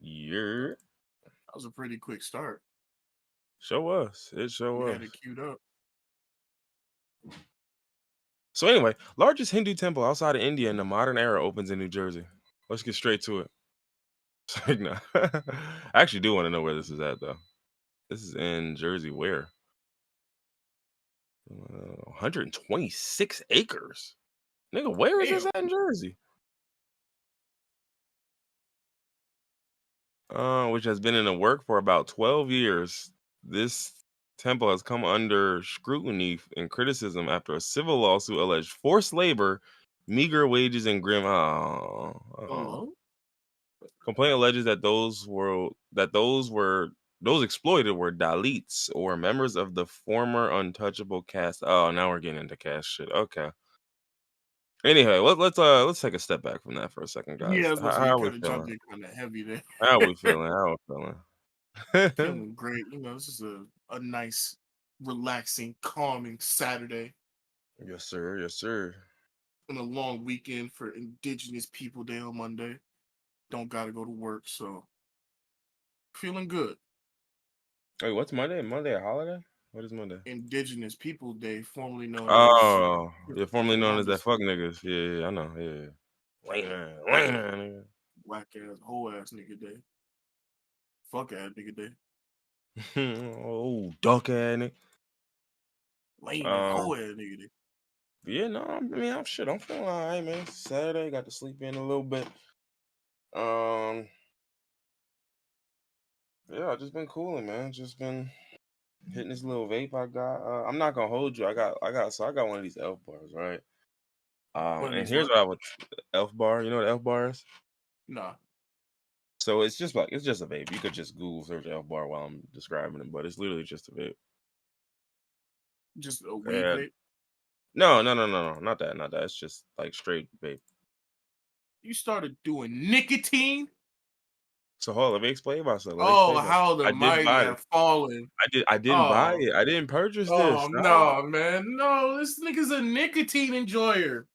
Yeah, That was a pretty quick start. sure was. It sure You was. had it queued up. So anyway, largest Hindu temple outside of India in the modern era opens in New Jersey. Let's get straight to it. It's like, no. I actually do want to know where this is at though. This is in Jersey. Where? 126 acres. Nigga, where is this Damn. at in Jersey? Which has been in the work for about 12 years. This temple has come under scrutiny and criticism after a civil lawsuit alleged forced labor, meager wages, and grim. Oh. Complaint alleges that those exploited were Dalits or members of the former untouchable caste. Oh, now we're getting into caste shit. Okay. Anyway, let's take a step back from that for a second, Yeah, I guys. was about to How, say how you are we kind of feeling? jumped in kind of heavy there. How are we feeling? How are we feeling? Feeling great. This is a nice, relaxing, calming Saturday Yes, sir. Yes, sir. and a long weekend for Indigenous People Day on Monday. Don't gotta go to work, so feeling good. Wait, what's Monday? Monday a holiday? What is Monday? Indigenous People Day, formerly known as Oh, yeah, formerly known as that Columbus fuck Day. niggas. Yeah, yeah, I know. Yeah, lame, Whack ass, whole ass nigga day. Fuck ass nigga day. nigga. Oh, duck ass nigga. Lame ass, Um, whole ass nigga day. yeah, no, I mean, I'm shit. I'm feeling all right, man. Saturday, got to sleep in a little bit. Um, yeah, I just been cooling, man. Just been hitting this little vape I got. I'm not gonna hold you. I got one of these elf bars, right? One of And these here's what? what I would elf bar. You know what elf bar is? Nah. So it's just a vape. You could just Google search elf bar while I'm describing it, but it's literally just a vape. Just a weed And vape. no, not that, not that. It's just like straight vape. You started doing nicotine? So hold on, let me explain myself. Let me Oh, explain myself. how the I didn't mighty buy it. have fallen. I didn't buy Oh, it. I didn't purchase this. oh Stop. no, man. No, this nigga's a nicotine enjoyer.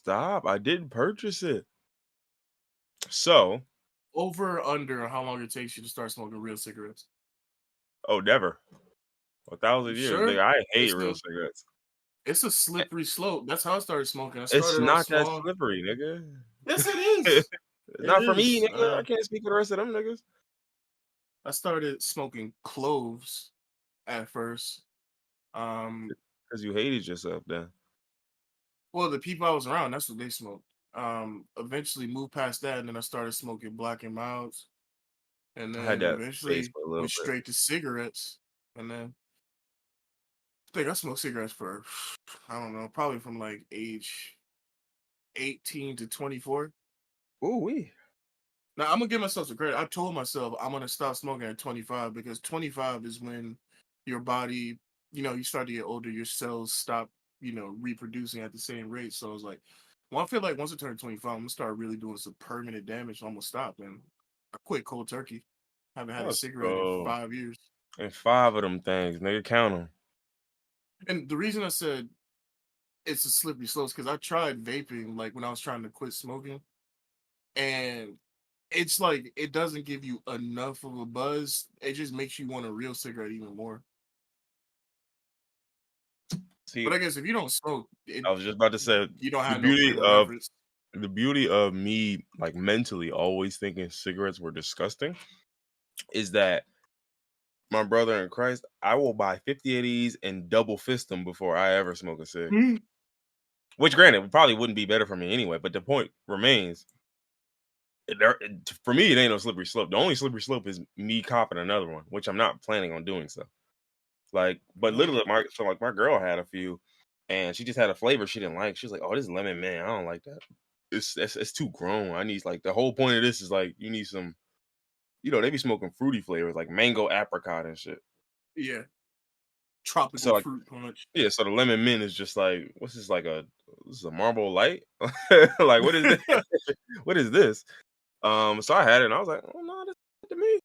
Stop. I didn't purchase it. So, Over or under how long it takes you to start smoking real cigarettes? oh, never. A You thousand years, sure? nigga. I hate It's real a cigarettes. it's a slippery slope. That's how I started smoking. I It's started off not that small. slippery, nigga. Yes, it is. It Not for me, is. nigga. I can't speak for the rest of them niggas. I started smoking cloves at first. Um, Because you hated yourself then. well, the people I was around, that's what they smoked. Eventually moved past that, and then I started smoking Black and Milds, and I had then that phase eventually for a little went bit. straight to cigarettes. And then I think I smoked cigarettes for I don't know, probably from like age 18 to 24. Ooh wee. Now I'm gonna give myself some credit. I told myself I'm gonna stop smoking at 25 because 25 is when your body, you start to get older, your cells stop, reproducing at the same rate. So I was like, well, I feel like once I turn 25, I'm gonna start really doing some permanent damage. So I'm gonna stop, and I quit cold turkey. Haven't had a Let's cigarette in go. 5 years. And five of them things, nigga. Count them. And the reason I said it's a slippery slope is because I tried vaping like when I was trying to quit smoking, and it's like it doesn't give you enough of a buzz. It just makes you want a real cigarette even more. But See, I guess if you don't smoke, I was just about to say you don't the have no beauty frame of of reference. the beauty of me like mentally always thinking cigarettes were disgusting is that my brother in Christ, I will buy 50 of these and double fist them before I ever smoke a cig. Mm. Which, granted, probably wouldn't be better for me anyway. But the point remains, for me, it ain't no slippery slope. The only slippery slope is me copping another one, which I'm not planning on doing so. Like, but Mm. literally, my girl had a few, and she just had a flavor she didn't like. She was like, "Oh, this is lemon man. I don't like that. It's too grown. I need like the whole point of this is like you need some. They be smoking fruity flavors like mango, apricot, and shit. Yeah, So tropical like, fruit punch. yeah. So the lemon mint is just like, what's this like this is a Marlboro Light? Like, what is this? What is this? So I had it, and I was like, oh no, this is good to me.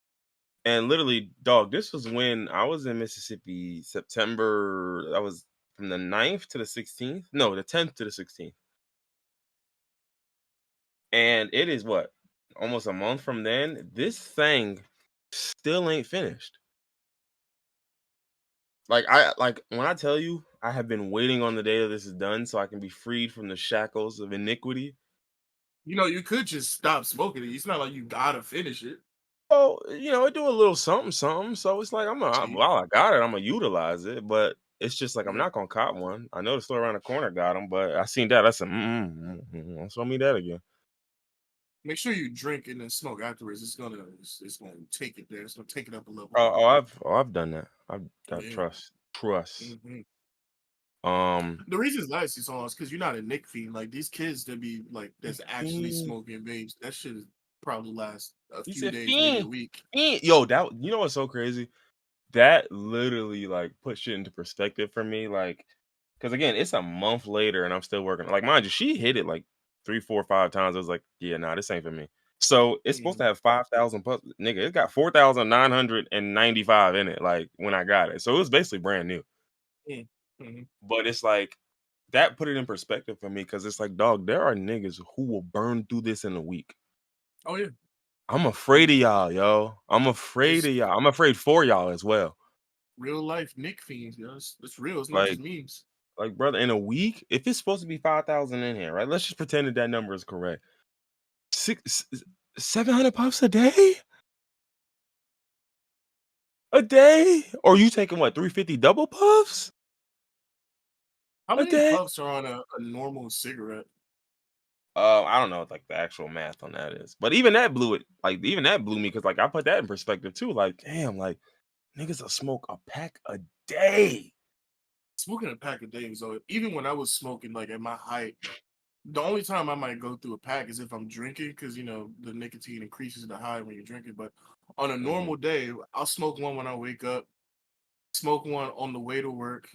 And literally, dog, this was when I was in Mississippi, September. I was from the 9th to the 16th. No, the 10th to the 16th. And it is what? almost a month from then, this thing still ain't finished. Like when I tell you I have been waiting on the day that this is done so I can be freed from the shackles of iniquity. You could just stop smoking it. It's not like you gotta finish it. Oh, it do a little something, something. So it's like See? while I got it, I'm gonna utilize it. But it's just like I'm Yeah. not gonna cop one. I know the store around the corner got them, but I seen that. I said, don't show me that again. Make sure you drink and then smoke afterwards. It's gonna take it there. It's gonna take it up a level. I've done that. I've that Yeah. trust. hmm Um, The reason it's nice is because you're not a Nick fiend. Like these kids that be like that's actually fiend. smoking vapes. That shit is probably last a He few said days, maybe a fiend, week. fiend. Yo, that what's so crazy? That literally like put shit into perspective for me. Like, because again, it's a month later and I'm still working. Like, mind you, she hit it like 3, 4, 5 times. I was like, yeah, nah, this ain't for me. So it's supposed to Mm-hmm. have 5,000 plus. Nigga, it got 4,995 in it. Like when I got it, so it was basically brand new. Mm-hmm. But it's like that put it in perspective for me because it's like, dog, there are niggas who will burn through this in a week. Oh yeah, I'm afraid of y'all, yo. I'm afraid it's of y'all. I'm afraid for y'all as well. real life Nick fiends. It's real. It's not Like, just memes. brother, in a week, if it's supposed to be 5,000 in here, right? Let's just pretend that that number is correct. 700 puffs a day, or you taking what 350 double puffs How a many day? puffs are on a normal cigarette? I don't know what like the actual math on that is, but even that blew it. Like even that blew me because like I put that in perspective too. Like damn, like niggas will smoke a pack a day. Smoking a pack a day is always, even when I was smoking like at my height. The only time I might go through a pack is if I'm drinking, because the nicotine increases the high when you're drinking. But on a Hmm. normal day, I'll smoke one when I wake up, smoke one on the way to work.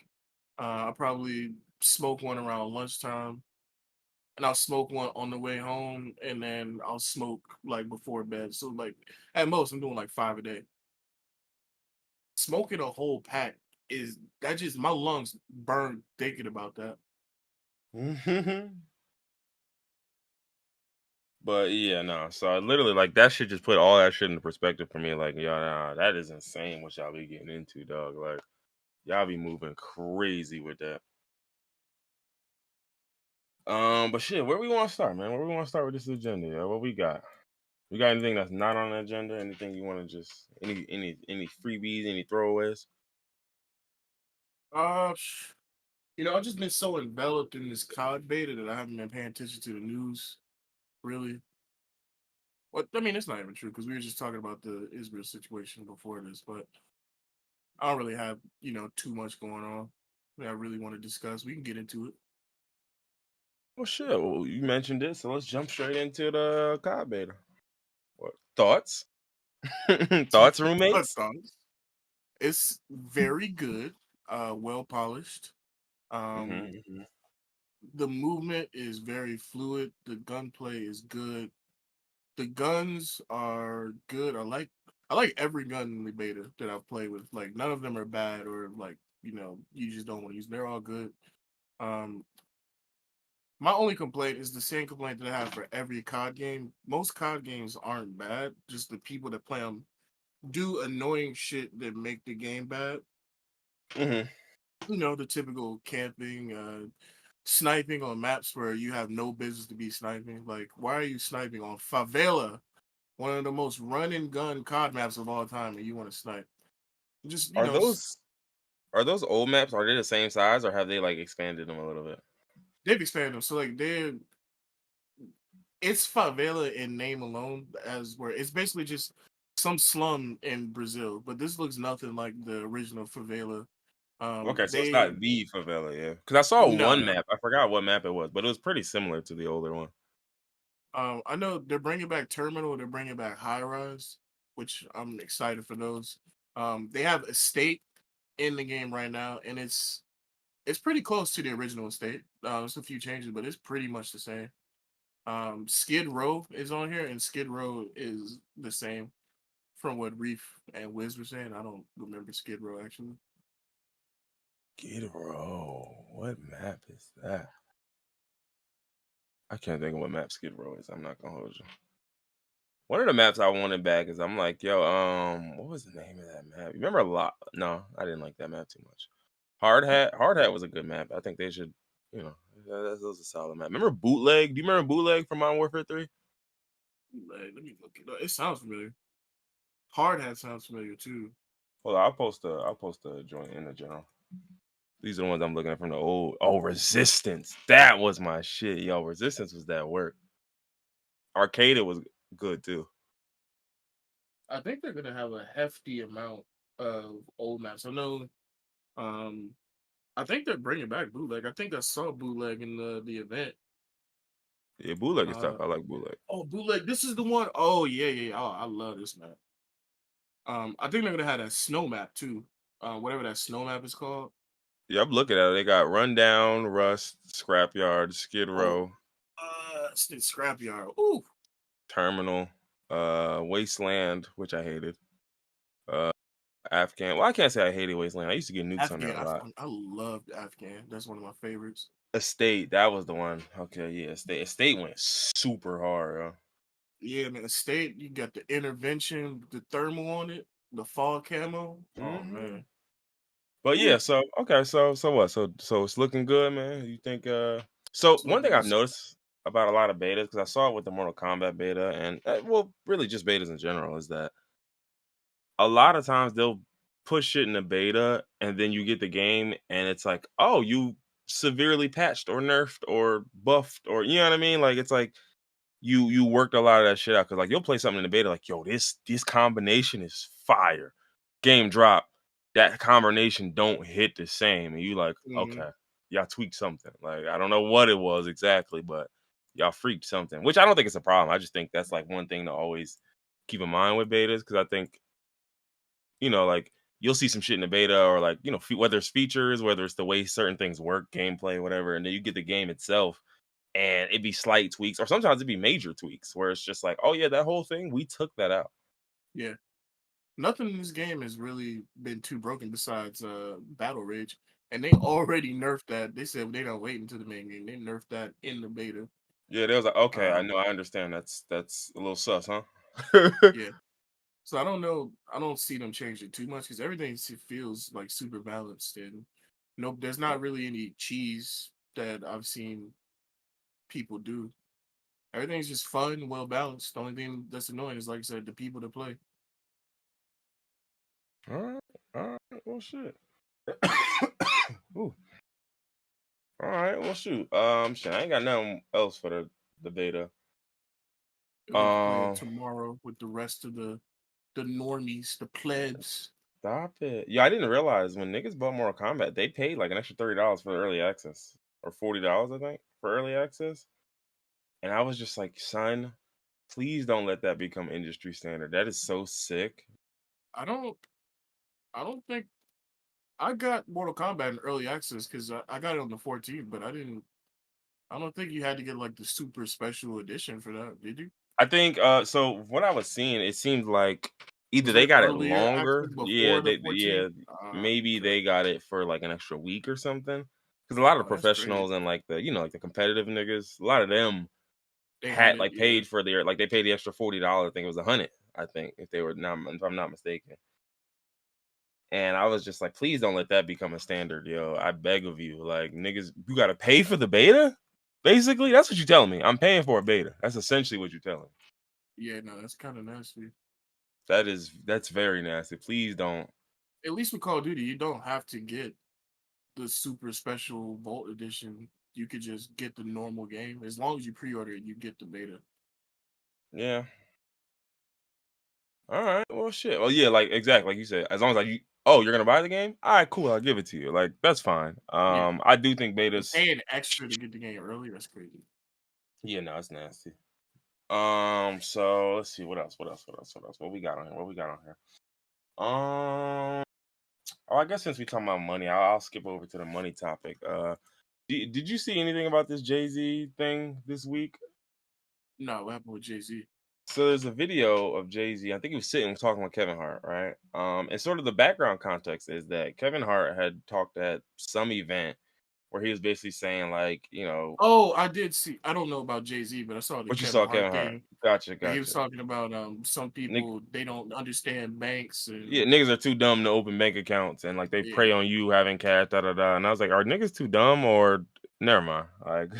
I'll probably smoke one around lunchtime, and I'll smoke one on the way home, and then I'll smoke like before bed. So like at most, I'm doing like 5 a day. Smoking a whole pack is that just my lungs burn thinking about that. But yeah, no. So I literally like that shit just put all that shit into perspective for me. Like, yeah, nah, that is insane what y'all be getting into, dog. Like, y'all be moving crazy with that. But shit, where we want to start, man? Where we want to start with this agenda? Yeah, what we got? We got anything that's not on the agenda? Anything you want to just any freebies, any throwaways? Uh, I've just been so enveloped in this COD beta that I haven't been paying attention to the news, really. Well, I mean, it's not even true because we were just talking about the Israel situation before this, but I don't really have, too much going on that I really want to discuss. We can get into it. Well, shit. Well, you mentioned it, so let's jump straight into the COD beta. What thoughts? Thoughts, roommates? Thoughts? It's very good, well polished. Hmm. Um, Hmm. the movement is very fluid. The gunplay is good. The guns are good. I like every gun in the beta that I've played with. Like none of them are bad or like you just don't want to use. They're all good. Um, my only complaint is the same complaint that I have for every COD game. Most COD games aren't bad. Just the people that play them do annoying shit that make the game bad. Hmm. The typical camping, sniping on maps where you have no business to be sniping. Like, why are you sniping on Favela, one of the most run and gun COD maps of all time, and you want to snipe? Just Are those old maps? Are they the same size, or have they like expanded them a little bit? they've expanded them. So like it's favela in name alone, as where it's basically just some slum in Brazil, but this looks nothing like the original favela. Okay, so it's They not the favela, yeah. Because I saw no one no. map. I forgot what map it was, but it was pretty similar to the older one. I know they're bringing back terminal. They're bringing back high rise, which I'm excited for those. They have estate in the game right now, and it's pretty close to the original estate. There's a few changes, but it's pretty much the same. Skid Row is on here, and Skid Row is the same from what Reef and Wiz were saying. I don't remember Skid Row actually. Skid Row. What map is that? I can't think of what map Skid Row is. I'm not gonna hold you. One of the maps I wanted back is I'm like, yo, what was the name of that map? You remember a lot? No, I didn't like that map too much. Hard Hat was a good map. I think they should, you know, that was a solid map. Remember Bootleg? Do you remember Bootleg from Modern Warfare 3? Let me look it up. It sounds familiar. Hard Hat sounds familiar too. Well, I'll post a joint in the general. These are the ones I'm looking at from the old. Oh, Resistance. That was my shit, yo. Resistance was that work. Arcade was good too. I think they're gonna have a hefty amount of old maps. I know. Um, I think they're bringing back bootleg. I think I saw bootleg in the event. Yeah, Bootleg is tough. Uh, I like Bootleg. oh, bootleg. This is the one. Oh yeah, yeah. Oh, I love this map. I think they're gonna have a snow map too. Whatever that snow map is called. Yeah, I'm looking at it. They got Rundown, Rust, Scrapyard, Skid Oh, Row, it's the scrapyard. Ooh, Terminal, Wasteland, which I hated. Uh Afghan. Well, I can't say I hated Wasteland. I used to get nukes on there Afghan. a lot. I loved Afghan. That's one of my favorites. Estate, that was the one. Okay, yeah, Estate went super hard, Yeah, man. Estate. You got the intervention, the thermal on it, the fall camo. Oh hmm man. But yeah, Ooh, so okay, so what? So it's looking good, man. You think so it's one looking thing I've good. noticed about a lot of betas, because I saw it with the Mortal Kombat beta and well, really just betas in general, is that a lot of times they'll push shit in the beta and then you get the game and it's like, oh, you severely patched or nerfed or buffed, or you know what I mean? Like it's like you worked a lot of that shit out, because like you'll play something in the beta like, yo, this combination is fire. Game drop, that combination don't hit the same, and you like, Mhm. okay, y'all tweaked something. Like I don't know what it was exactly, but y'all freaked something. Which I don't think it's a problem. I just think that's like one thing to always keep in mind with betas, because I think, like you'll see some shit in the beta, or like, whether it's features, whether it's the way certain things work, gameplay, whatever, and then you get the game itself and it'd be slight tweaks, or sometimes it'd be major tweaks where it's just like, oh yeah, that whole thing, we took that out. Yeah. Nothing in this game has really been too broken besides Battle Rage. And they already nerfed that. They said they don't wait until the main game. They nerfed that in the beta. Yeah, they was like, okay, I Um, know, I understand. That's a little sus, huh? yeah. So I don't know. I don't see them changing too much because everything feels like super balanced, and nope, there's not really any cheese that I've seen people do. Everything's just fun, well balanced. The only thing that's annoying is, like I said, the people to play. All right, all right, well, shit. Ooh. All right, well, shoot. Shit, I ain't got nothing else for the beta. We can play it Um, tomorrow with the rest of the normies, the plebs. Stop it. Yeah, I didn't realize when niggas bought Mortal Kombat, they paid like an extra $30 for early access, or $40, I think, for early access. And I was just like, son, please don't let that become industry standard. That is so sick. I don't. I don't think I got Mortal Kombat in early access because I got it on the 14th, but I didn't. I don't think you had to get like the super special edition for that, did you? I think so what I was seeing, it seemed like either Was they there got it earlier access longer. Yeah, before the they 14th? yeah, maybe Okay. they got it for like an extra week or something. Because a lot of Oh, the that's crazy. professionals and like like the competitive niggas, a lot of them They had had it, like yeah, paid for their, like they paid the extra $40. I think it was 100. I think, if they were not, if I'm not mistaken. And I was just like, please don't let that become a standard, yo. I beg of you. Like, niggas, you gotta pay for the beta? Basically, that's what you're telling me. I'm paying for a beta. That's essentially what you're telling me. yeah. No, that's kind of nasty. That's very nasty. Please don't. At least with Call of Duty, you don't have to get the super special Vault edition. You could just get the normal game as long as you pre-order it. You get the beta. Yeah. All right. Well, shit. Well, yeah. Like exactly like you said. As long as like you, oh, you're gonna buy the game. All right, cool. I'll give it to you. Like that's fine. Yeah, I do think but betas. paying extra to get the game early, that's crazy. Yeah, no, it's nasty. So let's see what else. What we got on here? What we got on here? Oh, I guess since we talking about money, I'll skip over to the money topic. Did you see anything about this Jay-Z thing this week? No, what happened with Jay Z? So there's a video of Jay-Z. I think he was sitting talking with Kevin Hart, right? And sort of the background context is that Kevin Hart had talked at some event where he was basically saying like, you know, Oh, I did see. I don't know about Jay-Z, but I saw the what you Kevin saw, Hart Kevin Hart. thing. Gotcha, And he was gotcha. talking about some people they don't understand banks Yeah, and niggas are too dumb to open bank accounts and like they yeah, prey on you having cash, da da da. And I was like, are niggas too dumb or never mind? Like,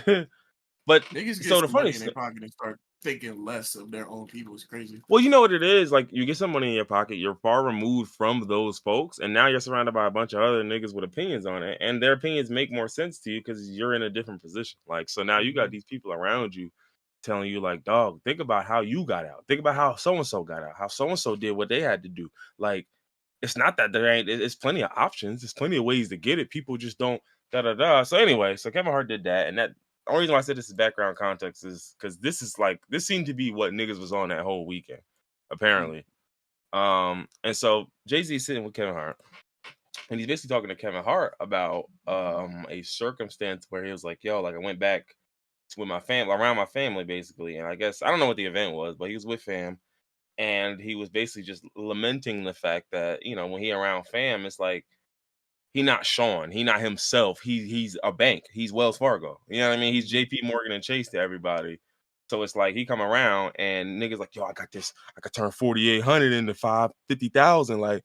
but niggas get so the some money funny in their pocket and start thinking less of their own people. It's crazy. well, you know what it is? Like, you get some money in your pocket, you're far removed from those folks, and now you're surrounded by a bunch of other niggas with opinions on it, and their opinions make more sense to you because you're in a different position. Like, so now you got Hmm. these people around you telling you, like, dog, think about how you got out. Think about how so and so got out, how so and so did what they had to do. Like, it's not that there ain't, it's plenty of options, there's plenty of ways to get it. People just don't da da da. So, anyway, so Kevin Hart did that, and that the only reason why I said this is background context is because this is like this seemed to be what niggas was on that whole weekend, apparently. And so Jay-Z sitting with Kevin Hart, and he's basically talking to Kevin Hart about a circumstance where he was like, yo, like I went back to with my family around my family, basically. And I guess I don't know what the event was, but he was with fam, and he was basically just lamenting the fact that, you know, when he around fam, it's like he not Sean. He not himself. He's a bank. He's Wells Fargo. You know what I mean? He's Hmm. JP Morgan and Chase to everybody. So it's like he come around and niggas like, yo, I got this. I could turn 4,800 into 550,000. Like,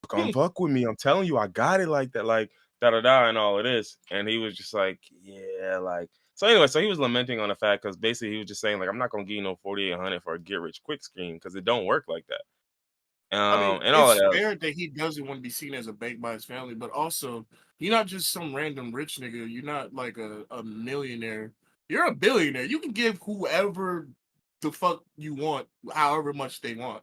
come fuck with me. I'm telling you, I got it like that. Like, da da da and all of this. And he was just like, yeah, like. So anyway, so he was lamenting on the fact because basically he was just saying like, I'm not gonna give you no 4,800 for a get rich quick scheme because it don't work like that. I mean, And all of it's that. fair that he doesn't want to be seen as a bank by his family, but also you're not just some random rich nigga. You're not like a millionaire. You're a billionaire. You can give whoever the fuck you want, however much they want.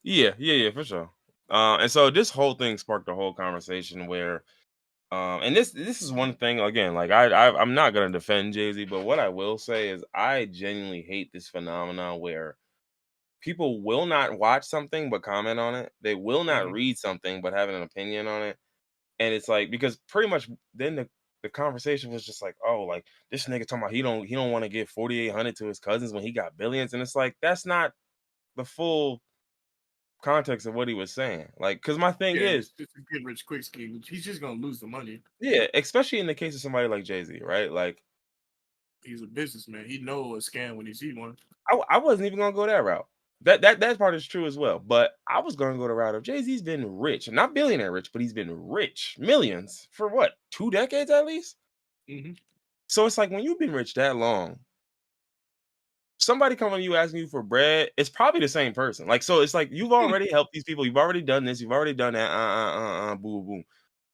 Yeah, for sure. And so this whole thing sparked a whole conversation where, and this is one thing again, like I'm not gonna defend Jay Z, but what I will say is I genuinely hate this phenomenon where people will not watch something but comment on it. They will not Hmm. read something but have an opinion on it, and it's like because pretty much then the conversation was just like, oh, like this nigga talking about he don't want to give 4,800 to his cousins when he got billions, and it's like that's not the full context of what he was saying. Like, because my thing Yeah, is, it's a get rich quick scheme. He's just gonna lose the money. yeah, especially in the case of somebody like Jay Z, right? Like, He's a businessman. He know a scam when he see one. I wasn't even gonna go that route. That part is true as well. But I was gonna go the route of Jay Z's been rich, not billionaire rich, but he's been rich, millions for what 2 decades at least. Hmm. So it's like when you've been rich that long, somebody coming to you asking you for bread, it's probably the same person. Like, so it's like you've already helped these people, you've already done this, you've already done that, boo, boo.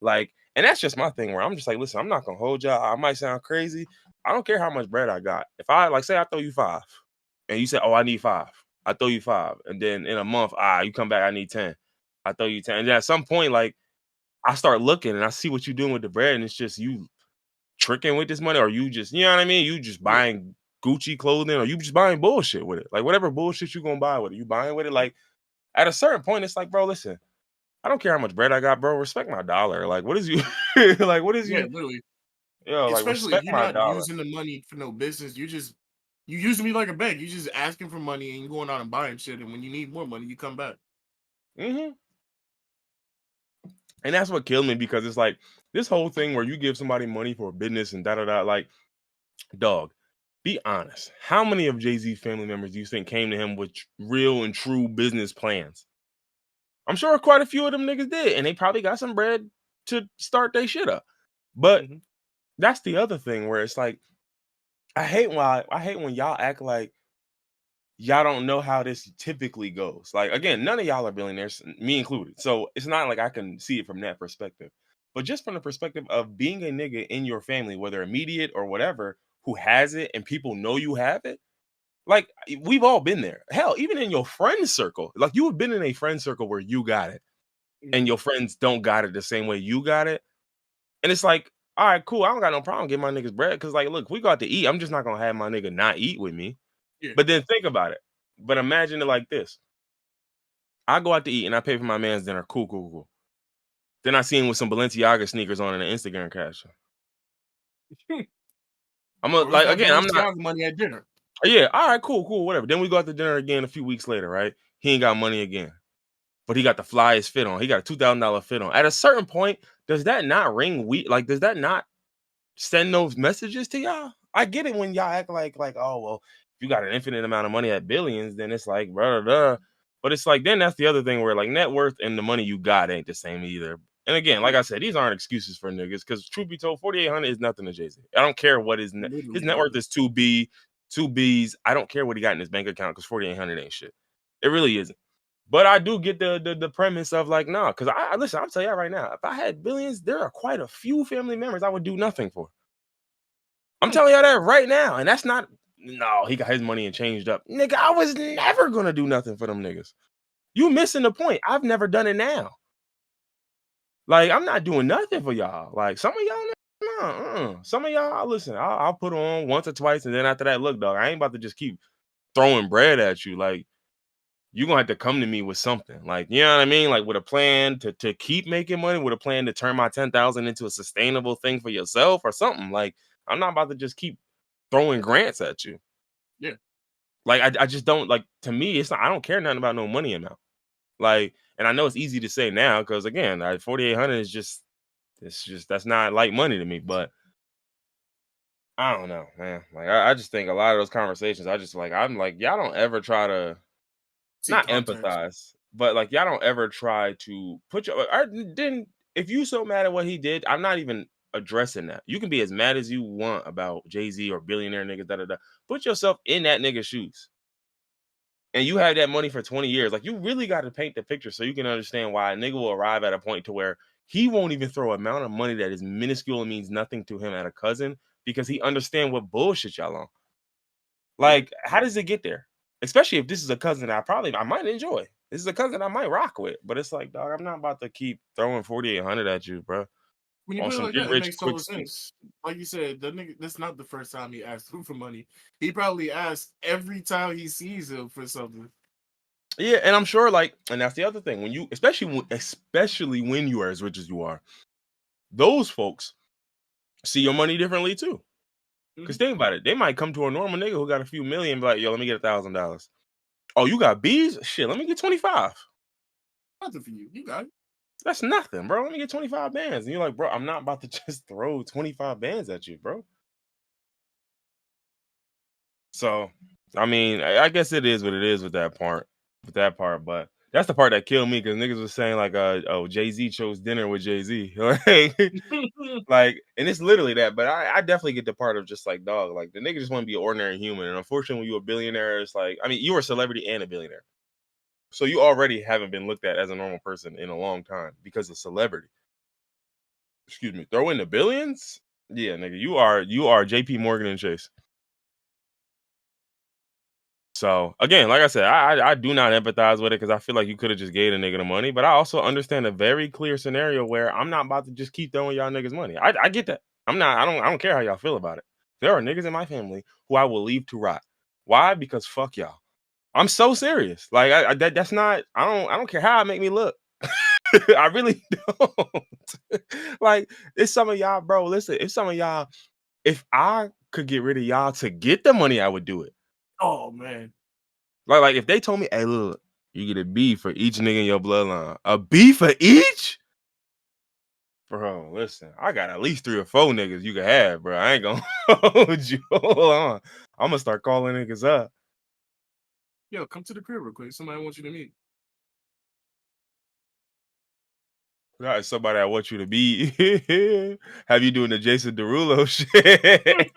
Like, and that's just my thing where I'm just like, listen, I'm not gonna hold y'all. I might sound crazy. I don't care how much bread I got. If I like say I throw you five and you say, oh, I need five, I throw you five, and then in a month, you come back, I need 10. I throw you 10. And then at some point, like I start looking and I see what you're doing with the bread, and it's just you tricking with this money, or you just, you know what I mean? You just Yeah, buying Gucci clothing, or you just buying bullshit with it. Like whatever bullshit you gonna buy with it, you buying with it. Like at a certain point, it's like, bro, listen, I don't care how much bread I got, bro. Respect my dollar. Like, what is you like what is yeah, you, literally. like Especially if respect you're my not dollar. using the money for no business, you using me like a bank. You just asking for money and you going out and buying shit. And when you need more money, you come back. Hmm. And that's what killed me because it's like this whole thing where you give somebody money for a business and da da da. Like, dog, be honest. How many of Jay Z family members do you think came to him with real and true business plans? I'm sure quite a few of them niggas did, and they probably got some bread to start their shit up. But Hmm. that's the other thing where it's like I hate when y'all act like y'all don't know how this typically goes. Like again, none of y'all are billionaires, me included. So it's not like I can see it from that perspective. But just from the perspective of being a nigga in your family, whether immediate or whatever, who has it and people know you have it, like we've all been there. Hell, even in your friend circle, like you have been in a friend circle where you got it and Hmm. your friends don't got it the same way you got it. And it's like, all right, cool. I don't got no problem getting my niggas bread. Cause like, look, if we go out to eat, I'm just not gonna have my nigga not eat with me. Yeah. But then think about it. But imagine it like this. I go out to eat and I pay for my man's dinner. Cool, cool, cool. Then I see him with some Balenciaga sneakers on in an Instagram caption. I'm a, Or he's like got again, I'm not Balenciaga money at dinner. yeah, all right, cool, cool, whatever. Then we go out to dinner again a few weeks later, right? He ain't got money again. But he got the flyest fit on. He got a $2,000 fit on. At a certain point, does that not ring weak? Like, does that not send those messages to y'all. I get it when y'all act like, oh, well, if you got an infinite amount of money at billions, then it's like, blah, blah, blah. But it's like, then that's the other thing where like net worth and the money you got ain't the same either. And again, like I said, these aren't excuses for niggas because truth be told, 4,800 is nothing to Jay-Z. I don't care what his Literally net worth nothing. is 2 B's. I don't care what he got in his bank account because 4,800 ain't shit. It really isn't. But I do get the premise of like, nah, because I listen, I'll tell you right now, if I had billions, there are quite a few family members I would do nothing for. I'm telling y'all that right now. And that's not, no, he got his money and changed up. Nigga, I was never gonna do nothing for them niggas. You missing the point. I've never done it now. Like, I'm not doing nothing for y'all. Like, some of y'all, some of y'all, listen, I'll put on once or twice, and then after that, look, dog, I ain't about to just keep throwing bread at you. Like, you're gonna have to come to me with something. Like, you know what I mean? Like with a plan to keep making money, with a plan to turn my 10,000 into a sustainable thing for yourself or something. Like, I'm not about to just keep throwing grants at you. Yeah. Like, I just don't like, to me, it's not, I don't care nothing about no money amount. Like, and I know it's easy to say now because again, 4,800 is just, it's just, that's not light money to me. But I don't know, man. Like, I just think a lot of those conversations, I'm like, y'all don't ever try to See not context. empathize, but like y'all don't ever try to put your. I didn't. If you so mad at what he did, I'm not even addressing that. You can be as mad as you want about Jay-Z or billionaire niggas. Da da da. Put yourself in that nigga's shoes, and you have that money for 20 years. Like, you really got to paint the picture so you can understand why a nigga will arrive at a point to where he won't even throw an amount of money that is minuscule and means nothing to him at a cousin because he understand what bullshit y'all on. Yeah. Like, how does it get there? Especially if this is a cousin that I might enjoy. This is a cousin I might rock with. But it's like, dog, I'm not about to keep throwing 4,800 at you, bro. When you On put it some like get that, it rich makes quick total scheme. sense. Like you said, the nigga, that's not the first time he asked him for money. He probably asks every time he sees him for something. Yeah, and I'm sure, like, and that's the other thing. When you, especially when you are as rich as you are, those folks see your money differently too. Because Mm-hmm. think about it, they might come to a normal nigga who got a few million, and be like, yo, let me get $1,000. Oh, you got B's? Shit, let me get 25. Nothing for you. You got it. That's nothing, bro. Let me get 25 bands. And you're like, bro, I'm not about to just throw 25 bands at you, bro. So, I mean, I guess it is what it is with that part. But that's the part that killed me because niggas was saying like, oh, Jay-Z chose dinner with Jay-Z. Like, and it's literally that. But I definitely get the part of just like, dog, like the nigga just want to be an ordinary human. And unfortunately, when you a billionaire, it's like, I mean, you were a celebrity and a billionaire. So you already haven't been looked at as a normal person in a long time because of celebrity. Excuse me. Throw in the billions? Yeah, nigga, you are JP Morgan and Chase. So again, like I said, I do not empathize with it because I feel like you could have just gave the nigga the money, but I also understand a very clear scenario where I'm not about to just keep throwing y'all niggas money. I get that. I don't care how y'all feel about it. There are niggas in my family who I will leave to rot. Why? Because fuck y'all. I'm so serious. Like that's not. I don't care how it make me look. I really don't. Like, it's some of y'all, bro. Listen, if I could get rid of y'all to get the money, I would do it. Oh man. Like if they told me, hey, look, you get a B for each nigga in your bloodline. A B for each? Bro, listen, I got at least 3 or 4 niggas you can have, bro. I ain't gonna hold you. Hold on. I'm gonna start calling niggas up. Yo, come to the crib real quick. Somebody wants you to meet. Got somebody I want you to be. Have you doing the Jason Derulo shit?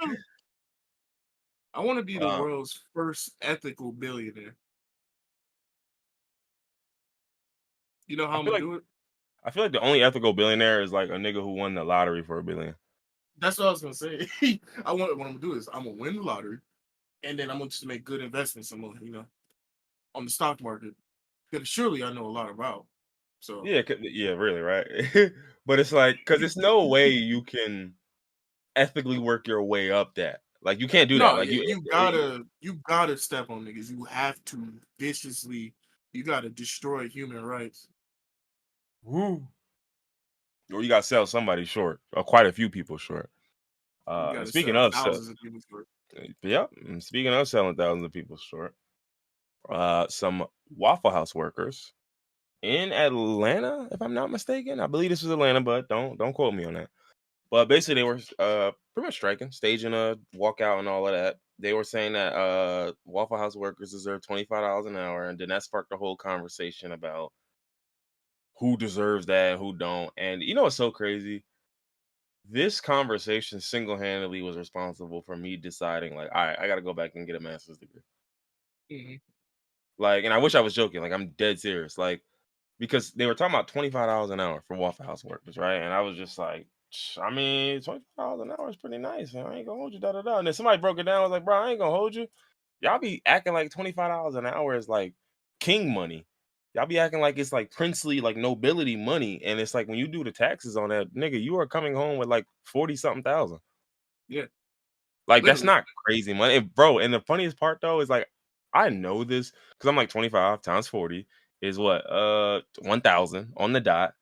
I want to be the um, world's first ethical billionaire. You know I how I'm feel gonna like do it? I feel like the only ethical billionaire is like a nigga who won the lottery for $1 billion. That's what I was gonna say. What I'm gonna do is I'm gonna win the lottery, and then I'm gonna just make good investments. I'm gonna, on the stock market. Because surely I know a lot about. So Yeah, yeah, really, right? But it's like, because there's no way you can ethically work your way up that. Like, you can't do that. no, Like, you gotta step on niggas. You have to viciously. You gotta destroy human rights. woo, or you got to sell somebody short, or quite a few people short. You And gotta speaking sell of, thousands of people for it. yep, and speaking of selling thousands of people short, some Waffle House workers in Atlanta, if I'm not mistaken, I believe this was Atlanta, but don't quote me on that. But basically, they were pretty much striking, staging a walkout and all of that. They were saying that Waffle House workers deserve $25 an hour, and then that sparked a whole conversation about who deserves that, who don't. And you know what's so crazy? This conversation single handedly was responsible for me deciding, like, all right, I got to go back and get a master's degree. Mhm. Like, and I wish I was joking. Like, I'm dead serious. Like, because they were talking about $25 an hour for Waffle House workers, right? And I was just like, I mean, $25 an hour is pretty nice, man. I ain't gonna hold you, da da da. And then somebody broke it down. I was like, bro, I ain't gonna hold you. Y'all be acting like $25 an hour is like king money. Y'all be acting like it's like princely, like nobility money. And it's like when you do the taxes on that, nigga, you are coming home with like 40 something thousand. Yeah, Like that's literally. not crazy money. And, bro, and the funniest part though is like I know this because I'm like 25 times 40 is what 1,000 on the dot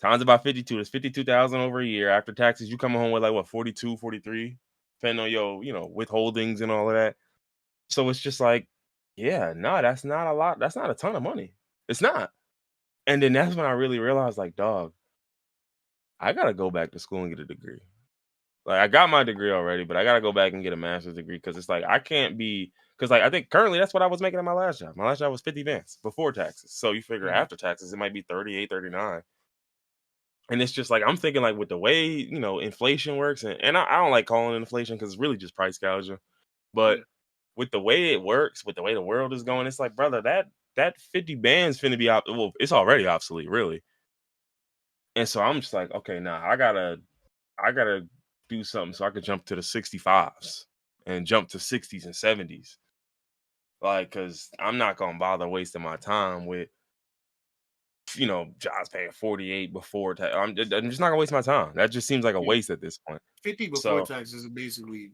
times about 52. That's 52,000 over a year. After taxes, you come home with like what 42, 43, depending on your, withholdings and all of that. So it's just like, yeah, no, that's not a lot. That's not a ton of money. It's not. And then that's when I really realized, like, dog, I gotta go back to school and get a degree. Like, I got my degree already, but I gotta go back and get a master's degree because it's like I can't be because like I think currently that's what I was making at my last job. My last job was 50 bands before taxes. So you figure Mhm. after taxes, it might be 38, 39. And it's just like I'm thinking like with the way inflation works, and I don't like calling it inflation because it's really just price gouging. But Yeah, with the way it works, with the way the world is going, it's like, brother, that 50 bands finna be well, it's already obsolete, really. And so I'm just like, okay, nah, I gotta do something so I could jump to the 65s and jump to 60s and 70s. Like, cause I'm not gonna bother wasting my time with jobs paying 48 before I'm just not gonna waste my time. That just seems like a yeah. waste at this point. 50 before So taxes is basically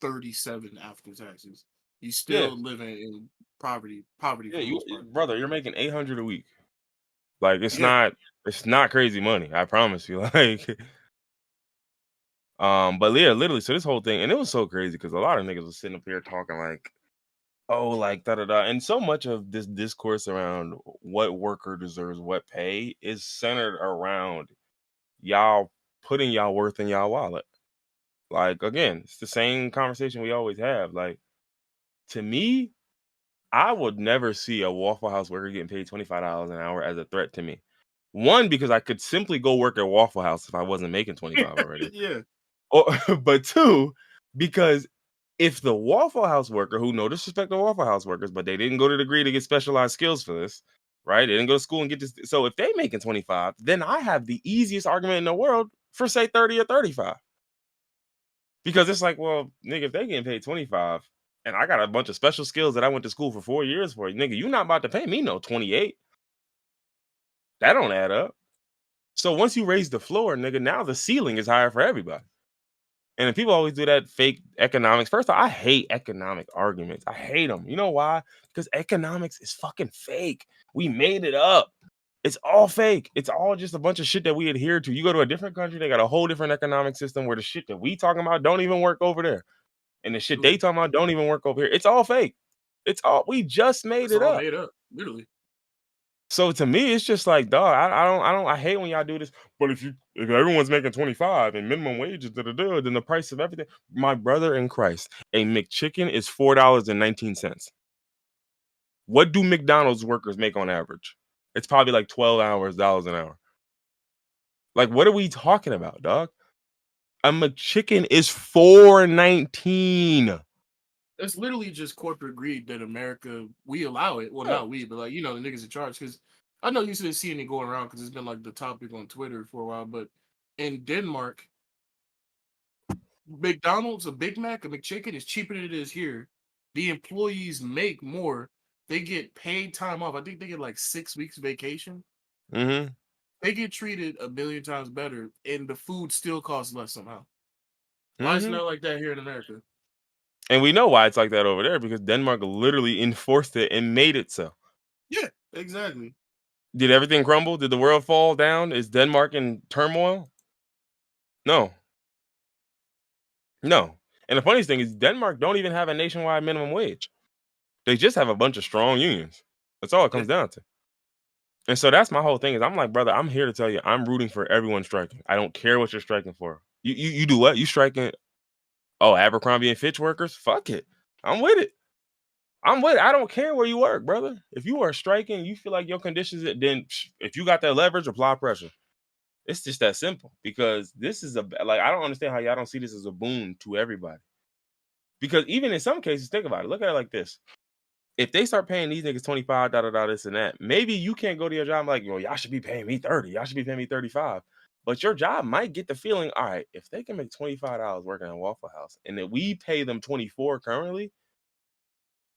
37 after taxes. You yeah, still living in poverty yeah, for the you most part. brother, you're making 800 a week. Like Yeah, it's not crazy money, I promise you. Like but yeah, literally, so this whole thing, and it was so crazy because a lot of niggas was sitting up here talking like, oh, like da da da. And so much of this discourse around what worker deserves what pay is centered around y'all putting y'all worth in y'all wallet. Like again, it's the same conversation we always have. Like to me, I would never see a Waffle House worker getting paid $25 an hour as a threat to me. One, because I could simply go work at Waffle House if I wasn't making 25 already. yeah. Or, but two, because if the Waffle House worker, who no disrespect to Waffle House workers, but they didn't go to the degree to get specialized skills for this, right? They didn't go to school and get this. So if they making 25, then I have the easiest argument in the world for say 30 or 35. Because it's like, well, nigga, if they getting paid 25 and I got a bunch of special skills that I went to school for 4 years for, nigga, you not about to pay me no 28. That don't add up. So once you raise the floor, nigga, now the ceiling is higher for everybody. And then people always do that fake economics. First of all, I hate economic arguments. I hate them. You know why? Because economics is fucking fake. We made it up. It's all fake. It's all just a bunch of shit that we adhere to. You go to a different country, they got a whole different economic system where the shit that we talking about don't even work over there. And the shit they Mhm. talking about don't even work over here. It's all fake. It's all we just made It's it all up. made up, literally. So to me, it's just like, dog, I hate when y'all do this. But if everyone's making 25 and minimum wage is da, then the price of everything. My brother in Christ, a McChicken is $4.19. What do McDonald's workers make on average? It's probably like 12 hours, dollars an hour. Like, what are we talking about, dog? A McChicken is 4.19. It's literally just corporate greed that America, we allow it. Well, Yeah. not we, but like, the niggas in charge. Because I know you should have seen it going around because it's been like the topic on Twitter for a while. But in Denmark, McDonald's, a Big Mac, a McChicken is cheaper than it is here. The employees make more. They get paid time off. I think they get like 6 weeks vacation. Mm-hmm. They get treated a billion times better, and the food still costs less somehow. Why is it Mm-hmm. not like that here in America? And we know why it's like that over there because Denmark literally enforced it and made it so. Yeah, exactly. Did everything crumble? Did the world fall down? Is Denmark in turmoil? No, no. And the funniest thing is Denmark don't even have a nationwide minimum wage. They just have a bunch of strong unions. That's all it Yeah, comes down to. And so that's my whole thing is I'm like, brother, I'm here to tell you I'm rooting for everyone striking. I don't care what you're striking for. You do what? You striking? Oh, Abercrombie and Fitch workers? Fuck it. I'm with it. I'm with it. I don't care where you work, brother. If you are striking, you feel like your conditions, then if you got that leverage, apply pressure. It's just that simple. Because this is like I don't understand how y'all don't see this as a boon to everybody. Because even in some cases, think about it. Look at it like this. If they start paying these niggas 25, this and that, maybe you can't go to your job like, yo, y'all should be paying me 30. Y'all should be paying me 35. But your job might get the feeling, all right, if they can make $25 working at Waffle House and that we pay them 24 currently,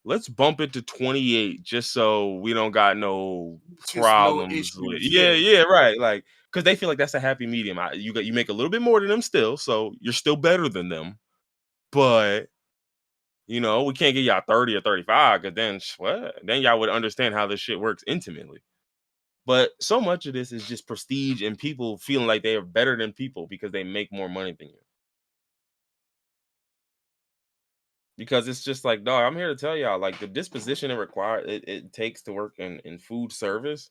let's bump it to 28 just so we don't got no Just no problems with issues. yeah, right. Like, because they feel like that's a happy medium. You make a little bit more than them still, so you're still better than them. But we can't get y'all 30 or 35 because then what? Then y'all would understand how this shit works intimately. But so much of this is just prestige and people feeling like they are better than people because they make more money than you. Because it's just like, dog, I'm here to tell y'all, like the disposition it takes to work in food service.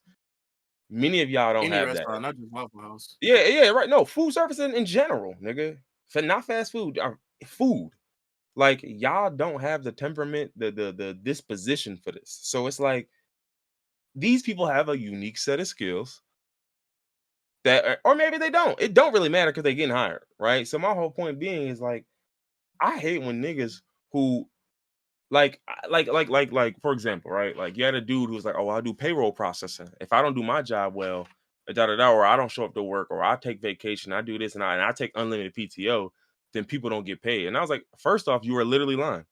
Many of y'all don't Any have that. restaurant, not just Waffle House. Yeah, right. No, food service in general, nigga. Not fast food, food. Like y'all don't have the temperament, the disposition for this. So it's like these people have a unique set of skills that, or maybe they don't. It don't really matter because they're getting hired, right? So my whole point being is like, I hate when niggas who for example, right? Like you had a dude who's like, oh, I do payroll processing. If I don't do my job well, or I don't show up to work, or I take vacation, I do this and I take unlimited PTO, then people don't get paid. And I was like, first off, you are literally lying.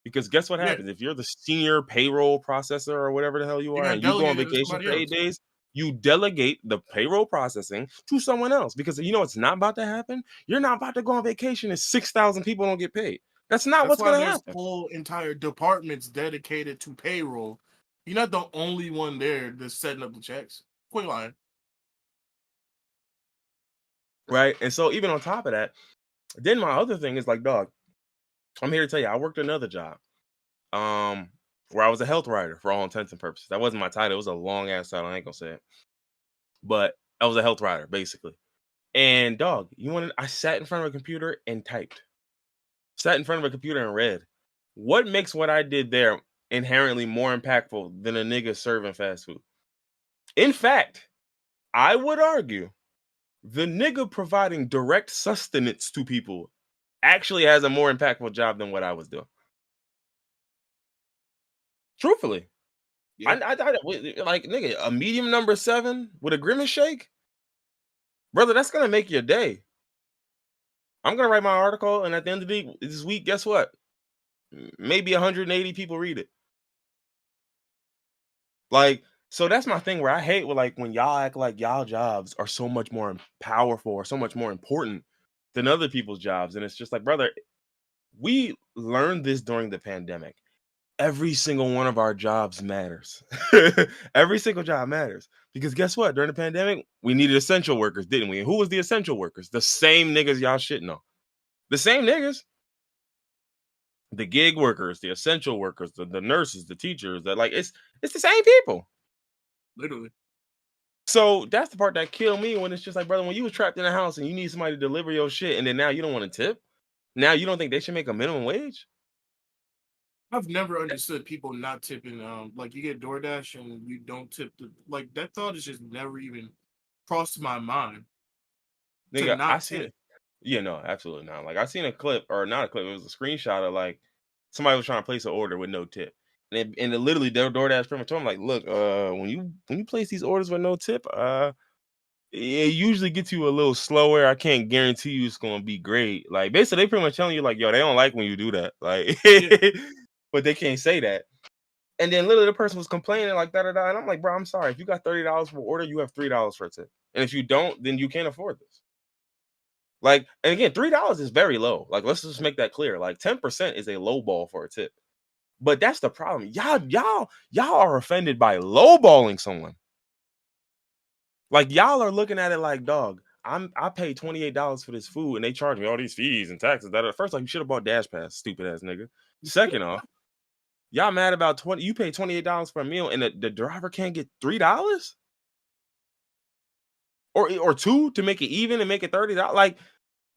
Because guess what Yeah, happens? If you're the senior payroll processor or whatever the hell you you're are, gonna and you go on delegate it to vacation somebody for else. 8 days, you delegate the payroll processing to someone else. Because you know what's not about to happen? You're not about to go on vacation and 6,000 people don't get paid. That's not That's what's why gonna there's happen. whole entire departments dedicated to payroll. You're not the only one there that's setting up the checks. Quit lying. Right. And so even on top of that, then my other thing is like, dog, I'm here to tell you, I worked another job. Where I was a health writer for all intents and purposes. That wasn't my title. It was a long ass title. I ain't gonna say it. But I was a health writer, basically. And dog, I sat in front of a computer and typed. Sat in front of a computer and read. What makes what I did there inherently more impactful than a nigga serving fast food? In fact, I would argue the nigga providing direct sustenance to people actually has a more impactful job than what I was doing. Truthfully, Yeah. like nigga, a medium number 7 with a grimace shake, brother. That's gonna make your day. I'm gonna write my article, and at the end of this week, guess what? Maybe 180 people read it. Like, so that's my thing where I hate when y'all act like y'all jobs are so much more powerful or so much more important than other people's jobs, and it's just like, brother, we learned this during the pandemic. Every single one of our jobs matters. Every single job matters. Because guess what? During the pandemic, we needed essential workers, didn't we? And who was the essential workers? The same niggas y'all shitting on. The same niggas. The gig workers, the essential workers, the nurses, the teachers, it's the same people. Literally. So that's the part that killed me when it's just like, brother, when you was trapped in a house and you need somebody to deliver your shit, and then now you don't want to tip. Now you don't think they should make a minimum wage? I've never understood people not tipping. Like you get DoorDash and you don't tip like that thought has just never even crossed my mind to Nigga, I not seen tip. it. Yeah, no, absolutely not. Like I seen a clip, or not a clip, it was a screenshot of like somebody was trying to place an order with no tip. And it literally their DoorDash pretty much told them, like, look, when you place these orders with no tip, it usually gets you a little slower. I can't guarantee you it's gonna be great. Like basically they pretty much telling you, like, yo, they don't like when you do that. Like Yeah. but they can't say that. And then literally the person was complaining like da da da. And I'm like, bro, I'm sorry. If you got $30 for order, you have $3 for a tip. And if you don't, then you can't afford this. Like, and again, $3 is very low. Like, let's just make that clear. Like, 10% is a low ball for a tip. But that's the problem. Y'all are offended by lowballing someone. Like, y'all are looking at it like, dog, I paid $28 for this food and they charge me all these fees and taxes. That first off, you should have bought Dash Pass, stupid ass nigga. Second off, y'all mad about you paid $28 for a meal and the driver can't get $3? Or two to make it even and make it $30. Like,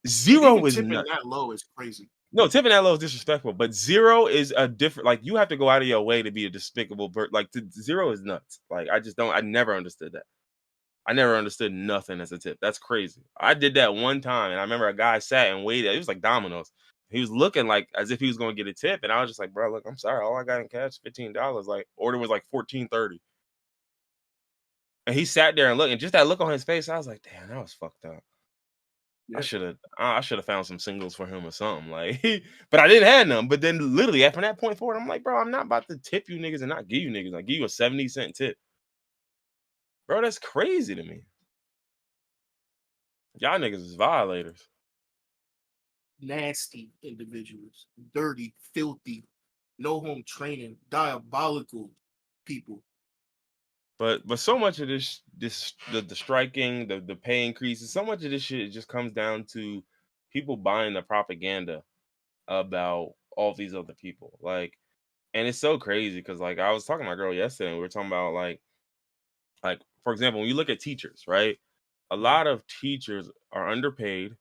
Like, 0 even is tipping nuts. that low is crazy. No, tipping that low is disrespectful, but 0 is a different. Like, you have to go out of your way to be a despicable bird. Like, 0 is nuts. Like, I just don't. I never understood that. I never understood nothing as a tip. That's crazy. I did that one time, and I remember a guy sat and waited. It was like Domino's. He was looking like as if he was going to get a tip, and I was just like, "Bro, look, I'm sorry. All I got in cash, $15. Like, order was like $14.30." And he sat there and looked, and just that look on his face, I was like, "Damn, that was fucked up." Yeah. I should have found some singles for him or something. Like, but I didn't have none. But then literally after that point forward, I'm like, bro, I'm not about to tip you niggas and not give you niggas. Like, give you a 70-cent tip. Bro, that's crazy to me. Y'all niggas is violators. Nasty individuals, dirty, filthy, no home training, diabolical people. But so much of the striking, the pay increases, so much of this shit just comes down to people buying the propaganda about all these other people. Like, and it's so crazy because like I was talking to my girl yesterday and we were talking about like for example, when you look at teachers, right? A lot of teachers are underpaid,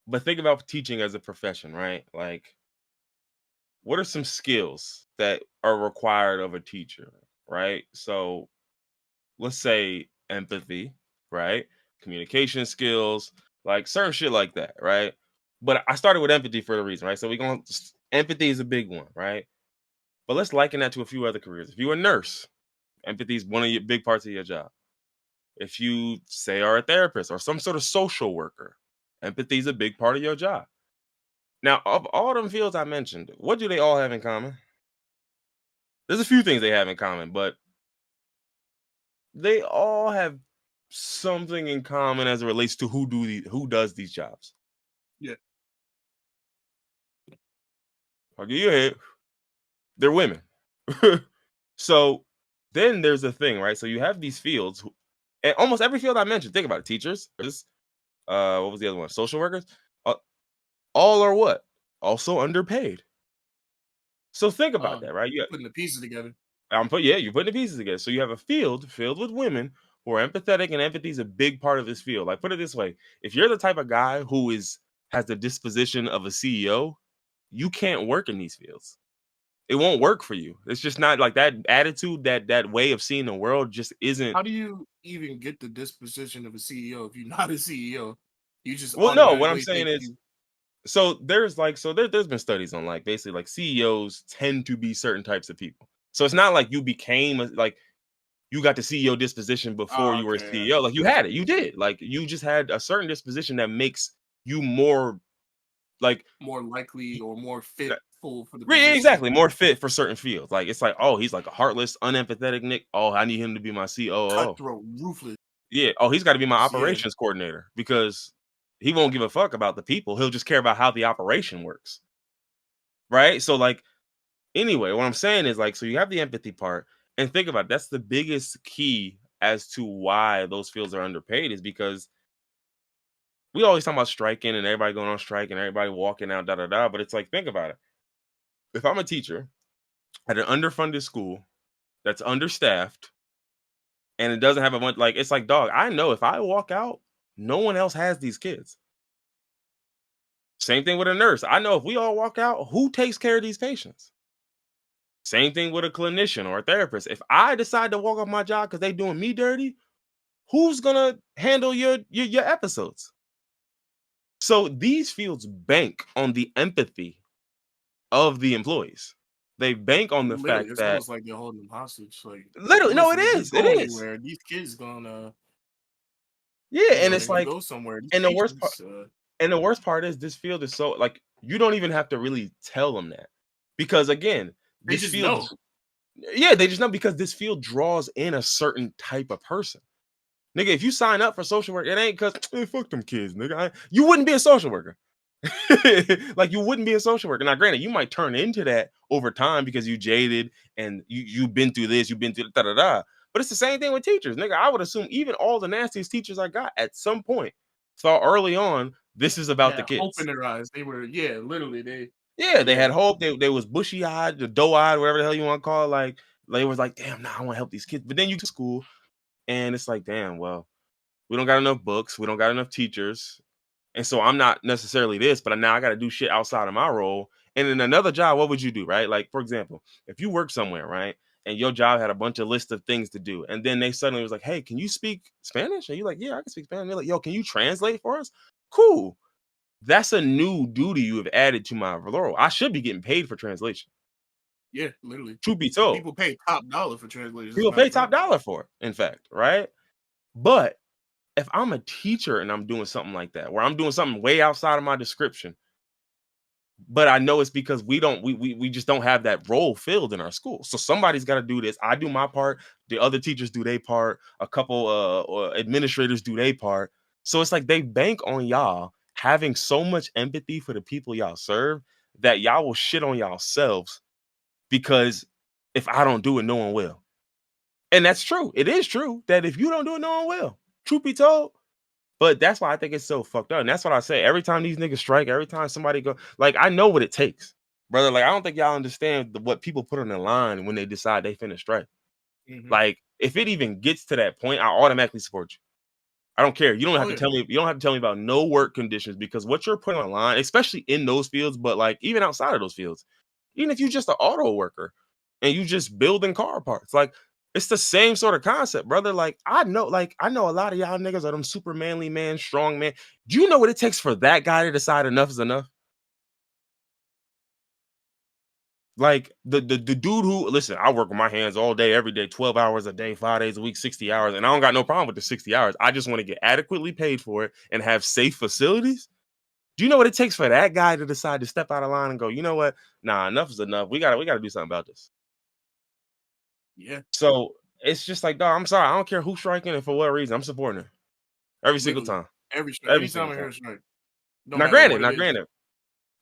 but think about teaching as a profession, right? Like, what are some skills that are required of a teacher, right? So let's say empathy, right? Communication skills, like certain shit like that, right? But I started with empathy for a reason, right? So empathy is a big one, right? But let's liken that to a few other careers. If you're a nurse, empathy is one of your big parts of your job. If you say are a therapist or some sort of social worker, empathy is a big part of your job. Now, of all them fields I mentioned, what do they all have in common? There's a few things they have in common, but they all have something in common as it relates to who does these jobs. Yeah. I'll give you a hint. They're women. So then there's a thing, right? So you have these fields, and almost every field I mentioned. Think about it: teachers, what was the other one? Social workers. Uh, all are what? Also underpaid. So think about that, right? Putting the pieces together. You're putting the pieces together. So you have a field filled with women who are empathetic, and empathy is a big part of this field. Like, put it this way: if you're the type of guy who has the disposition of a CEO, you can't work in these fields. It won't work for you. It's just not like that attitude, that way of seeing the world just isn't. How do you even get the disposition of a CEO if you're not a CEO? You just Well, no, what I'm automatically saying think is, you. there's been studies on like basically like CEOs tend to be certain types of people. So it's not like you became like you got the CEO disposition before Oh, you were a okay. CEO. Like, you had it, you did. Like, you just had a certain disposition that makes you more like More likely or more fit full for the yeah, position. exactly, more fit for certain fields. Like, it's like, oh, he's like a heartless, unempathetic Nick. Oh, I need him to be my COO. Cutthroat, ruthless. Yeah. Oh, he's got to be my Yeah. operations coordinator because he won't give a fuck about the people. He'll just care about how the operation works. Right. So, like, anyway, what I'm saying is like, so you have the empathy part, and think about it, that's the biggest key as to why those fields are underpaid is because we always talk about striking and everybody going on strike and everybody walking out, da da da. But it's like, think about it. If I'm a teacher at an underfunded school that's understaffed and it doesn't have a bunch, like, it's like, dog, I know if I walk out, no one else has these kids. Same thing with a nurse. I know if we all walk out, who takes care of these patients? Same thing with a clinician or a therapist. If I decide to walk off my job because they doing me dirty, who's gonna handle your episodes? So these fields bank on the empathy of the employees. They bank on the Literally, fact it's that almost like they're holding them hostage. Like, literally, no, it listen, if you is. It go is. anywhere, these kids gonna, Yeah, and it's if you like, go somewhere, these and the worst part, patients, is this field is so like you don't even have to really tell them that because again, they this just field, know. yeah, they just know because this field draws in a certain type of person. Nigga, if you sign up for social work, it ain't because fuck them kids, nigga. You wouldn't be a social worker. Like, you wouldn't be a social worker. Now, granted, you might turn into that over time because you jaded and you've been through this, you've been through da da da. But it's the same thing with teachers, nigga. I would assume even all the nastiest teachers I got at some point thought early on this is They about the had hope in kids. their eyes. They were, yeah, literally, Yeah, they yeah. had hope. They was bushy eyed, the doe eyed, whatever the hell you want to call it. Like, they was like, damn, nah, I want to help these kids. But then you go to school and it's like, damn, well, we don't got enough books, we don't got enough teachers. And so I'm not necessarily this, but now I got to do shit outside of my role. And in another job, what would you do, right? Like, for example, if you work somewhere, right, and your job had a bunch of list of things to do, and then they suddenly was like, "Hey, can you speak Spanish?" And you're like, "Yeah, I can speak Spanish." And they're like, "Yo, can you translate for us?" Cool. That's a new duty you have added to my role. I should be getting paid for translation. Yeah, literally. Truth be told, People pay top dollar for translators, as a people matter pay of top fact. dollar for it. In fact, right? But if I'm a teacher and I'm doing something like that, where I'm doing something way outside of my description, but I know it's because we just don't have that role filled in our school. So somebody's got to do this. I do my part. The other teachers do their part. A couple or administrators do their part. So it's like they bank on y'all having so much empathy for the people y'all serve that y'all will shit on y'all selves because if I don't do it, no one will. And that's true. It is true that if you don't do it, no one will. Truth be told. But that's why I think it's so fucked up. And that's what I say. Every time these niggas strike, every time somebody go, like, I know what it takes, brother. Like, I don't think y'all understand what people put on the line when they decide they finna strike. Hmm. Like, if it even gets to that point, I automatically support you. I don't care. You don't have Oh to yeah, tell me. You don't have to tell me about no work conditions because what you're putting online, especially in those fields, but like even outside of those fields, even if you're just an auto worker and you just building car parts, like it's the same sort of concept, brother. Like I know a lot of y'all niggas are them super manly man, strong man. Do you know what it takes for that guy to decide enough is enough? Like the dude who listen, I work with my hands all day, every day, 12 hours a day, 5 days a week, 60 hours, and I don't got no problem with the 60 hours. I just want to get adequately paid for it and have safe facilities. Do you know what it takes for that guy to decide to step out of line and go, you know what? Nah, enough is enough. We gotta do something about this. yeah, So it's just like, dog, I'm sorry. I don't care who's striking and for what reason. I'm supporting it every single literally. time. Every strike, Every anytime single I hear time. a strike, no Now, matter granted, what it now is. granted,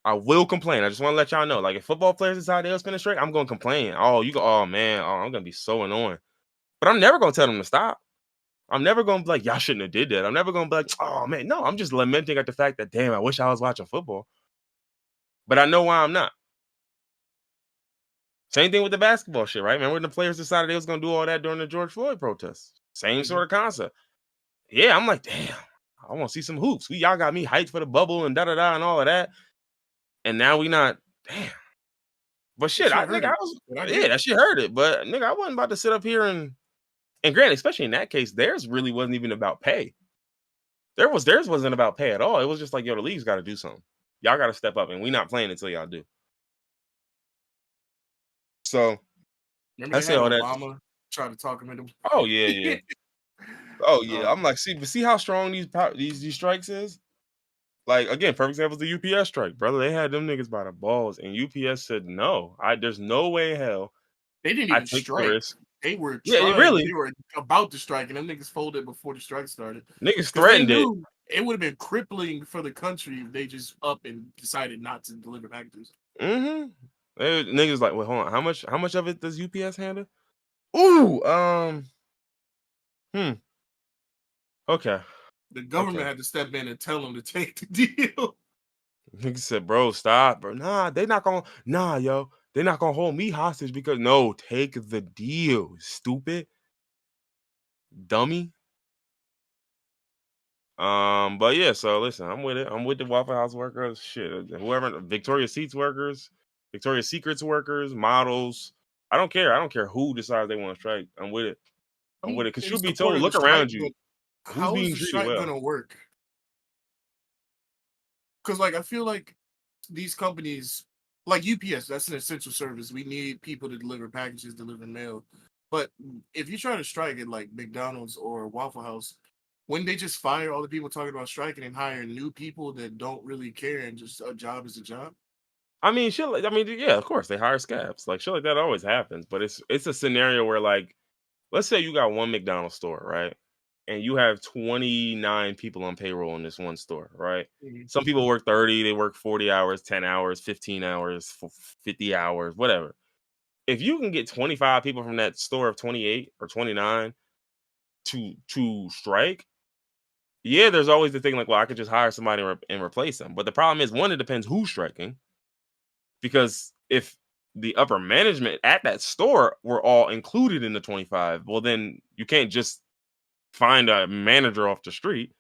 I will complain. I just want to let y'all know. Like if football players decide they'll spin a strike, I'm gonna complain. Oh, you go, oh man, oh, I'm gonna be so annoying. But I'm never gonna tell them to stop. I'm never gonna be like, y'all shouldn't have did that. I'm never gonna be like, oh man, no, I'm just lamenting at the fact that damn, I wish I was watching football. But I know why I'm not. Same thing with the basketball shit, right? Remember when the players decided they was gonna do all that during the George Floyd protests? Same Hmm. sort of concept. Yeah, I'm like, damn, I want to see some hoops. Y'all got me hyped for the bubble and da da da and all of that. And now we not, damn. But That shit, shit I think hurt I it, was but I get yeah, it. that shit hurt it. But nigga, I wasn't about to sit up here and granted, especially in that case, theirs really wasn't even about pay. Theirs wasn't about pay at all. It was just like, yo, the league's got to do something. Y'all got to step up, and we not playing until y'all do. So Remember I they say had all that. Obama try to talk him into. Oh yeah, yeah. Oh yeah. I'm Um, like, see how strong these strikes is. Like again, perfect example is the UPS strike, brother. They had them niggas by the balls, and UPS said no. There's no way in hell they didn't I even take the strike. risk. They were Yeah, trying. They really, were about to strike, and them niggas folded before the strike started niggas because they threatened it. knew it would have been crippling for the country if they just up and decided not to deliver packages. Mm-hmm. Niggas like, wait, hold on. How much of it does UPS handle? Ooh, hmm. Okay, The okay. government had to step in and tell them to take the deal. Niggas said, bro, stop, bro. Nah, yo. They not gonna hold me hostage because no, take the deal, stupid dummy. But yeah, so listen, I'm with it. I'm with the Waffle House workers. Shit, whoever Victoria's Seats workers, Victoria's Secrets workers, models. I don't care. I don't care who decides they want to strike. I'm with it. I'm with I'm it. Cause in truth be support told, of the look strike, around but you. Who's how is being the treated strike well? gonna work? Because like I feel like these companies, like UPS, that's an essential service. We need people to deliver packages, deliver mail. But if you try to strike at like McDonald's or Waffle House, wouldn't they just fire all the people talking about striking and hire new people that don't really care and just a job is a job? I mean, I mean, yeah, of course they hire scabs. Like shit like that always happens. But it's a scenario where like, let's say you got one McDonald's store, right? And you have 29 people on payroll in this one store, right? Mhm. Some people work 30, they work 40 hours, 10 hours, 15 hours, 50 hours, whatever. If you can get 25 people from that store of 28 or 29 to strike, yeah, there's always the thing like, well, I could just hire somebody and replace them. But the problem is, one, it depends who's striking. Because if the upper management at that store were all included in the 25, well, then you can't just find a manager off the street.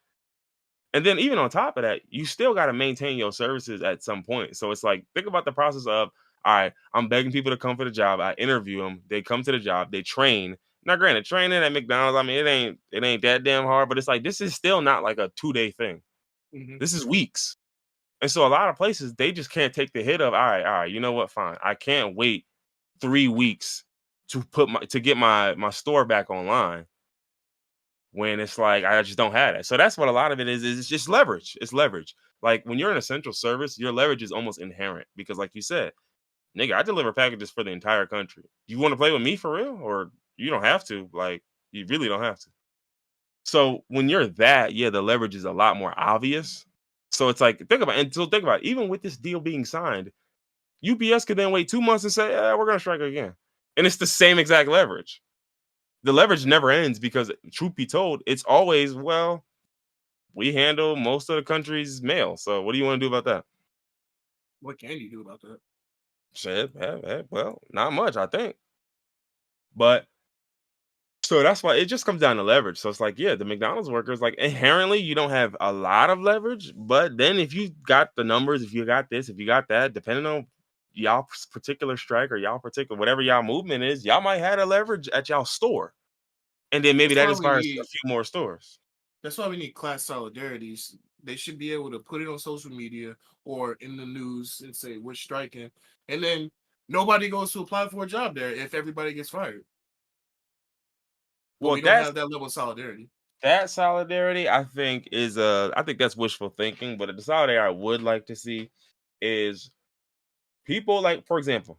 And then even on top of that, you still got to maintain your services at some point. So it's like, think about the process of, all right, I'm begging people to come for the job. I interview them. They come to the job. They train. Now, granted, training at McDonald's, I mean, it ain't that damn hard, but it's like, this is still not like a 2-day thing. Hmm. This is weeks. And so a lot of places, they just can't take the hit of, all right, you know what? Fine. I can't wait 3 weeks to get my store back online when it's like I just don't have it. So that's what a lot of it is it's just leverage. It's leverage. Like when you're in essential service, your leverage is almost inherent because, like you said, nigga, I deliver packages for the entire country. You want to play with me for real? Or you don't have to. Like, you really don't have to. So when you're that, yeah, the leverage is a lot more obvious. So it's like, think about it. Even with this deal being signed, UPS could then wait 2 months and say, we're gonna strike again. And it's the same exact leverage. The leverage never ends because, truth be told, it's always, well, we handle most of the country's mail. So what do you want to do about that? What can you do about that? Shit, well, not much, I think. But so that's why it just comes down to leverage. So it's like, yeah, the McDonald's workers, like inherently, you don't have a lot of leverage. But then if you got the numbers, if you got this, if you got that, depending on y'all particular strike or y'all particular whatever y'all movement is, y'all might have a leverage at y'all store. And then maybe That's that why we inspires a need. few more stores. That's why we need class solidarities. They should be able to put it on social media or in the news and say we're striking, and then nobody goes to apply for a job there if everybody gets fired. But Well, we don't have that level of solidarity. that solidarity, I think, I think that's wishful thinking. But the solidarity I would like to see is people like, for example,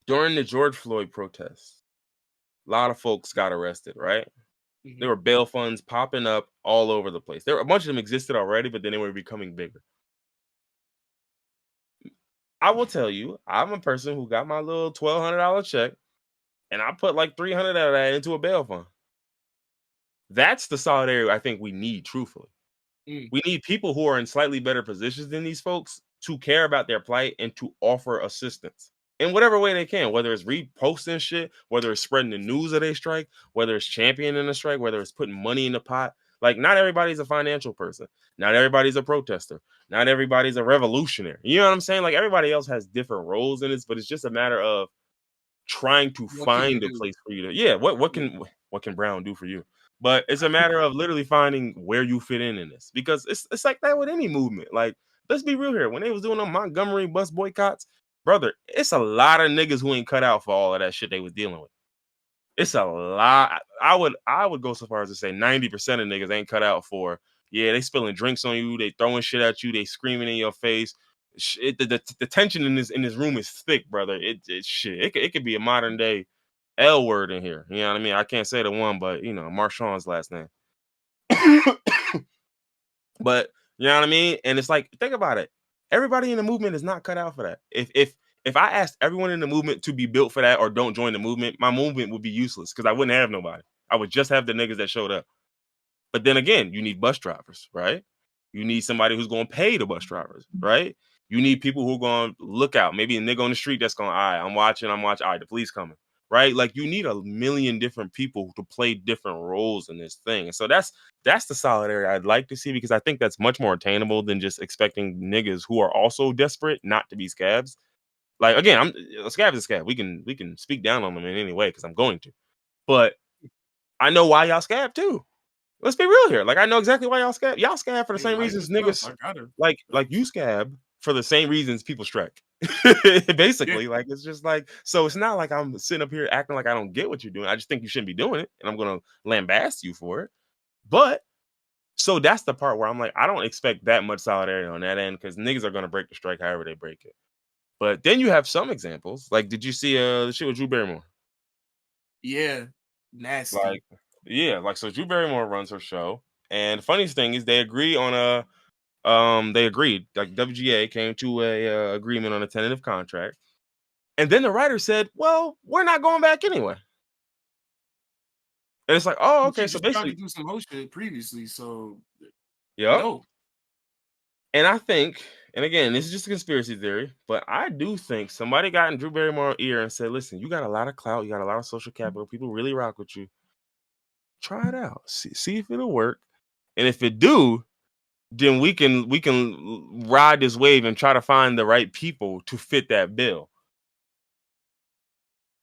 during the George Floyd protests, a lot of folks got arrested, right? Hmm. There were bail funds popping up all over the place. There a bunch of them existed already, but then they were becoming bigger. I will tell you, I'm a person who got my little $1,200 check, and I put like 300 out of that into a bail fund. That's the solidarity I think we need, truthfully. Mm. We need people who are in slightly better positions than these folks to care about their plight and to offer assistance in whatever way they can, whether it's reposting shit, whether it's spreading the news of a strike, whether it's championing a strike, whether it's putting money in the pot. Like, not everybody's a financial person. Not everybody's a protester. Not everybody's a revolutionary. You know what I'm saying? Like, everybody else has different roles in this, but it's just a matter of trying to What can you find a do? place for you to, yeah, Yeah. what can Brown do for you? But it's a matter of literally finding where you fit in this, because it's like that with any movement. Like, let's be real here. When they was doing them Montgomery bus boycotts, brother, it's a lot of niggas who ain't cut out for all of that shit they was dealing with. It's a lot. I would go so far as to say 90% of niggas ain't cut out for. Yeah, they spilling drinks on you, they throwing shit at you, they screaming in your face. The tension in this room is thick, brother. It's shit. It could be a modern day L word in here. You know what I mean? I can't say the one, but Marshawn's last name. But you know what I mean? And it's like, think about it. Everybody in the movement is not cut out for that. If I asked everyone in the movement to be built for that or don't join the movement, my movement would be useless because I wouldn't have nobody. I would just have the niggas that showed up. But then again, you need bus drivers, right? You need somebody who's going to pay the bus drivers, right? You need people who are going to look out. Maybe a nigga on the street that's going, all right, I'm watching. All right, the police coming, right? Like, you need a million different people to play different roles in this thing. And so that's the solidarity I'd like to see, because I think that's much more attainable than just expecting niggas who are also desperate not to be scabs. Like, again, a scab is a scab. We can speak down on them in any way because I'm going to. But I know why y'all scab too. Let's be real here. Like, I know exactly why y'all scab. Y'all scab for the Hey, same life reasons is tough. niggas I got her. like you scab for the same reasons people strike. Yeah. Basically, like, it's just like, so it's not like I'm sitting up here acting like I don't get what you're doing. I just think you shouldn't be doing it, and I'm gonna lambast you for it. But so that's the part where I'm like, I don't expect that much solidarity on that end because niggas are gonna break the strike however they break it. But then you have some examples. Like, did you see the shit with Drew Barrymore? Yeah. Nasty. Like, yeah, like, so Drew Barrymore runs her show, and the funniest thing is they agreed. Like, WGA came to a agreement on a tentative contract, and then the writer said, "Well, we're not going back anyway." And it's like, oh, But okay. you So just tried to basically, do some whole shit previously, so yep. no. And I think, and again, this is just a conspiracy theory, but I do think somebody got in Drew Barrymore's ear and said, "Listen, you got a lot of clout, you got a lot of social capital. People really rock with you. Try it out. See if it'll work. And if it do, then we can ride this wave and try to find the right people to fit that bill.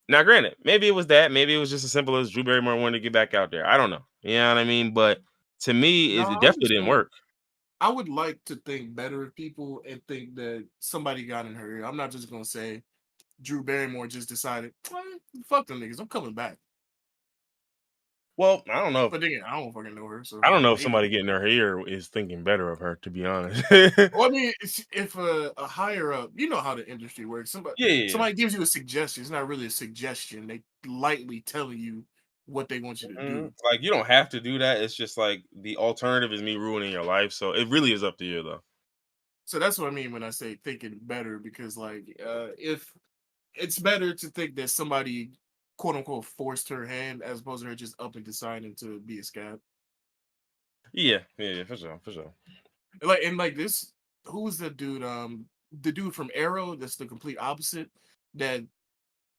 Now, granted, maybe it was that. Maybe it was just as simple as Drew Barrymore wanted to get back out there. I don't know. You know what I mean? But to me, No, it I definitely didn't understand. work. I would like to think better of people and think that somebody got in her ear. I'm not just gonna say Drew Barrymore just decided, fuck them niggas, I'm coming back. Well, I don't know. But then again, I don't fucking know her, so I don't know if maybe. somebody getting her ear is thinking better of her. To be honest. Well, I mean, if a higher up, you know how the industry works. Somebody Yeah, yeah, somebody gives you a suggestion. It's not really a suggestion. They lightly telling you what they want you to do. Like you don't have to do that. It's just like the alternative is me ruining your life. So it really is up to you, though. So that's what I mean when I say thinking better, because like if it's better to think that somebody quote unquote forced her hand as opposed to her just up and deciding to be a scab. Yeah, yeah, yeah, for sure, for sure. And like this, who's the dude from Arrow that's the complete opposite that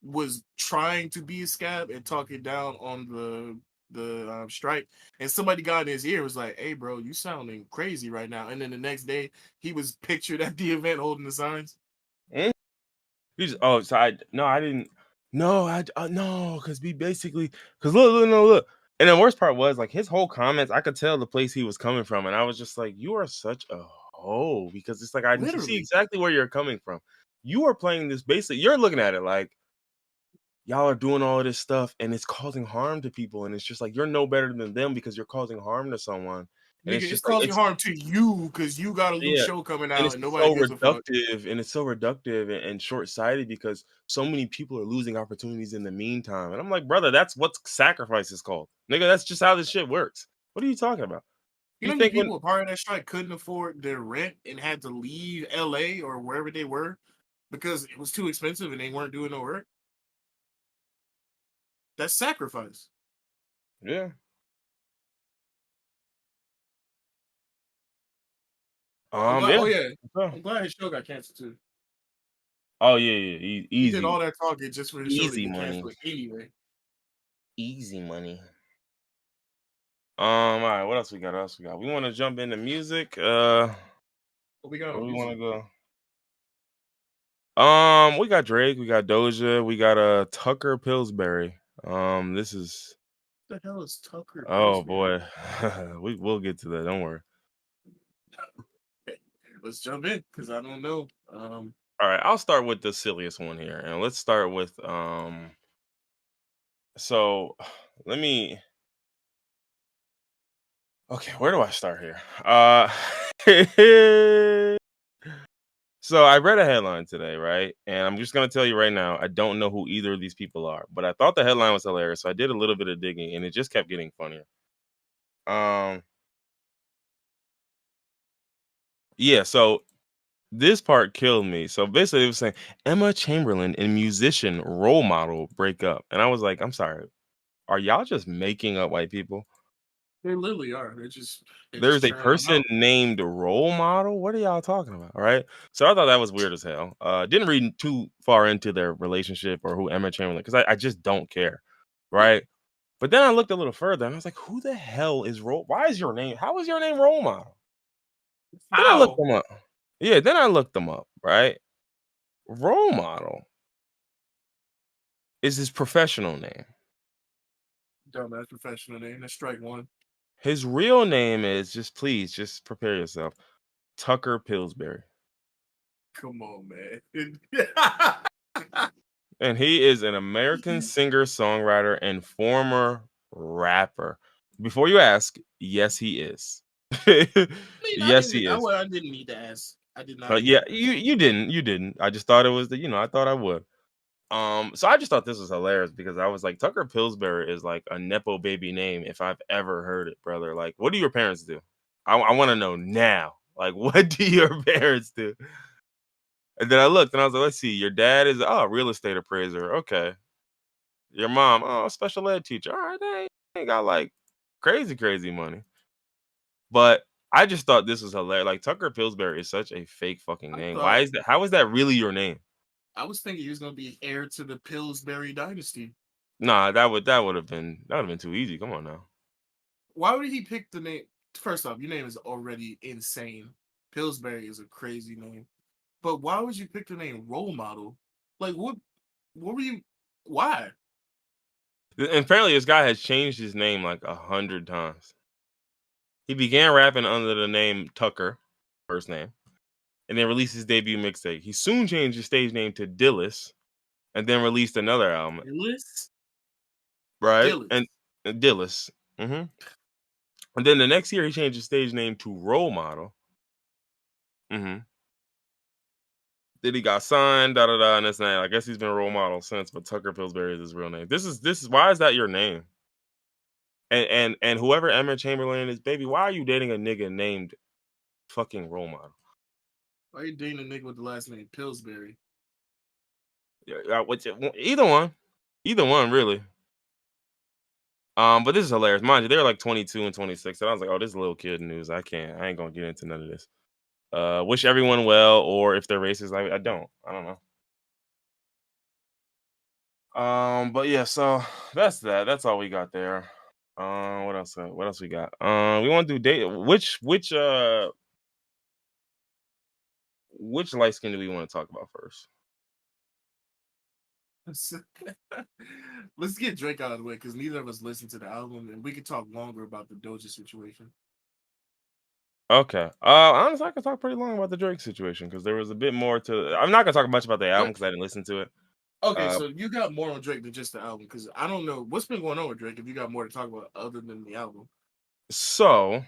was trying to be a scab and talking down on the strike, and somebody got in his ear and was like, "Hey, bro, you sounding crazy right now." And then the next day, he was pictured at the event holding the signs. Mm. He's oh, so I no, I didn't. No, no, because we basically because look, no, look. And the worst part was like his whole comments. I could tell the place he was coming from, and I was just like, "You are such a hoe," because it's like I can see Literally, exactly where you're coming from. You are playing this basically. You're looking at it like y'all are doing all of this stuff and it's causing harm to people and it's just like you're no better than them because you're causing harm to someone and nigga, it's it's just like causing it's harm to you because you got a new yeah show coming and out it's and nobody so gives a fuck. reductive and it's so reductive and short-sighted because so many people are losing opportunities in the meantime and I'm like brother that's what sacrifice is called nigga that's just how this shit works what are you talking about You you know how many think when people a part of that strike couldn't afford their rent and had to leave LA or wherever they were because it was too expensive and they weren't doing no work? That's sacrifice. yeah I'm glad. yeah Oh yeah, oh I'm glad his show got canceled too. oh, yeah yeah He did easy all that talking just for his show to easy get money canceled anyway. easy money. All right, what else we got? What else we got? We want to jump into music. But we got Where on we want music. to go? We got Drake, we got Doja, we got Tucker Pillsbury. This is What the hell is Tucker oh Pillsbury? boy, we'll get to that. Don't worry. Okay, let's jump in because I don't know. All right, I'll start with the silliest one here, and let's start with So let me. Okay, where do I start here? So I read a headline today, right? And I'm just gonna tell you right now, I don't know who either of these people are, but I thought the headline was hilarious, so I did a little bit of digging, and it just kept getting funnier. Um, yeah. So this part killed me. So basically, it was saying Emma Chamberlain and musician role model break up, and I was like, I'm sorry, are y'all just making up white people? They literally are. They're just There's a churning them person out. named role model. What are y'all talking about? Right. So I thought that was weird as hell. Didn't read too far into their relationship or who Emma Chamberlain because I just don't care. Right. But then I looked a little further and I was like, who the hell is role? Why is your name? How is your name role model? Then I looked How? them up. Yeah. Then I looked them up. Right. Role model is his professional name. Dumbass professional name. That's strike one. His real name is just prepare yourself. Tucker Pillsbury. Come on, man. And he is an American singer, songwriter, and former rapper. Before you ask, yes, he is. mean, Yes, he is. I didn't need to ask. I did not need Yeah, to ask. you didn't. I just thought it was I thought I would. So I just thought this was hilarious because I was like, Tucker Pillsbury is like a nepo baby name if I've ever heard it, brother. Like, what do your parents do? I want to know now. Like, what do your parents do? And then I looked and I was like, let's see, your dad is real estate appraiser. Okay. Your mom, special ed teacher. All right, they ain't got like crazy, crazy money. But I just thought this was hilarious. Like Tucker Pillsbury is such a fake fucking I name. Why thought is that? How is that really your name? I was thinking he was gonna be heir to the Pillsbury dynasty. Nah, that would have been too easy. Come on now. Why would he pick the name first off, your name is already insane. Pillsbury is a crazy name. But why would you pick the name role model? Like what were you why? And apparently, this guy has changed his name like 100 times. He began rapping under the name Tucker, first name, and then released his debut mixtape. He soon changed his stage name to Dillis, and then released another album. Dillis? Right? Dillis. And Dillis. hmm And then the next year, he changed his stage name to Role Model. hmm Then he got signed, da da da, and this and that. I guess he's been a role model since, but Tucker Pillsbury is his real name. This is why is that your name? And whoever Emma Chamberlain is, baby, why are you dating a nigga named fucking Role Model? Why are you dating a nigga with the last name Pillsbury? Yeah, either one, really. But this is hilarious. Mind you, they're like 22 and 26, and I was like, oh, this is little kid news. I ain't gonna get into none of this. Wish everyone well, or if they're racist, I don't. I don't know. But yeah, so that's that. That's all we got there. What else? What else we got? We want to do date. Which light skin do we want to talk about first? Let's get Drake out of the way because neither of us listened to the album, and we could talk longer about the Doja situation. Okay. Honestly, I could talk pretty long about the Drake situation because there was a bit more to. I'm not gonna talk much about the album What? because I didn't listen to it. Okay, Uh, so you got more on Drake than just the album because I don't know what's been going on with Drake. If you got more to talk about other than the album, so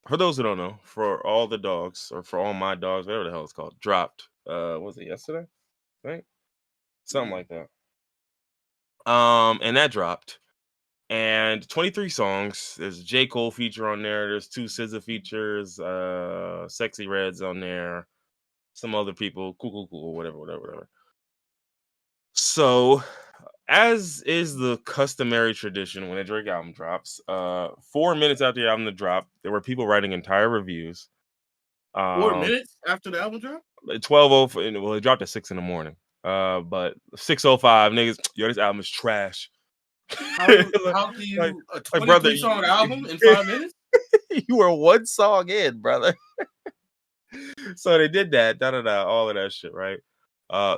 for those who don't know, for all the dogs or for all my dogs, whatever the hell it's called, dropped. Was it yesterday? Right? Something yeah. like that. And that dropped. And 23 songs. There's a J. Cole feature on there. There's two SZA features. Sexy Red's on there. Some other people. Cool. Whatever. So, as is the customary tradition when a Drake album drops, 4 minutes after the album to drop, there were people writing entire reviews. 4 minutes after the album drop. 12:05. Well, it dropped at 6 in the morning. But 6:05, niggas, yo, this album is trash. How can like, you a brother, 23 song album in 5 minutes? you were one song in, brother. So they did that, all of that shit, right?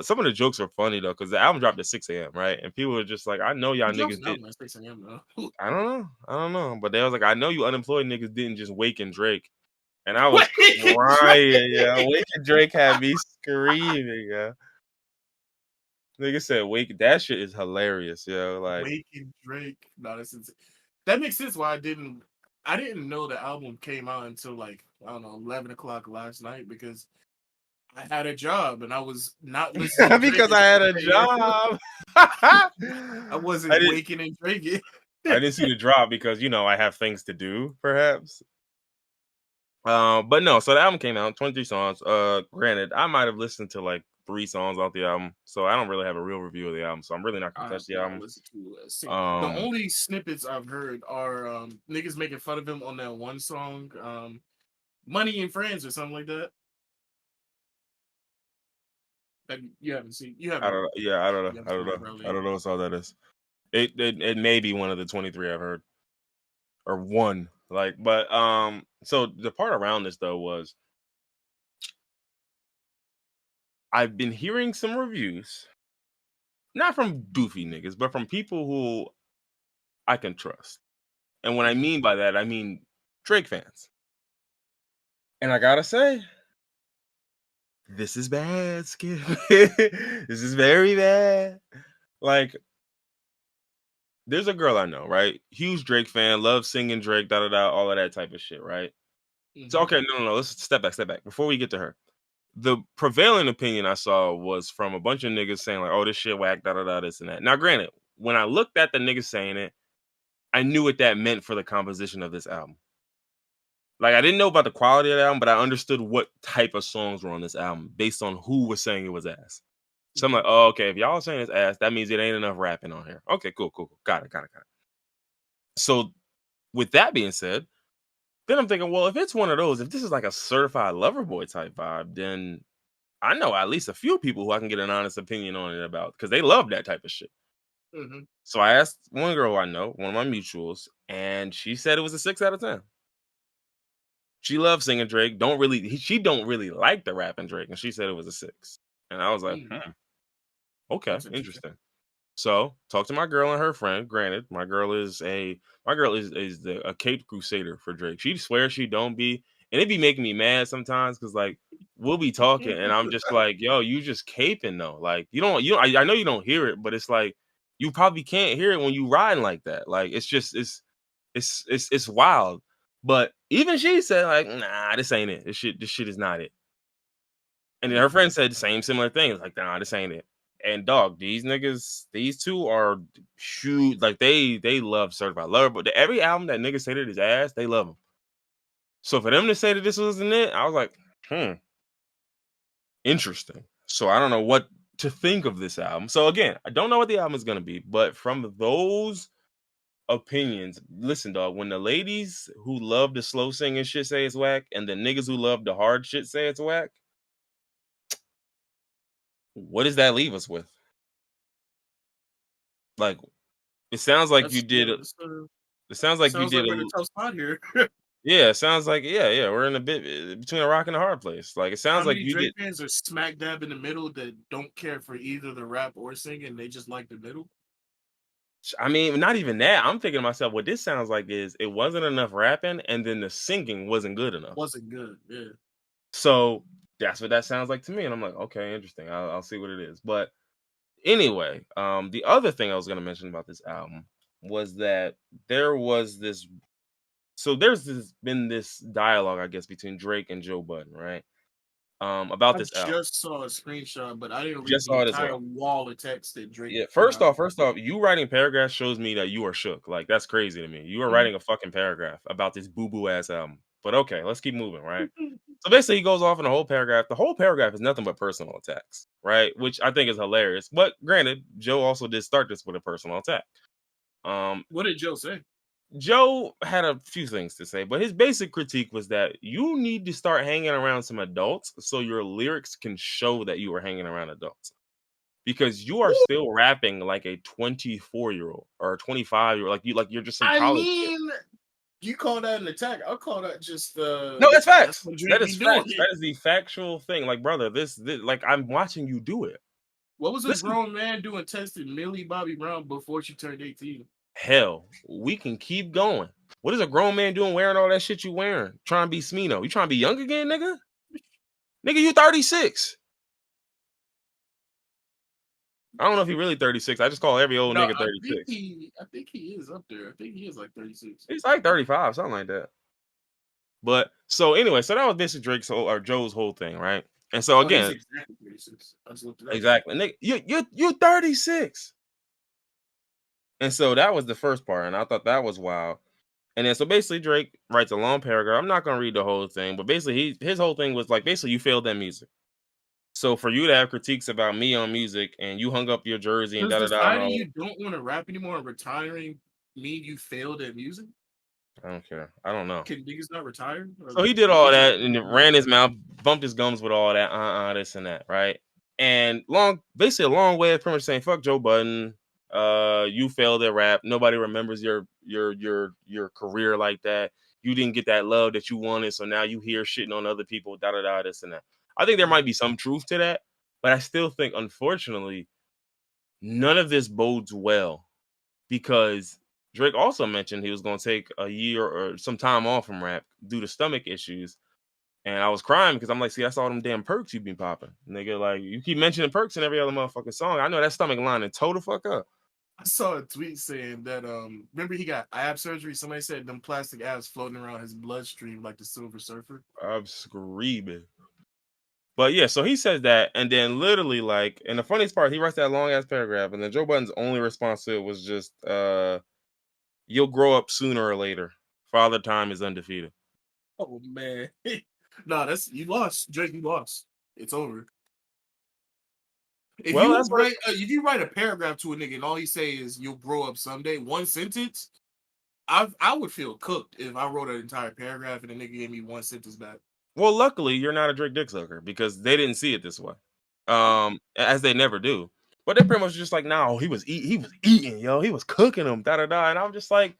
Some of the jokes are funny though, because the album dropped at 6 a.m., right? And people were just like, I know y'all Who drops niggas an did. album at 6 a.m. though? I don't know. But they was like, I know you unemployed niggas didn't just wake and Drake. And I was Wake crying, yeah. Drake. Wake and Drake had me screaming, yeah. Nigga said, Wake, that shit is hilarious, yo. Like, Waking Drake. No, that makes sense why I didn't know the album came out until like I don't know 11 o'clock last night because I had a job and I was not listening to Drake because at I had a 6 a.m. job. I I wasn't didn't waking and drinking. I didn't see the drop because I have things to do, perhaps. But no, so the album came out, 23 songs. Granted, I might have listened to like 3 songs off the album, so I don't really have a real review of the album. So I'm really not gonna I have touch the not album. listened to a single. The Um, only snippets I've heard are niggas making fun of him on that one song, "Money and Friends" or something like that. That you haven't seen. You I haven't. don't know. Yeah, I don't know. You haven't I don't seen know. I probably. don't know what all that is. It may be one of the 23 I've heard or one. Like, but so the part around this though was I've been hearing some reviews, not from doofy niggas, but from people who I can trust. And what I Mhm. mean by that, I mean Drake fans. And I gotta say, this is bad, Skip. This is very bad. Like, there's a girl I know, right? Huge Drake fan, loves singing Drake, all of that type of shit, right? So, Mhm. okay, no. Let's step back. Before we get to her, the prevailing opinion I saw was from a bunch of niggas saying, like, oh, this shit whack, this and that. Now, granted, when I looked at the niggas saying it, I knew what that meant for the composition of this album. Like, I didn't know about the quality of the album, but I understood what type of songs were on this album based on who was saying it was ass. So I'm like, Mhm. oh, okay, if y'all saying it's ass, that means it ain't enough rapping on here. Okay, cool. Got it. So with that being said, then I'm thinking, well, if it's one of those, if this is like a certified lover boy type vibe, then I know at least a few people who I can get an honest opinion on it about because they love that type of shit. Mhm. So I asked one girl I know, one of my mutuals, and she said it was a 6 out of 10. She loves singing Drake. She don't really like the rapping Drake, and she said it was a 6. And I was like, okay, That's interesting. interesting. So talk to my girl and her friend. Granted, my girl is a Cape Crusader for Drake. She swears she don't be, and it be making me mad sometimes because like we'll be talking and I'm just like, yo, you just caping though. Like I know you don't hear it, but it's like you probably can't hear it when you riding like that. Like it's wild. But even she said like, nah, this ain't it. This shit is not it. And then her friend said the same similar thing. It's like, nah, this ain't it. And dog, these niggas, these two are shoot like they love Certified Lover, but every album that niggas say that is ass, they love them. So for them to say that this wasn't it, I was like, interesting. So I don't know what to think of this album. So again, I don't know what the album is gonna be, but from those opinions, listen, dog. When the ladies who love the slow singing shit say it's whack, and the niggas who love the hard shit say it's whack, what does that leave us with? Like, it sounds like you That's did. It sounds like you sounds like did we're in a. a tough spot here. Yeah, it sounds like yeah. We're in a bit between a rock and a hard place. Like it How sounds like many you did. Drake fans are smack dab in the middle that don't care for either the rap or singing? They just like the middle. I mean, not even that. I'm thinking to myself, what this sounds like is it wasn't enough rapping, and then the singing wasn't good enough. Wasn't good. Yeah. So that's what that sounds like to me, and I'm like, okay, interesting. I'll see what it is. But anyway, the other thing I was going to mention about this album was that there was this. So been this dialogue, I guess, between Drake and Joe Budden, right? About I this album. just saw a screenshot, but I didn't read Just the saw it as entire well. wall of text that Drake Yeah. put First out. off, you writing paragraphs shows me that you are shook. Like that's crazy to me. You are writing a fucking paragraph about this boo boo ass album. But okay, let's keep moving, right? So basically, he goes off in a whole paragraph. The whole paragraph is nothing but personal attacks, right? Which I think is hilarious. But granted, Joe also did start this with a personal attack. What did Joe say? Joe had a few things to say, but his basic critique was that you need to start hanging around some adults so your lyrics can show that you were hanging around adults. Because you are still rapping like a 24-year-old or a 25-year-old, like you're just some I college kid. mean, you call that an attack? I'll call that just No, that's that's facts. what That Drake be is doing. facts. That is the factual thing. Like, brother, this like I'm watching you do it. What was a Listen, grown man doing testing Millie Bobby Brown before she turned 18? hell, we can keep going. What is a grown man doing wearing all that shit you wearing? Trying to be Smino. You trying to be young again, nigga? Nigga, you 36. I don't know if he really 36. I just call every old No, nigga 36. I think he is up there. I think he is like 36. He's like 35, something like that. But so anyway, so that was basically Drake's or Joe's whole thing, right? And so Oh, he's again, exactly 36. I just looked it up. exactly, nigga, you're 36. And so that was the first part, and I thought that was wild. And then so basically Drake writes a long paragraph. I'm not gonna read the whole thing, but basically his whole thing was like basically you failed at music. So for you to have critiques about me on music and you hung up your jersey and Does da da da and deciding all, you don't want to rap anymore and retiring mean you failed at music? I don't care. I don't know. Can niggas not retire? Or So he did all niggas just that and ran his mouth, bumped his gums with all that, this and that, right? And basically a long way of pretty much saying, fuck Joe Budden. You failed at rap. Nobody remembers your career like that. You didn't get that love that you wanted, so now you hear shitting on other people, da da da, this and that. I think there might be some truth to that, but I still think, unfortunately, none of this bodes well because Drake also mentioned he was going to take a year or some time off from rap due to stomach issues. And I was crying because I'm like, see, that's all them damn perks you've been popping. Nigga, like, you keep mentioning perks in every other motherfucking song. I know that stomach line and toe the fuck up. I saw a tweet saying that remember he got ab surgery. Somebody said them plastic abs floating around his bloodstream like the Silver Surfer. I'm screaming. But yeah, so he says that, and then literally, like, and the funniest part, he writes that long ass paragraph, and then Joe Budden's only response to it was just, you'll grow up sooner or later. Father Time is undefeated. Oh man, no, that's you lost, Drake. You lost. It's over. If Well, you that's what write a paragraph to a nigga and all he say is "you'll grow up someday," one sentence, I would feel cooked if I wrote an entire paragraph and a nigga gave me one sentence back. Well, luckily you're not a Drake dick sucker because they didn't see it this way. As they never do. But they're pretty much just like, no, he was eating, yo. He was cooking them, da da da. And I'm just like,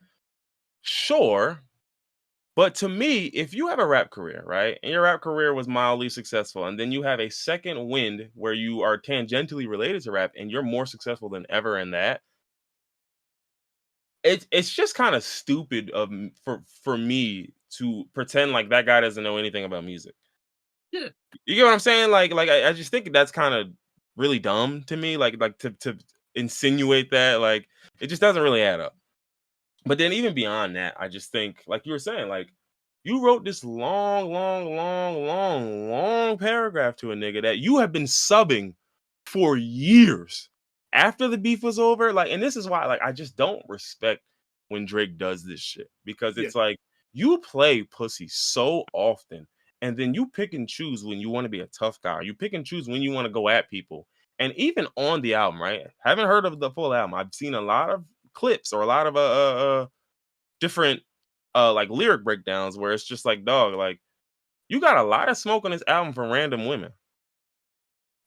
sure. But to me, if you have a rap career, right, and your rap career was mildly successful, and then you have a second wind where you are tangentially related to rap and you're more successful than ever in that, it's just kind of stupid for me to pretend like that guy doesn't know anything about music. Yeah. You get what I'm saying? Like I just think that's kind of really dumb to me. Like to insinuate that, like, it just doesn't really add up. But then even beyond that, I just think, like you were saying, like, you wrote this long, long, long, long, long paragraph to a nigga that you have been subbing for years after the beef was over. Like, and this is why, like, I just don't respect when Drake does this shit, because Yeah. it's like you play pussy so often, and then you pick and choose when you want to be a tough guy. You pick and choose when you want to go at people. And even on the album, right? Haven't heard of the full album. I've seen a lot of clips or a lot of different like lyric breakdowns where it's just like, dog, like, you got a lot of smoke on this album from random women.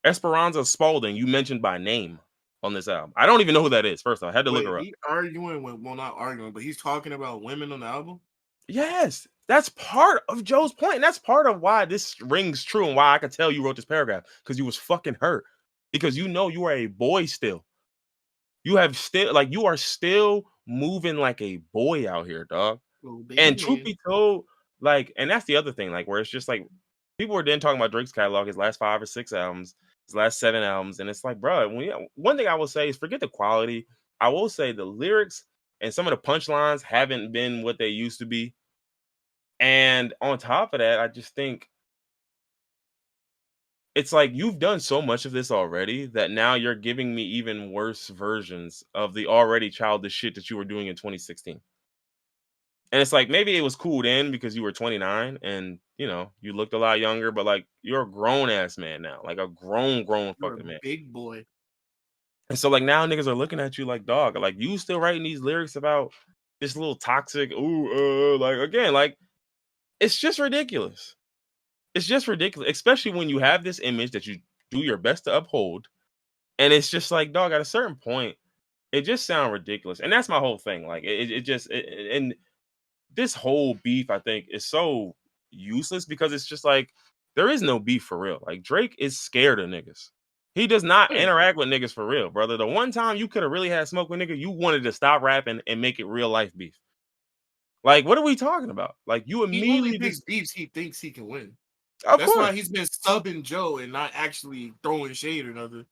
Esperanza Spalding, you mentioned by name on this album. I don't even know who that is. First, I had to look Wait, her up. he arguing with, well, not arguing, but he's talking about women on the album. Yes, that's part of Joe's point. And that's part of why this rings true and why I could tell you wrote this paragraph, because you was fucking hurt. Because you know you are a boy still. You have still, like, you are still moving like a boy out here, dog. Little baby And truth man. be told, like, and that's the other thing, like, where it's just like people were then talking about Drake's catalog, his last 5 or 6 albums, his last 7 albums, and it's like, bro, one thing I will say is forget the quality. I will say the lyrics and some of the punchlines haven't been what they used to be. And on top of that, I just think it's like you've done so much of this already that now you're giving me even worse versions of the already childish shit that you were doing in 2016. And it's like maybe it was cool then because you were 29 and you looked a lot younger, but like you're a grown ass man now, like a grown You're a fucking man. big boy. And so like now niggas are looking at you like, dog, like you still writing these lyrics about this little toxic, like again, like it's just ridiculous. It's just ridiculous, especially when you have this image that you do your best to uphold. And it's just like, dog, at a certain point, it just sounds ridiculous. And that's my whole thing. Like it just and this whole beef, I think, is so useless because it's just like there is no beef for real. Like Drake is scared of niggas. He does not Yeah. interact with niggas for real, brother. The one time you could have really had smoke with nigga, you wanted to stop rapping and make it real life beef. Like, what are we talking about? Like, you He only immediately picks just, beefs he thinks he can win. of That's why course. he's been subbing Joe and not actually throwing shade or nothing.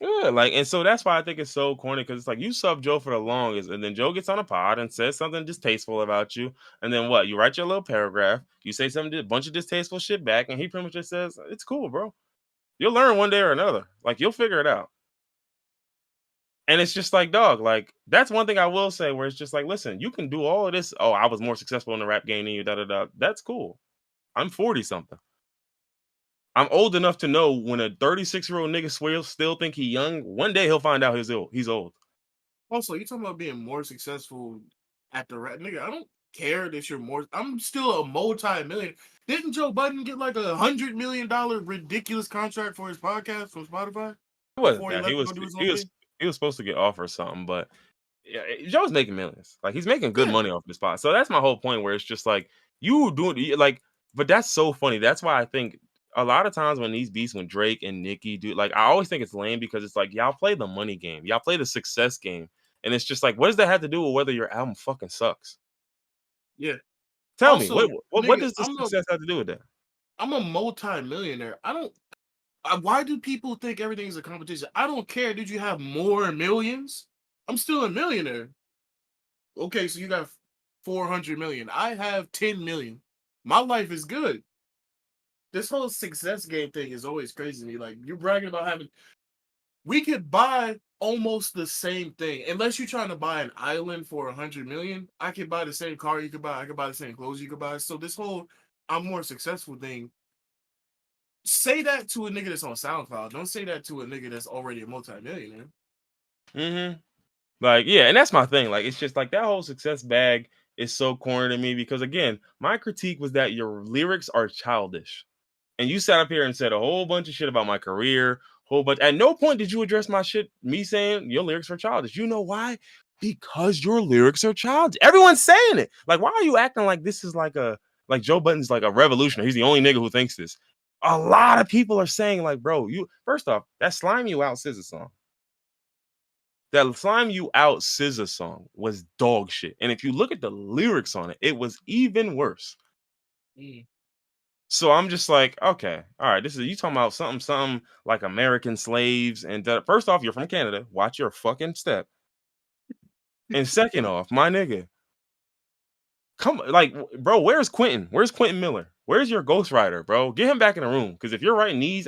Yeah, like, and so that's why I think it's so corny because it's like you sub Joe for the longest, and then Joe gets on a pod and says something distasteful about you, and then what? You write your little paragraph, you say something, a bunch of distasteful shit back, and he pretty much just says, "It's cool, bro. You'll learn one day or another. Like, you'll figure it out." And it's just like, dog, like, that's one thing I will say where it's just like, listen, you can do all of this. Oh, I was more successful in the rap game than you, da da da. That's cool. I'm 40 something. I'm old enough to know when a 36-year-old nigga still think he young, one day he'll find out he's old. He's old. Also, you talking about being more successful at the rap, nigga? I don't care that you're more. I'm still a multi-million. Didn't Joe Budden get like $100 million ridiculous contract for his podcast from Spotify It wasn't before he that. left to go do his own thing? He was supposed to get off or something, but yeah, Joe's making millions. Like he's making good Yeah, money off this spot. So that's my whole point where it's just like you doing like, but that's so funny. That's why I think a lot of times when these beats when Drake and Nicki do, like, I always think it's lame because it's like y'all play the money game, y'all play the success game, and it's just like, what does that have to do with whether your album fucking sucks? yeah. Tell me, Also, what nigga, does the success have to do with that? I'm a multi-millionaire. I don't. Why do people think everything's a competition? I don't care. Did you have more millions? I'm still a millionaire. Okay, so you got 400 million. I have 10 million. My life is good. This whole success game thing is always crazy to me. Like, you're bragging about having. We could buy almost the same thing, unless you're trying to buy an island for 100 million. I could buy the same car you could buy. I could buy the same clothes you could buy. So this whole I'm more successful thing. Say that to a nigga that's on SoundCloud. Don't say that to a nigga that's already a multimillionaire. Mm-hmm. Like, yeah, and that's my thing. Like, it's just like that whole success bag is so corny to me because again, my critique was that your lyrics are childish. And you sat up here and said a whole bunch of shit about my career, whole bunch. At no point did you address my shit, me saying your lyrics were childish. You know why? Because your lyrics are childish. Everyone's saying it. Like, why are you acting like this is like Joe Budden's like a revolutionary? He's the only nigga who thinks this. A lot of people are saying, like, bro, you first off, that Slime You Out SZA song. That Slime You Out SZA song was dog shit. And if you look at the lyrics on it, it was even worse. Mm. So I'm just like, okay, all right, this is you talking about something like American slaves. And first off, you're from Canada. Watch your fucking step. And second off, my nigga, come like, bro, where's Quentin? Where's Quentin Miller? Where's your ghostwriter, bro? Get him back in the room. Because if you're writing these,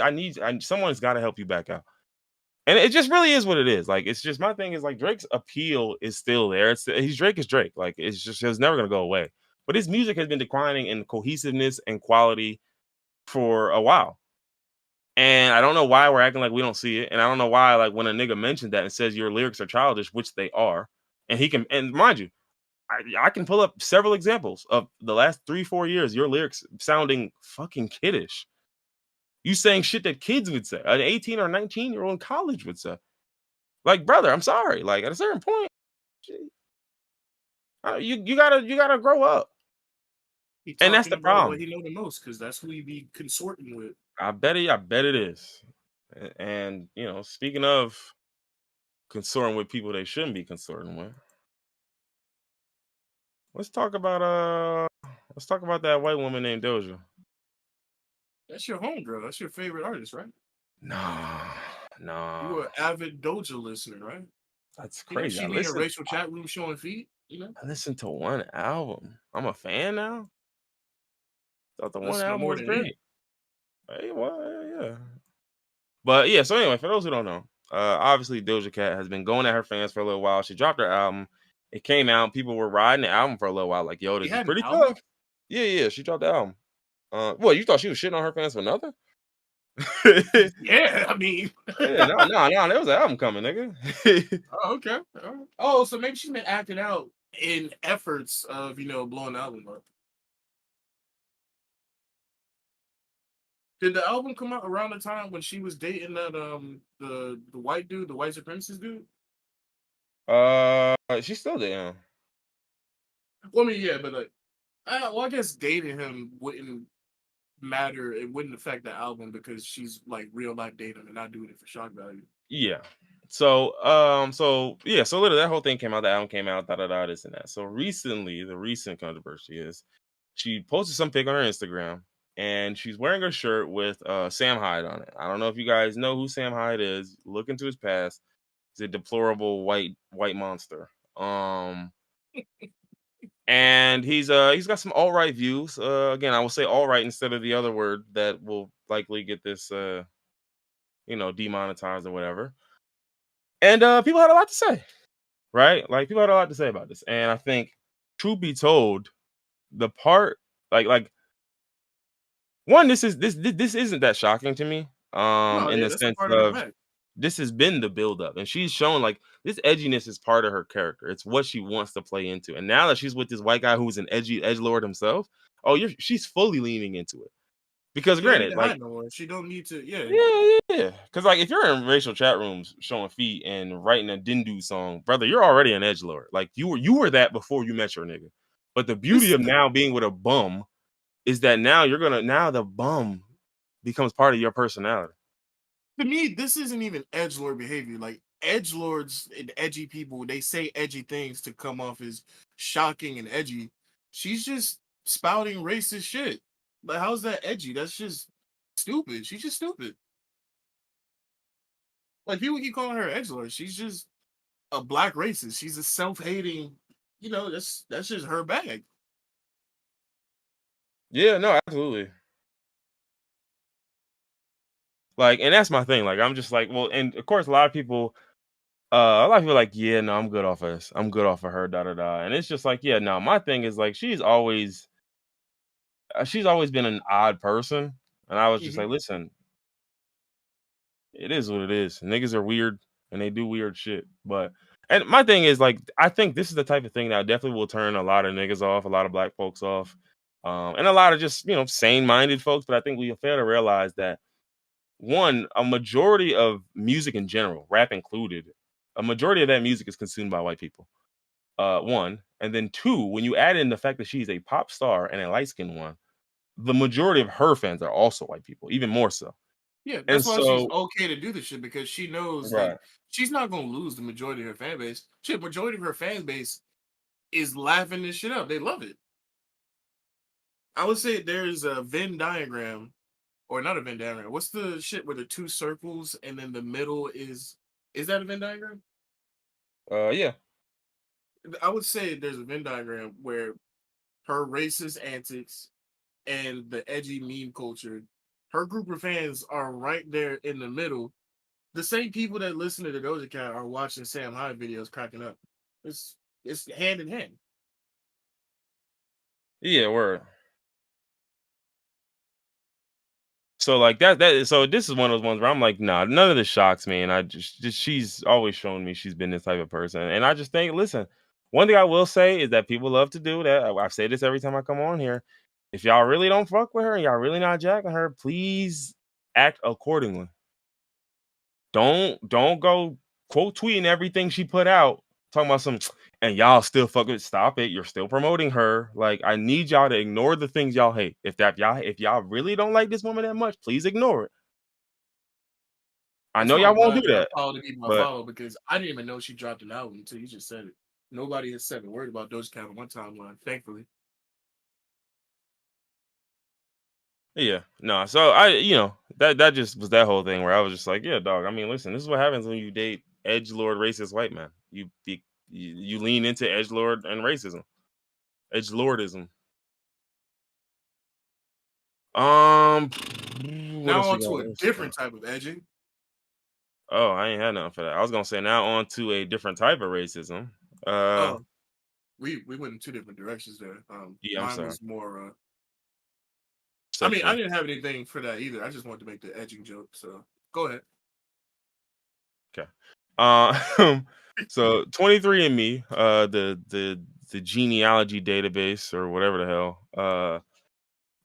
someone's got to help you back out. And it just really is what it is. Like, it's just my thing is like Drake's appeal is still there. He's Drake is Drake. Like, it's never gonna go away. But his music has been declining in cohesiveness and quality for a while. And I don't know why we're acting like we don't see it. And I don't know why, like, when a nigga mentioned that and says your lyrics are childish, which they are, and he can, and mind you, I can pull up several examples of the last 3-4 years, your lyrics sounding fucking kiddish. You saying shit that kids would say, an 18 or 19-year-old in college would say. Like, brother, I'm sorry. Like, at a certain point, you gotta grow up. He And that's talking the about what problem. he know the most because that's who he be consorting with. I bet it is. And you know, speaking of consorting with people they shouldn't be consorting with, let's talk about that white woman named Doja. That's your homegirl. That's your favorite artist, right? Nah, You nah. were an avid Doja listener, right? That's You know, crazy. she be in a racial chat room showing feet, you know? I listened to one album. I'm a fan now. Thought the one Listen to album more was than me. great. Hey, well, yeah. But yeah, so anyway, for those who don't know, obviously Doja Cat has been going at her fans for a little while. She dropped her album. It came out. People were riding the album for a little while, like, yo, She this is had an pretty album? tough. Yeah, she dropped the album. What, you thought she was shitting on her fans for nothing? Yeah, I mean. Yeah, no, there was an album coming, nigga. Oh, okay. All right. Oh, so maybe she's been acting out in efforts of, blowing the album up. Did the album come out around the time when she was dating that the white dude, the white supremacist dude? She's still there. Well, I mean, yeah, but like, I guess dating him wouldn't matter. It wouldn't affect the album because she's like real life dating and not doing it for shock value. Yeah. So literally that whole thing came out, the album came out, this and that. So recently, the recent controversy is she posted some pic on her Instagram and she's wearing a shirt with Sam Hyde on it. I don't know if you guys know who Sam Hyde is. Look into his past. He's a deplorable white monster. And he's got some all right views. Again, I will say all right instead of the other word that will likely get this demonetized or whatever. And people had a lot to say, right? Like, people had a lot to say about this. And I think, truth be told, the part like one, this isn't that shocking to me. No, In yeah, the that's a sense part of her of bag. this has been the build up, and she's shown like this edginess is part of her character. It's what she wants to play into. And now that she's with this white guy who's an edgy edgelord himself, she's fully leaning into it. Because She don't need granted, to like, hide no more. She don't need to. Yeah, yeah. Because like, if you're in racial chat rooms showing feet and writing a Dindu song, brother, you're already an edgelord. Like, you were that before you met your nigga. But the beauty this of now being with a bum is that now the bum becomes part of your personality. to me, this isn't even edgelord behavior. Like edgelords and edgy people, they say edgy things to come off as shocking and edgy. She's just spouting racist shit. Like, how's that edgy? That's just stupid. She's just stupid. Like, people keep calling her edgelord. She's just a black racist. She's a self-hating. That's just her bag. Yeah, no, absolutely. Like, and that's my thing. Like, I'm just like, well, and of course, a lot of people are like, yeah, no, I'm good off of this. I'm good off of her, da da da. And it's just like, yeah, no, my thing is like, she's always been an odd person, and I was just Mm-hmm. like, listen, it is what it is. Niggas are weird and they do weird shit. And my thing is like, I think this is the type of thing that definitely will turn a lot of niggas off, a lot of black folks off, and a lot of just sane minded folks. But I think we fail to realize that one, a majority of music in general, rap included, a majority of that music is consumed by white people. One, and then two, when you add in the fact that she's a pop star and a light skinned one, the majority of her fans are also white people, even more so. Yeah, And that's why she's so, okay to do this shit because she knows like right. she's not gonna lose the majority of her fan base. Shit, majority of her fan base is laughing this shit up. They love it. I would say there's a Venn diagram, or not a Venn diagram. What's the shit where the two circles and then the middle is that a Venn diagram? Yeah. I would say there's a Venn diagram where her racist antics and the edgy meme culture, her group of fans are right there in the middle. The same people that listen to the Doja Cat are watching Sam Hyde videos cracking up. It's it's hand in hand. Yeah, word. So like so this is one of those ones where I'm like, nah, none of this shocks me. And I just she's always shown me she's been this type of person. And I just think, listen, one thing I will say is that people love to do that. I say this every time I come on here. If y'all really don't fuck with her and y'all really not jacking her, please act accordingly. Don't go quote tweeting everything she put out, talking about some and y'all still fucking stop it. You're still promoting her. Like I need y'all to ignore the things y'all hate. If y'all really don't like this woman that much, please ignore it. I That's know why y'all I'm won't glad do that I that, follow the people I but follow because I didn't even know she dropped an album until you just said it. Nobody has said a word about Doja Cat on my timeline, thankfully. yeah, no. So that just was that whole thing where I was just like, yeah, dog. I mean, listen, this is what happens when you date edge lord racist white man. You lean into edge lord and racism, edge lordism. Um, what Now else we on got? to a What else we got? different type of edging. Oh, I ain't had nothing for that. I was gonna say now on to a different type of racism. Uh, Oh, we went in two different directions there. yeah, I'm Mine sorry. was more. I mean, I Sexual. didn't have anything for that either. I just wanted to make the edging joke. So go ahead. Okay. So 23andMe, the genealogy database or whatever the hell,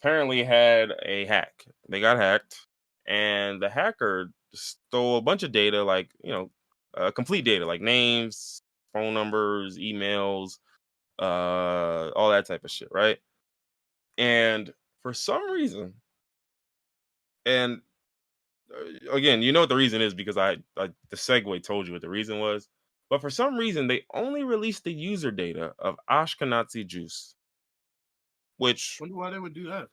apparently had a hack. They got hacked, and the hacker stole a bunch of data, like complete data, like names, phone numbers, emails, all that type of shit, right? And for some reason, and again, you know what the reason is because I the segue told you what the reason was. But for some reason, they only released the user data of Ashkenazi Jews, which Wonder why they would do that.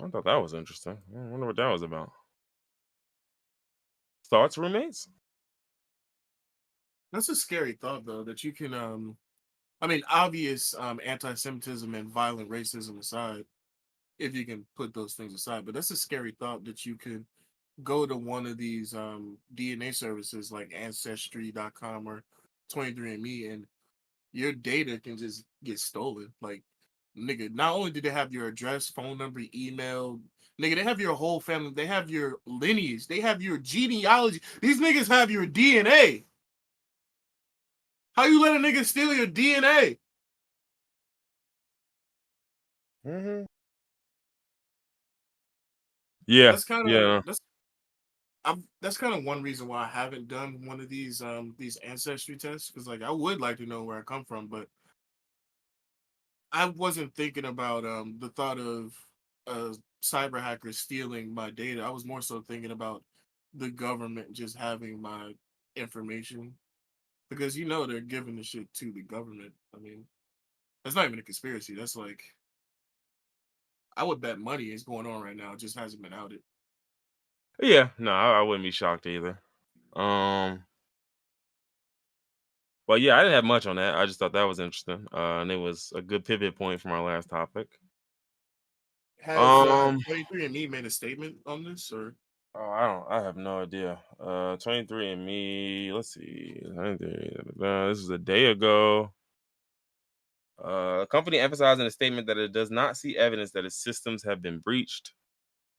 I thought that was interesting. I wonder what that was about. Thoughts, roommates? That's a scary thought, though, that you can. I mean, obvious anti-Semitism and violent racism aside, if you can put those things aside, but that's a scary thought that you can go to one of these DNA services like Ancestry.com or 23andMe, and your data can just get stolen. Like, nigga, not only do they have your address, phone number, email, nigga, they have your whole family, they have your lineage, they have your genealogy. These niggas have your DNA. How you let a nigga steal your DNA? Hmm. Yeah, That's kind of yeah. that's kind of one reason why I haven't done one of these ancestry tests because like I would like to know where I come from, but I wasn't thinking about the thought of cyber hackers stealing my data. I was more so thinking about the government just having my information because they're giving the shit to the government. I mean, that's not even a conspiracy. That's like I would bet money is going on right now. It just hasn't been outed. Yeah, no, I wouldn't be shocked either. Um, but yeah, I didn't have much on that. I just thought that was interesting. And it was a good pivot point from our last topic. Has Um, 23andMe made a statement on this or? oh, I have no idea. 23andMe, let's see. 23, this is a day ago. Company emphasized in a statement that it does not see evidence that its systems have been breached.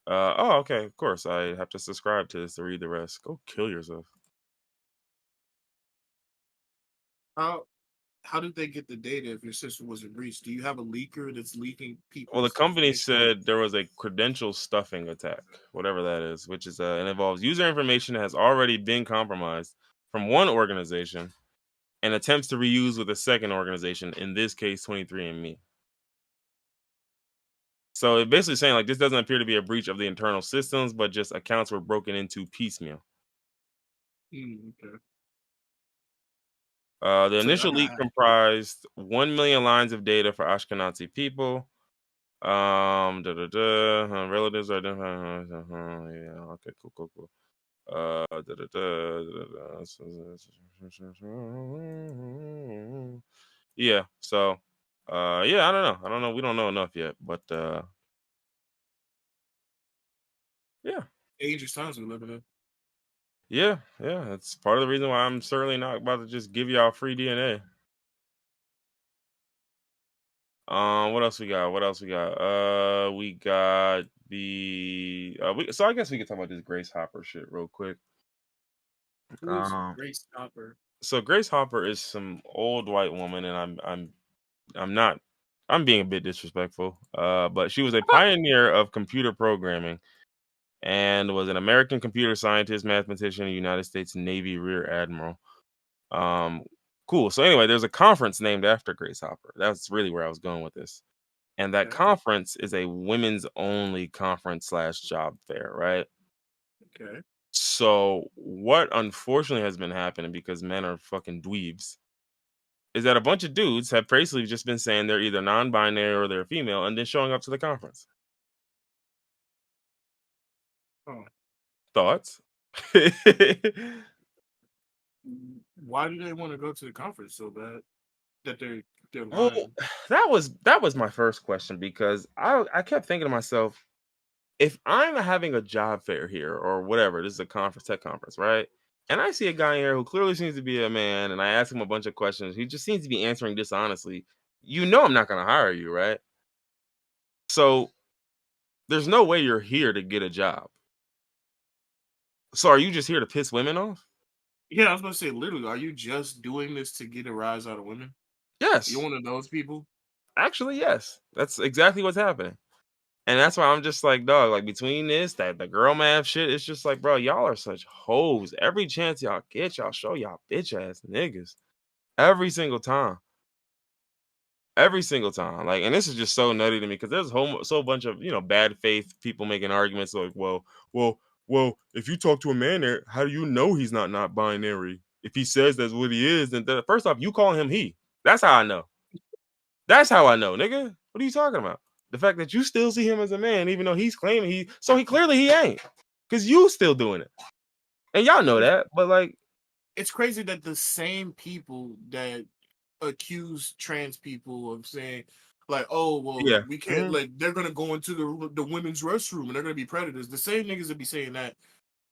Oh, okay. Of course, I have to subscribe to this to read the rest. Go kill yourself. How how did they get the data if your system wasn't breached? Do you have a leaker that's leaking Well, the people's company information? said there was a credential stuffing attack, whatever that is, which is and involves user information that has already been compromised from one organization. and attempts to reuse with a second organization, in this case 23andMe. So it's basically saying like this doesn't appear to be a breach of the internal systems, but just accounts were broken into piecemeal. Okay. The So initial I leak got comprised 1 million lines of data for Ashkenazi people. Relatives identified. Yeah, okay, cool. Yeah, so, yeah, I don't know. We don't know enough yet, but yeah, dangerous times we living in. yeah. That's part of the reason why I'm certainly not about to just give y'all free DNA. What else we got? We got the so I guess we could talk about this Grace Hopper shit real quick. Who is Um, Grace Hopper? so Grace Hopper is some old white woman, and I'm not I'm being a bit disrespectful. But she was a pioneer of computer programming and was an American computer scientist, mathematician, and United States Navy Rear Admiral. Um, cool. So anyway, there's a conference named after Grace Hopper. That's really where I was going with this. And that Okay. conference is a women's only conference slash job fair, right? Okay. So what unfortunately has been happening because men are fucking dweebs is that a bunch of dudes have basically just been saying they're either non-binary or they're female and then showing up to the conference. Oh. Thoughts? Why do they want to go to the conference so bad that they're Well, lying? that was my first question because I kept thinking to myself, if I'm having a job fair here or whatever, this is a conference, tech conference, right? And I see a guy here who clearly seems to be a man, and I ask him a bunch of questions. He just seems to be answering dishonestly. You know, I'm not going to hire you, right? So there's no way you're here to get a job. So are you just here to piss women off? Yeah, I was going to say, literally, are you just doing this to get a rise out of women? You're Yes. one of those people? Actually, yes. That's exactly what's happening. And that's why I'm just like, dog, like between this, that the girl math shit, it's just like, bro, y'all are such hoes. Every chance y'all get, y'all show y'all bitch ass niggas. Every single time. Every single time. Like, and this is just so nutty to me because there's a whole so bunch of bad faith people making arguments like, well, if you talk to a man there, how do you know he's not binary? If he says that's what he is, then first off, you call him he. That's how I know. That's how I know, nigga. What are you talking about? The fact that you still see him as a man, even though he's claiming he clearly he ain't. Cause you still doing it. And y'all know that, but like, It's crazy that the same people that accuse trans people of saying, like, oh, well, yeah. we can't, Mhm. like, they're going to go into the women's restroom and they're going to be predators. The same niggas that be saying that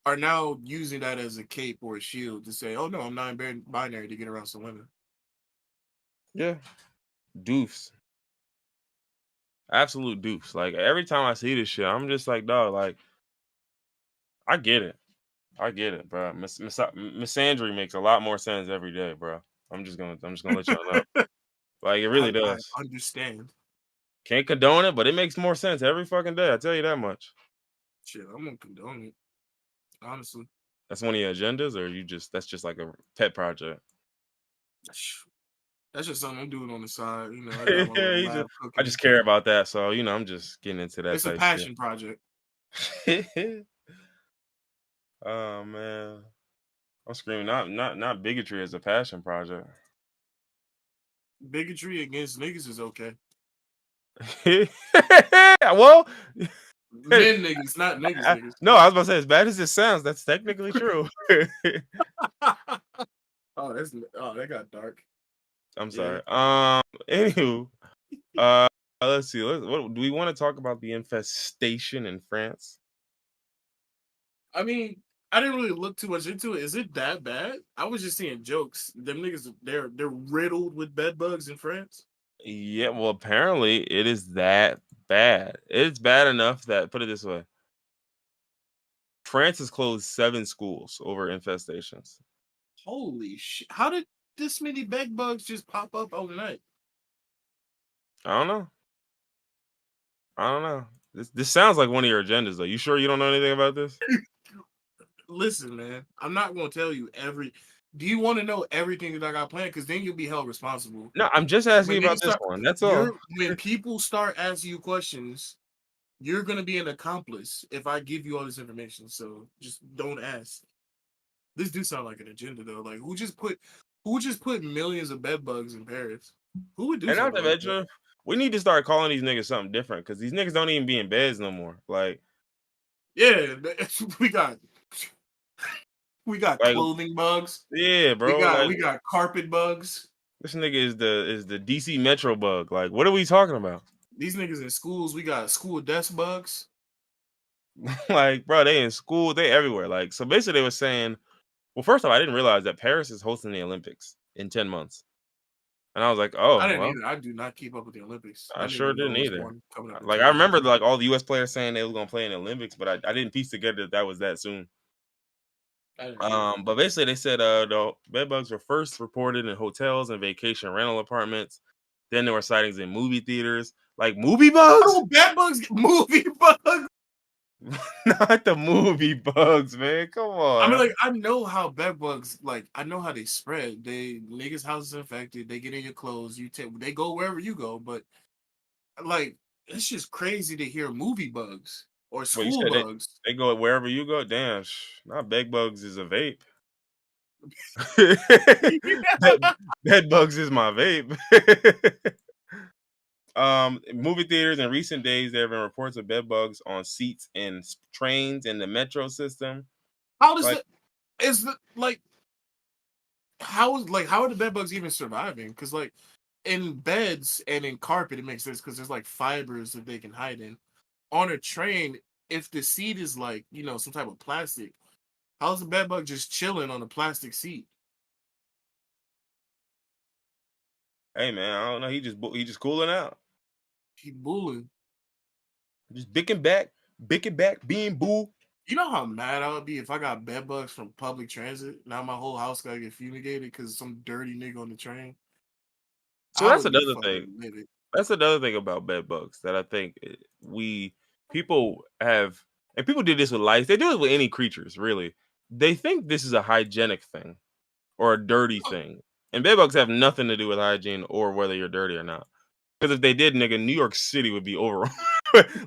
are now using that as a cape or a shield to say, oh, no, I'm not binary to get around some women. Yeah. Doofs. Absolute doofs. Like every time I see this shit, I'm just like, dog, like, I get it. I get it, bro. Misandry makes a lot more sense every day, bro. I'm just gonna let y'all know. Like it really I does. understand. Can't condone it, but it makes more sense every fucking day. I tell you that much. Shit, I'm going to condone it, honestly. That's one of your agendas, or that's just like a pet project. That's just something I'm doing on the side. You know, I got my little I lab cooking. just care about that, so I'm just getting into that It's a type passion project. shit. Oh man, I'm screaming! Not bigotry as a passion project. Bigotry against niggas is okay. Well, Men niggas, not niggas niggas. no, I was about to say, as bad as it sounds, that's technically true. That got dark. I'm Yeah. sorry. Anywho, let's see. What do we want to talk about? The infestation in France? I mean, I didn't really look too much into it. Is it that bad? I was just seeing jokes. Them niggas, they're riddled with bed bugs in France. Yeah, well, apparently it is that bad. It's bad enough that, put it this way, France has closed 7 schools over infestations. Holy shit! How did this many bed bugs just pop up overnight? I don't know. I don't know. This sounds like one of your agendas, though. You sure you don't know anything about this? Listen, man, I'm not gonna tell you every. Do you want to know everything that I got planned? Because then you'll be held responsible. No, I'm just asking When you they about this start, one. That's all. when people start asking you questions, you're gonna be an accomplice if I give you all this information. So just don't ask. This do sound like an agenda though. Like who just put millions of bed bugs in Paris? Who would do And not something to like that? mention, we need to start calling these niggas something different because these niggas don't even be in beds no more. Yeah, we got Like, clothing bugs. yeah, We bro. got Like, we got carpet bugs. this nigga is the DC Metro bug. Like, what are we talking about? These niggas in schools, we got school desk bugs. Like, bro, they in school, they everywhere. Like, so basically, they were saying, well, first of all, I didn't realize that Paris is hosting the Olympics in 10 months, and I was like, I oh, didn't well, either. I do not keep up with the Olympics. I I didn't sure even know didn't it was either. one coming up in Like, I 2020. remember like all the U.S. players saying they was gonna play in the Olympics, but I didn't piece together that was that soon. I didn't either. But basically, they said the bed bugs were first reported in hotels and vacation rental apartments. Then there were sightings in movie theaters, like movie bugs. Oh, bed bugs, movie bugs. Not the movie bugs, man. Come I mean, on. like, I know how bed bugs, like, I know how they spread. They niggas' house is infected. They get in your clothes. They go wherever you go. But like, it's just crazy to hear movie bugs or Well, you school said bugs. they go wherever you go. Damn, not bed bugs is a vape. bed, bed bugs is my vape. Movie theaters in recent days, there have been reports of bed bugs on seats in trains in the metro system. How does Like, the is the like how are the bed bugs even surviving? Because like in beds and in carpet, it makes sense because there's like fibers that they can hide in. On a train, if the seat is like some type of plastic, how's the bed bug just chilling on a plastic seat? hey man, I don't know. He just cooling out, Keep bullying. just bicking back, being boo. You know how mad I would be if I got bed bugs from public transit. Now my whole house gotta get fumigated because some dirty nigga on the train. So I that's would be another thing. fucking livid. That's another thing about bed bugs that I think we people have, and people do this with lice. They do it with any creatures, really. They think this is a hygienic thing or a dirty thing, and bed bugs have nothing to do with hygiene or whether you're dirty or not. Because if they did, nigga, New York City would be overrun.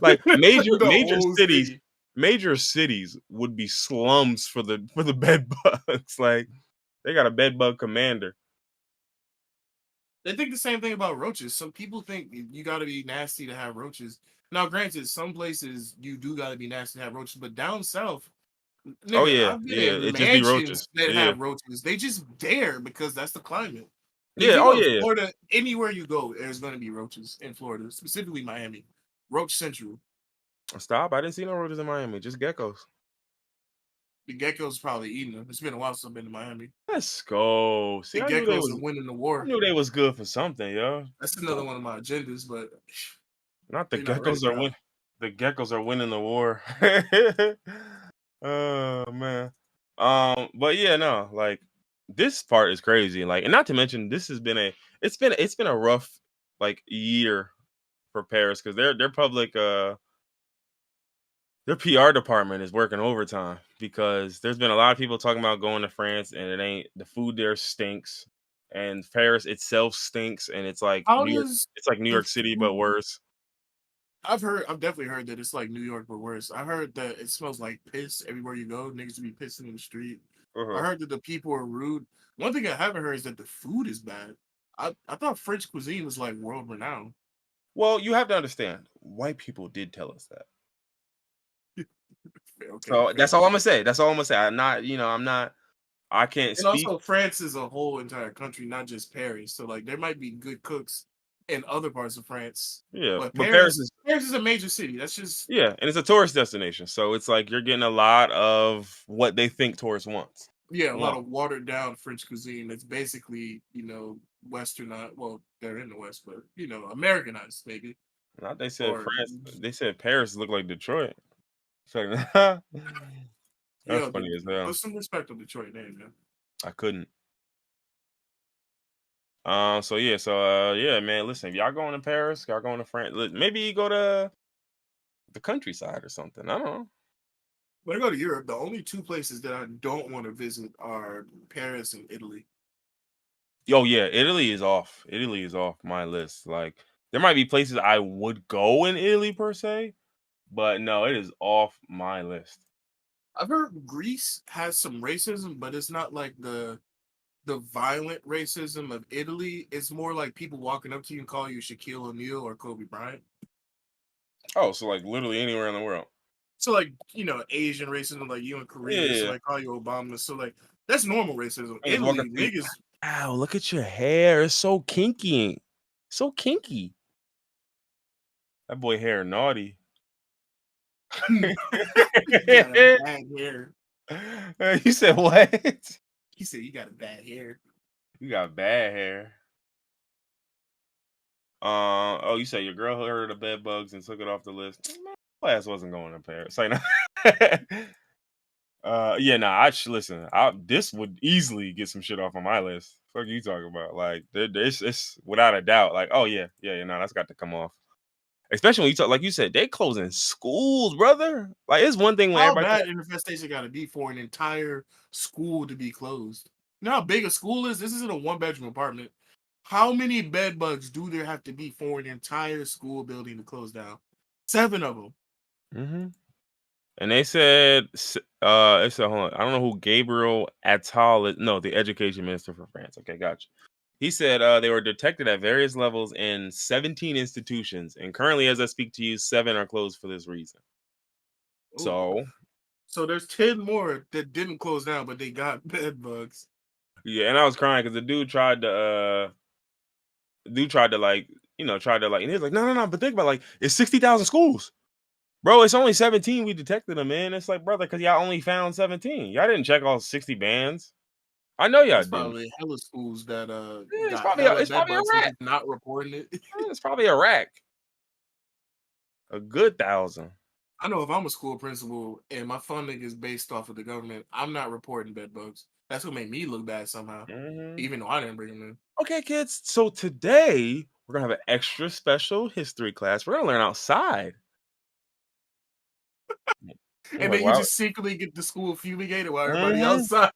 Like The whole city. major cities would be slums for the bed bugs. Like they got a bed bug commander. They think the same thing about roaches. Some people think you got to be nasty to have roaches. Now, granted, some places you do got to be nasty to have roaches, but down south, Oh nigga, yeah, I've been yeah. in It just be mansions roaches. that Yeah, have roaches. They just dare because that's the climate. If yeah. you Oh go to yeah, yeah. Florida, anywhere you go, there's going to be roaches in Florida, specifically Miami. Roach Central. Stop! I didn't see no roaches in Miami. Just geckos. The geckos probably eating them. It's been a while since I've been to Miami. Let's go. See, The geckos are winning the I war. knew they was good for something, yo. That's another one of my agendas, but Not the they're not ready geckos for are that. win. The geckos are winning the war. Oh man. But yeah, no, like this part is crazy. Like, and not to mention, this has been it's been a rough like year for Paris because their PR department is working overtime because there's been a lot of people talking about going to France and it ain't the food there stinks and Paris itself stinks and it's like How New York does it's like New the York City but food worse. I've definitely heard that it's like New York but worse. I heard that it smells like piss everywhere you go. Niggas be pissing in the street. I Uh-huh. heard that the people are rude. One thing I haven't heard is that the food is bad. I thought French cuisine was like world renowned. Well, you have to understand, white people did tell us that. Okay, So fair that's all enough. I'm gonna say. That's all I'm gonna say. I can't And speak. also France is a whole entire country, not just Paris. So like there might be good cooks in other parts of France. Yeah, But but Paris Paris is Paris is a major city. That's just yeah, and it's a tourist destination. So it's like you're getting a lot of what they think tourists yeah, a lot want. of watered down French cuisine that's basically, westernized. Well, they're in the West, but Americanized maybe. Not they said Or France. They said Paris looked like Detroit. So, that's yo, funny as hell. put some respect on Detroit name, man. I couldn't. So yeah, yeah, man. Listen, if y'all going to Paris, y'all going to France. Maybe you go to the countryside or something. I don't know. When I go to Europe, the only two places that I don't want to visit are Paris and Italy. Oh yeah, Italy is off. Italy is off my list. Like there might be places I would go in Italy per se, but no, it is off my list. I've heard Greece has some racism, but it's not like the violent racism of Italy. It's more like people walking up to you and call you Shaquille O'Neal or Kobe Bryant. Oh, so like literally anywhere in the world. So like, Asian racism, like you in Korea, so Yeah. they call you Obama. So like that's normal racism. Niggas walking Italy, through. niggas. Wow, look at your hair. It's so kinky. So kinky. That boy hair naughty. No, you got a bad hair. You said what? He said you got a bad hair. You got bad hair. Oh, you said your girl heard of the bed bugs and took it off the list. Man, my ass wasn't going to Paris. Like, no. Yeah, nah. Listen. This would easily get some shit off on my list. Fuck you talking about? Like, it's without a doubt. Like, oh yeah, yeah, no, that's got to come off. Especially when you talk, like you said, they closing schools, brother. Like, it's one thing when How everybody. bad infestation got to be for an entire school to be closed? You know how big a school is? This isn't a one-bedroom apartment. How many bed bugs do there have to be for an entire school building to close down? 7 of them. Mm-hmm. And they said, it said, hold on, I don't know who Gabriel Attal is. No, the education minister for France. Okay, gotcha. He said they were detected at various levels in 17 institutions, and currently, as I speak to you, 7 are closed for this reason. Ooh. So, So there's 10 more that didn't close down, but they got bed bugs. yeah, and I was crying because the dude tried to like, and he was like, no, no, no, but think about like, it's 60,000 schools. Bro, it's only 17 we detected them in. It's like, brother, because y'all only found 17. Y'all didn't check all 60 bands. I know y'all It's didn't. probably hella schools that Yeah, got hella it's bed probably a bugs for rack. just not reporting it. It's probably a rack. A good 1,000. I know if I'm a school principal and my funding is based off of the government, I'm not reporting bed bugs. That's what made me look bad somehow, Mhm. even though I didn't bring them in. Okay, kids. So today we're gonna have an extra special history class. We're gonna learn outside. You're And like, then you wow. just secretly get the school fumigated while everybody Mhm. outside.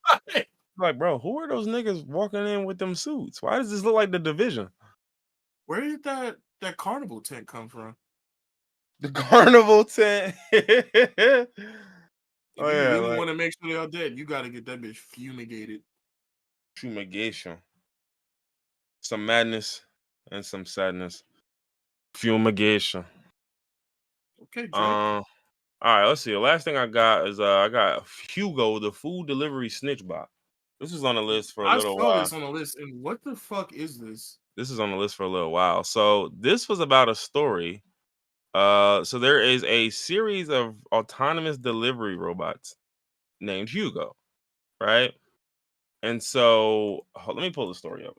Like, bro, who are those niggas walking in with them suits? Why does this look like the division? Where did that carnival tent come from? The carnival tent. If Oh you yeah, really like want to make sure they're dead, you got to get that bitch fumigated. fumigation. Some madness and some sadness. Fumigation. Okay, Drake. All right, let's see. The last thing I got is I got Hugo, the food delivery snitchbot. This is on the list for a I little saw while. this on the list, and what the fuck is this? This is on the list for a little while. So this was about a story. So there is a series of autonomous delivery robots named Hugo, right? And so let me pull the story up.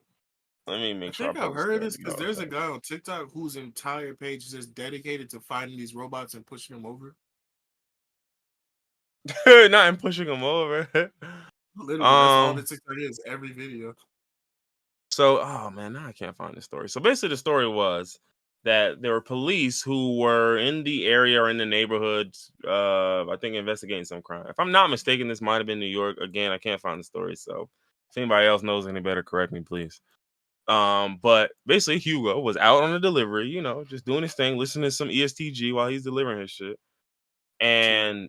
Let me I make sure I think pull I've the heard of story. this because there's a guy on TikTok whose entire page is just dedicated to finding these robots and pushing them over. Not in pushing them over. Literally, that's all the um. TikTok is. Every video. So, oh man, now I can't find the story. So basically, the story was that there were police who were in the area or in the neighborhood, I think investigating some crime. If I'm not mistaken, this might have been New York. Again, I can't find the story. So if anybody else knows any better, correct me, please. But basically, Hugo was out on a delivery, just doing his thing, listening to some ESTG while he's delivering his shit. True. And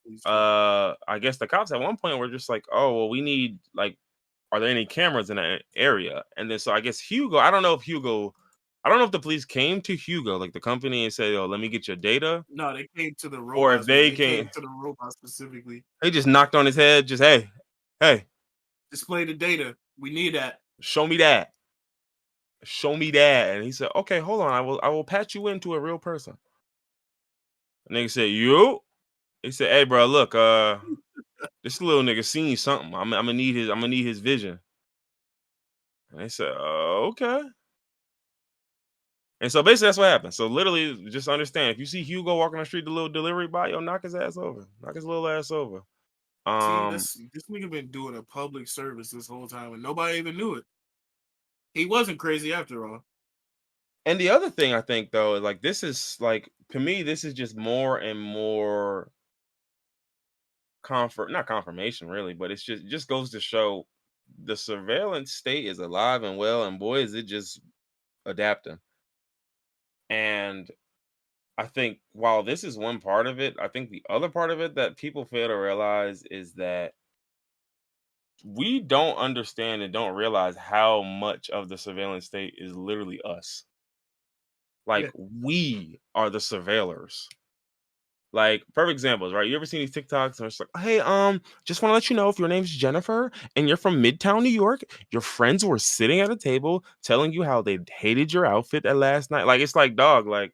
Please true. I guess the cops at one point were just like, "Oh, well, we need like, are there any cameras in that area?" And then so I guess Hugo, I don't know if the police came to Hugo, like the company, and said, "Oh, let me get your data," No, they came to the or if robots. they They came came, to the robots specifically. they just knocked on his head, just hey, hey, Display the data. We need that. show me that, show me that. And he said, "Okay, hold on, I will patch you into a real person." And nigga said, "You?" He said, "Hey, bro, look, this little nigga seen something. I'm gonna need his vision." And they said, "Okay." And so basically that's what happened. So literally, just understand, if you see Hugo walking on the street, the little delivery bot, yo, knock his ass over, knock his little ass over. See, Um, this nigga been doing a public service this whole time, and nobody even knew it. He wasn't crazy after all. and the other thing I think though is like this is like to me, this is just more and more not confirmation really, but it just goes to show the surveillance state is alive and well, and boy, is it just adapting. And I think while this is one part of it, I think the other part of it that people fail to realize is that we don't understand and don't realize how much of the surveillance state is literally us. Like Yeah. we are the surveillors. Like perfect examples, right? You ever seen these TikToks and it's like, hey, just want to let you know if your name's Jennifer and you're from Midtown New York, your friends were sitting at a table telling you how they hated your outfit that last night. Like it's like, dog, like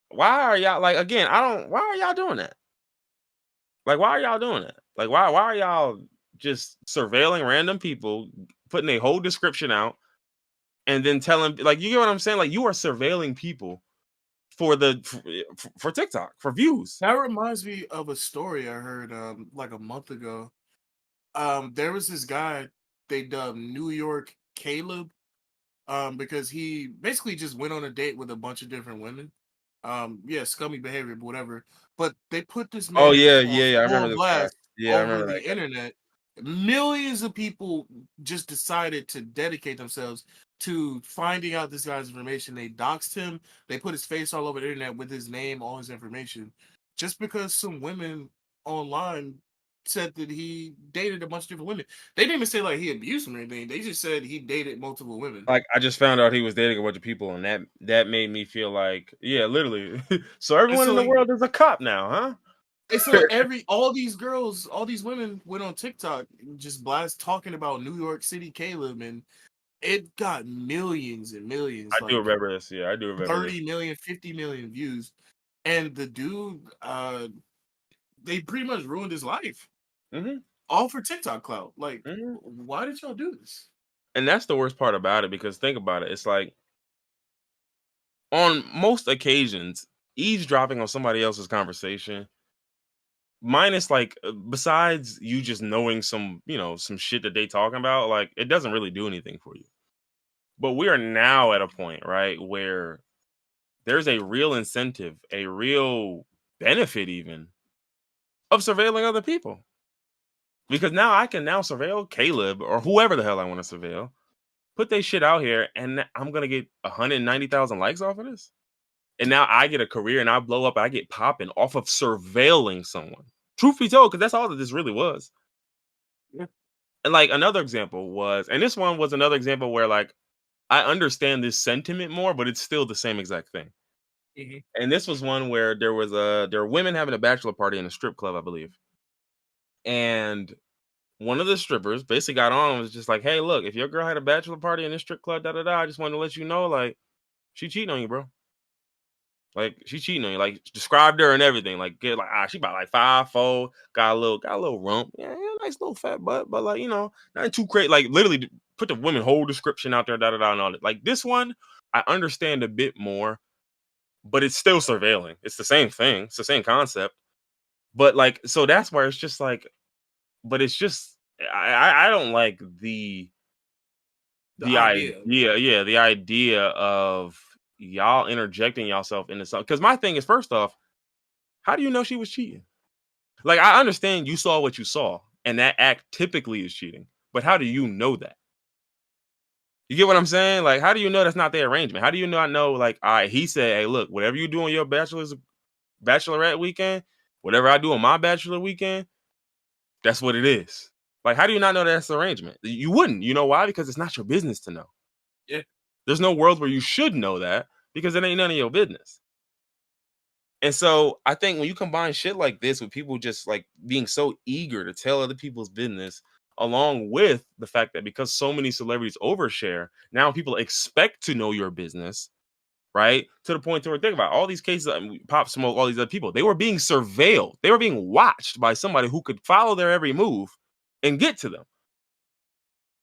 why are y'all like again, I don't why are y'all doing that? Like why are y'all doing that? Like why are y'all just surveilling random people, putting a whole description out, and then telling like you get what I'm saying? Like you are surveilling people for for TikTok for views. That reminds me of a story I heard like a month ago. There was this guy they dubbed New York Caleb, because he basically just went on a date with a bunch of different women. Yeah, scummy behavior, but whatever. But they put this Oh man yeah, on yeah, yeah. I remember full this guy. blast Yeah, I over remember the that guy. internet. Millions of people just decided to dedicate themselves to finding out this guy's information. They doxed him. They put his face all over the internet with his name, all his information, just because some women online said that he dated a bunch of different women. They didn't even say like he abused them or anything. They just said he dated multiple women. Like I just found out he was dating a bunch of people, and that made me feel like, yeah, literally. So And everyone so in the like world is a cop now, And so huh? all these girls, all these women went on TikTok and just blast talking about New York City Caleb, and it got millions and I millions, do like remember this. Yeah, I do remember this. 30 million, 50 million views. And the dude, they pretty much ruined his life. Hmm. All for TikTok clout. Like, Hmm. why did y'all do this? And that's the worst part about it because think about it. It's like on most occasions, eavesdropping on somebody else's conversation, minus like besides you just knowing some, some shit that they talking about, like it doesn't really do anything for you. But we are now at a point, right, where there's a real incentive, a real benefit even of surveilling other people. Because now I can now surveil Caleb or whoever the hell I want to surveil, put they shit out here, and I'm gonna get 190,000 likes off of this. And now I get a career and I blow up, I get popping off of surveilling someone. Truth be told, because that's all that this really was. Yeah. And like another example was, and this one was another example where like I understand this sentiment more, but it's still the same exact thing. Mhm. And this was one where there were women having a bachelor party in a strip club, I believe. And one of the strippers basically got on and was just like, "Hey, look, if your girl had a bachelor party in this strip club, da da da, I just wanted to let you know, like, she cheating on you, bro. Like, she cheating on you. Like, described her and everything. Like, get like, she about like 5'4", got a little rump, yeah, nice little fat butt, but like, nothing too crazy. Like, literally put the women whole description out there, da da da, and all that. Like this one, I understand a bit more, but it's still surveilling. It's the same thing. It's the same concept. But like, so that's where it's just like, but it's just I don't like The the idea. idea, yeah, the idea of y'all interjecting yourself into something. Because my thing is, first off, how do you know she was cheating? Like, I understand you saw what you saw, and that act typically is cheating. But how do you know that? You get what I'm saying? Like, how do you know that's not the arrangement? How do you not know? Like, all right, he said, "Hey, look, whatever you do on your bachelorette weekend, whatever I do on my bachelor weekend, that's what it is." Like, how do you not know that's the arrangement? You wouldn't. You know why? Because it's not your business to know. Yeah. There's no world where you should know that because it ain't none of your business. And so I think when you combine shit like this with people just like being so eager to tell other people's business, along with the fact that because so many celebrities overshare, now people expect to know your business, right? To the point to where think about all these cases, Pop Smoke, all these other people, they were being surveilled, they were being watched by somebody who could follow their every move and get to them.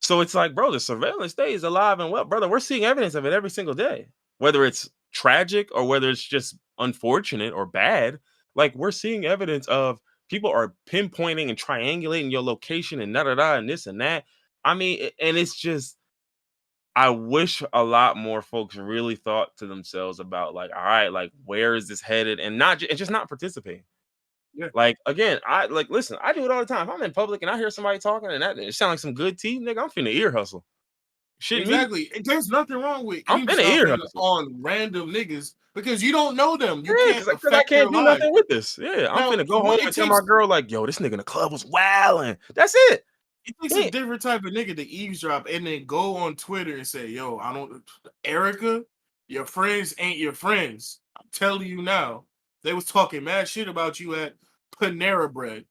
So it's like, bro, the surveillance stays alive and well, brother. We're seeing evidence of it every single day, whether it's tragic or whether it's just unfortunate or bad. Like we're seeing evidence of people are pinpointing and triangulating your location and da da da and this and that. I mean, and it's just, I wish a lot more folks really thought to themselves about like, all right, like where is this headed, and not and just not participating. Yeah. Like again, listen. I do it all the time. If I'm in public and I hear somebody talking and that it sounds like some good tea, nigga, I'm finna ear hustle. Shit, me, Exactly. And there's nothing wrong with I'm finna ear eavesdropping hustle. on random niggas because you don't know them. You Yeah, can't because I affect their can't do lives. nothing with this. Yeah, I'm Now, finna go home it and tell my takes girl like, yo, this nigga in the club was wilding. That's it. a Yeah, different type of nigga to eavesdrop and then go on Twitter and say, "Yo, I don't, Erica, your friends ain't your friends. I'm telling you now. They was talking mad shit about you at Panera Bread."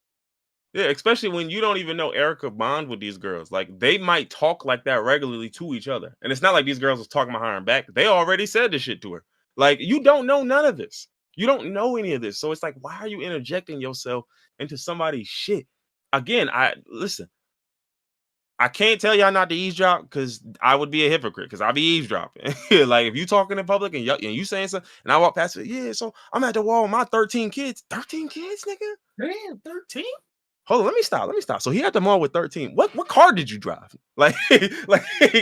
yeah, especially when you don't even know Erica bond with these girls. Like they might talk like that regularly to each other, and it's not like these girls was talking behind her back. They already said this shit to her. Like you don't know none of this. You don't know any of this. So it's like, why are you interjecting yourself into somebody's shit? Again, I listen. I can't tell y'all not to eavesdrop because I would be a hypocrite because I be eavesdropping. Like if you talking in public and you saying something and I walk past it, yeah, so I'm at the wall with my 13 kids. 13 kids, nigga? Damn, 13? Hold on, let me stop. Let me stop. So he at the mall with 13. What car did you drive? Like,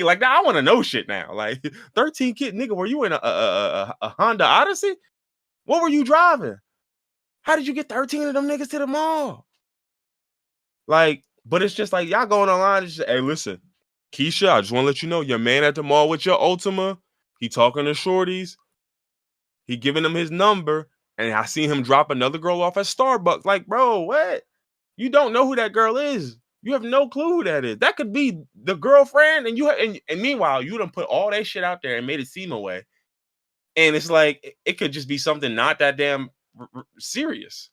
like now I want to know shit now. Like 13 kid nigga, were you in a Honda Odyssey? What were you driving? How did you get 13 of them niggas to the mall? Like, but it's just like y'all going online. It's just, hey, listen, Keisha, I just want to let you know your man at the mall with your Ultima. He talking to shorties. He giving them his number, and I seen him drop another girl off at Starbucks. Like, bro, what? You don't know who that girl is. You have no clue who that is. That could be the girlfriend, and and meanwhile, you done put all that shit out there and made it seem away. And it's like it could just be something not that damn serious.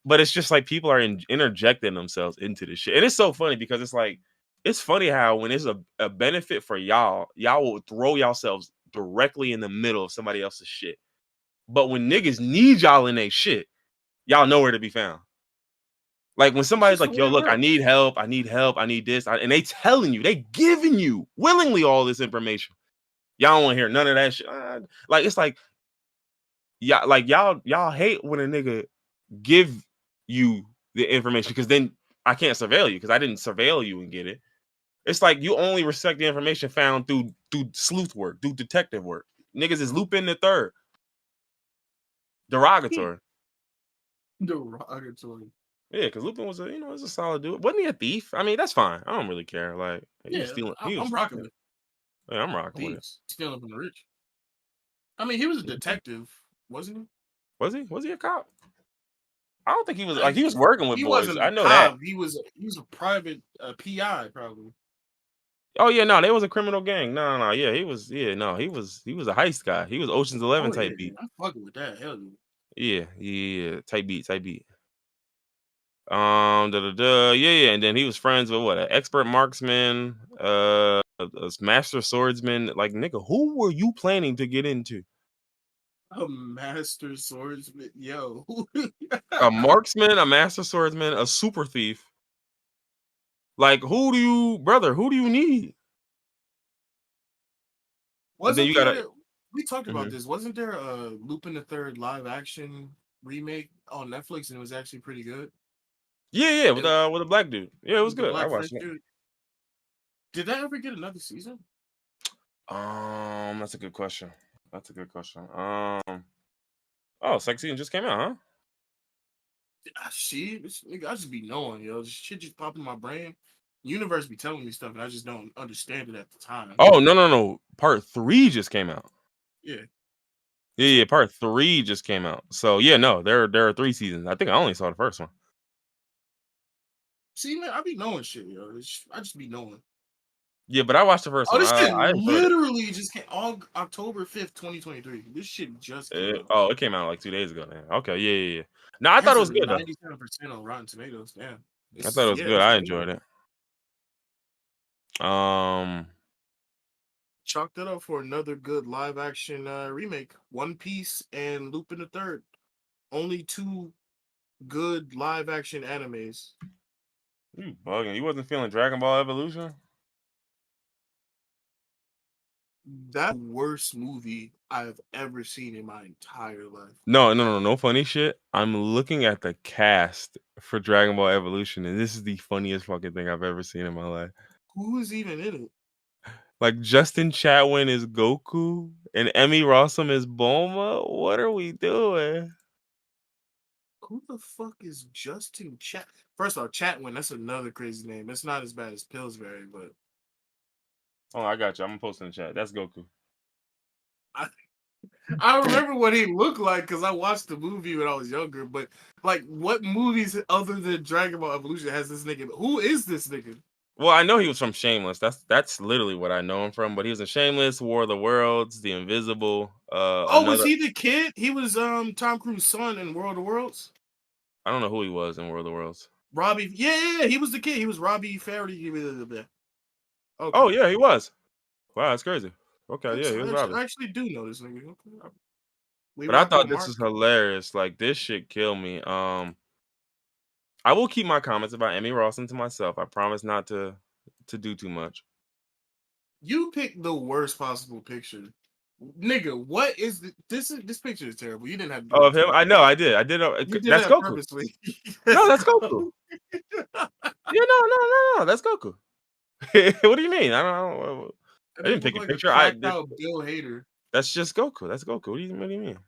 But it's just like people are interjecting themselves into this shit. And it's so funny because it's like, it's funny how when it's a benefit for y'all will throw yourselves directly in the middle of somebody else's shit. But when niggas need y'all in their shit, y'all know where to be found. Like when It's somebody's just the like, yo, way it look, I works. need help, I need help, I need this, and they telling you, they giving you willingly all this information. Y'all don't want to hear none of that shit. Like it's like, yeah, like y'all hate when a nigga give you the information because then I can't surveil you because I didn't surveil you and get it. It's like you only respect the information found through sleuth work, through detective work. Niggas is Lupin the third. Derogatory. Derogatory. Yeah, because Lupin was was a solid dude. Wasn't he a thief? I mean, that's fine. I don't really care. Like he was Yeah, stealing. I'm rocking with Yeah, I'm rocking with it. thieves stealing from the rich. I mean, he was a detective, wasn't he? Was he? Was he a cop? I don't think he was. Uh, Like he was working with he boys. wasn't I a know that. cop. He was a private PI probably. Oh yeah, no, they was a criminal gang. No. Yeah, he was. Yeah, no, he was a heist guy. He was Ocean's 11 Oh yeah, type beat. I'm fucking with that. Hell yeah. Yeah, type beat, type beat. Yeah, and then he was friends with what, an expert marksman, a master swordsman. Like, nigga, who were you planning to get into? A master swordsman, yo. A marksman, a master swordsman, a super thief. Like, who do you need? And then Wasn't you gotta. there? We talked about Mhm. this. Wasn't there a Lupin the Third live action remake on Netflix, and it was actually pretty good? Yeah, It, with a black dude. Yeah, it was with the good. I black watched French it. dude. Did that ever get another season? That's a good question. That's a good question. Oh, second season just came out, huh? See, I just be knowing, yo. This shit just pop in my brain. Universe be telling me stuff, and I just don't understand it at the time. Oh, no. Part 3 just came out. Yeah. Yeah, So, part 3 just came out. So yeah, no, there are 3 seasons. I think I only saw the first one. see, man, I be knowing shit, yo. I just be knowing. Yeah, but I watched the first Oh, one. this shit I enjoyed it. literally just came October 5th, 2023. This shit just came out. It came out like 2 days ago now. Okay, yeah. No, I It thought has it a was good though. 97% on Rotten Tomatoes. Damn. I thought it was good. This I is good. enjoyed it. Um, Chalked it up for another good live action remake. One Piece and Lupin the Third. Only two good live action animes. you bugging. You wasn't feeling Dragon Ball Evolution? That worst movie I've ever seen in my entire life. No funny shit. I'm looking at the cast for Dragon Ball Evolution, and this is the funniest fucking thing I've ever seen in my life. Who is even in it? Like Justin Chatwin is Goku and Emmy Rossum is Bulma. What are we doing? Who the fuck is Justin Chat? First off, Chatwin, that's another crazy name. It's not as bad as Pillsbury, but Oh, I got you. I'm gonna post in the chat. That's Goku. I remember what he looked like because I watched the movie when I was younger. But like, what movies other than Dragon Ball Evolution has this nigga? Who is this nigga? Well, I know he was from Shameless. That's literally what I know him from. But he was in Shameless, War of the Worlds, The Invisible. Oh, was Another. he the kid? He was Tom Cruise's son in World of Worlds. I don't know who he was in War of the Worlds. Robbie, yeah, he was the kid. He was Robbie Faraday. Okay. Oh yeah, he was. Wow, that's crazy. Okay, yeah, he was Robbie. I actually do know this nigga. Okay. We But I rock with thought this Mark. was hilarious. Like this shit killed me. I will keep my comments about Emmy Rawson to myself. I promise not to do too much. You picked the worst possible picture, nigga. What is this? This picture is terrible. You didn't have to do Oh, that of to him? me. I know, I did. I did. You did That's that Goku. purposely. No, that's Goku. Yeah, no. That's Goku. What do you mean? I don't. I didn't Look pick a like a picture. I cracked did. out Bill Hader. That's just Goku. That's Goku. What do you mean?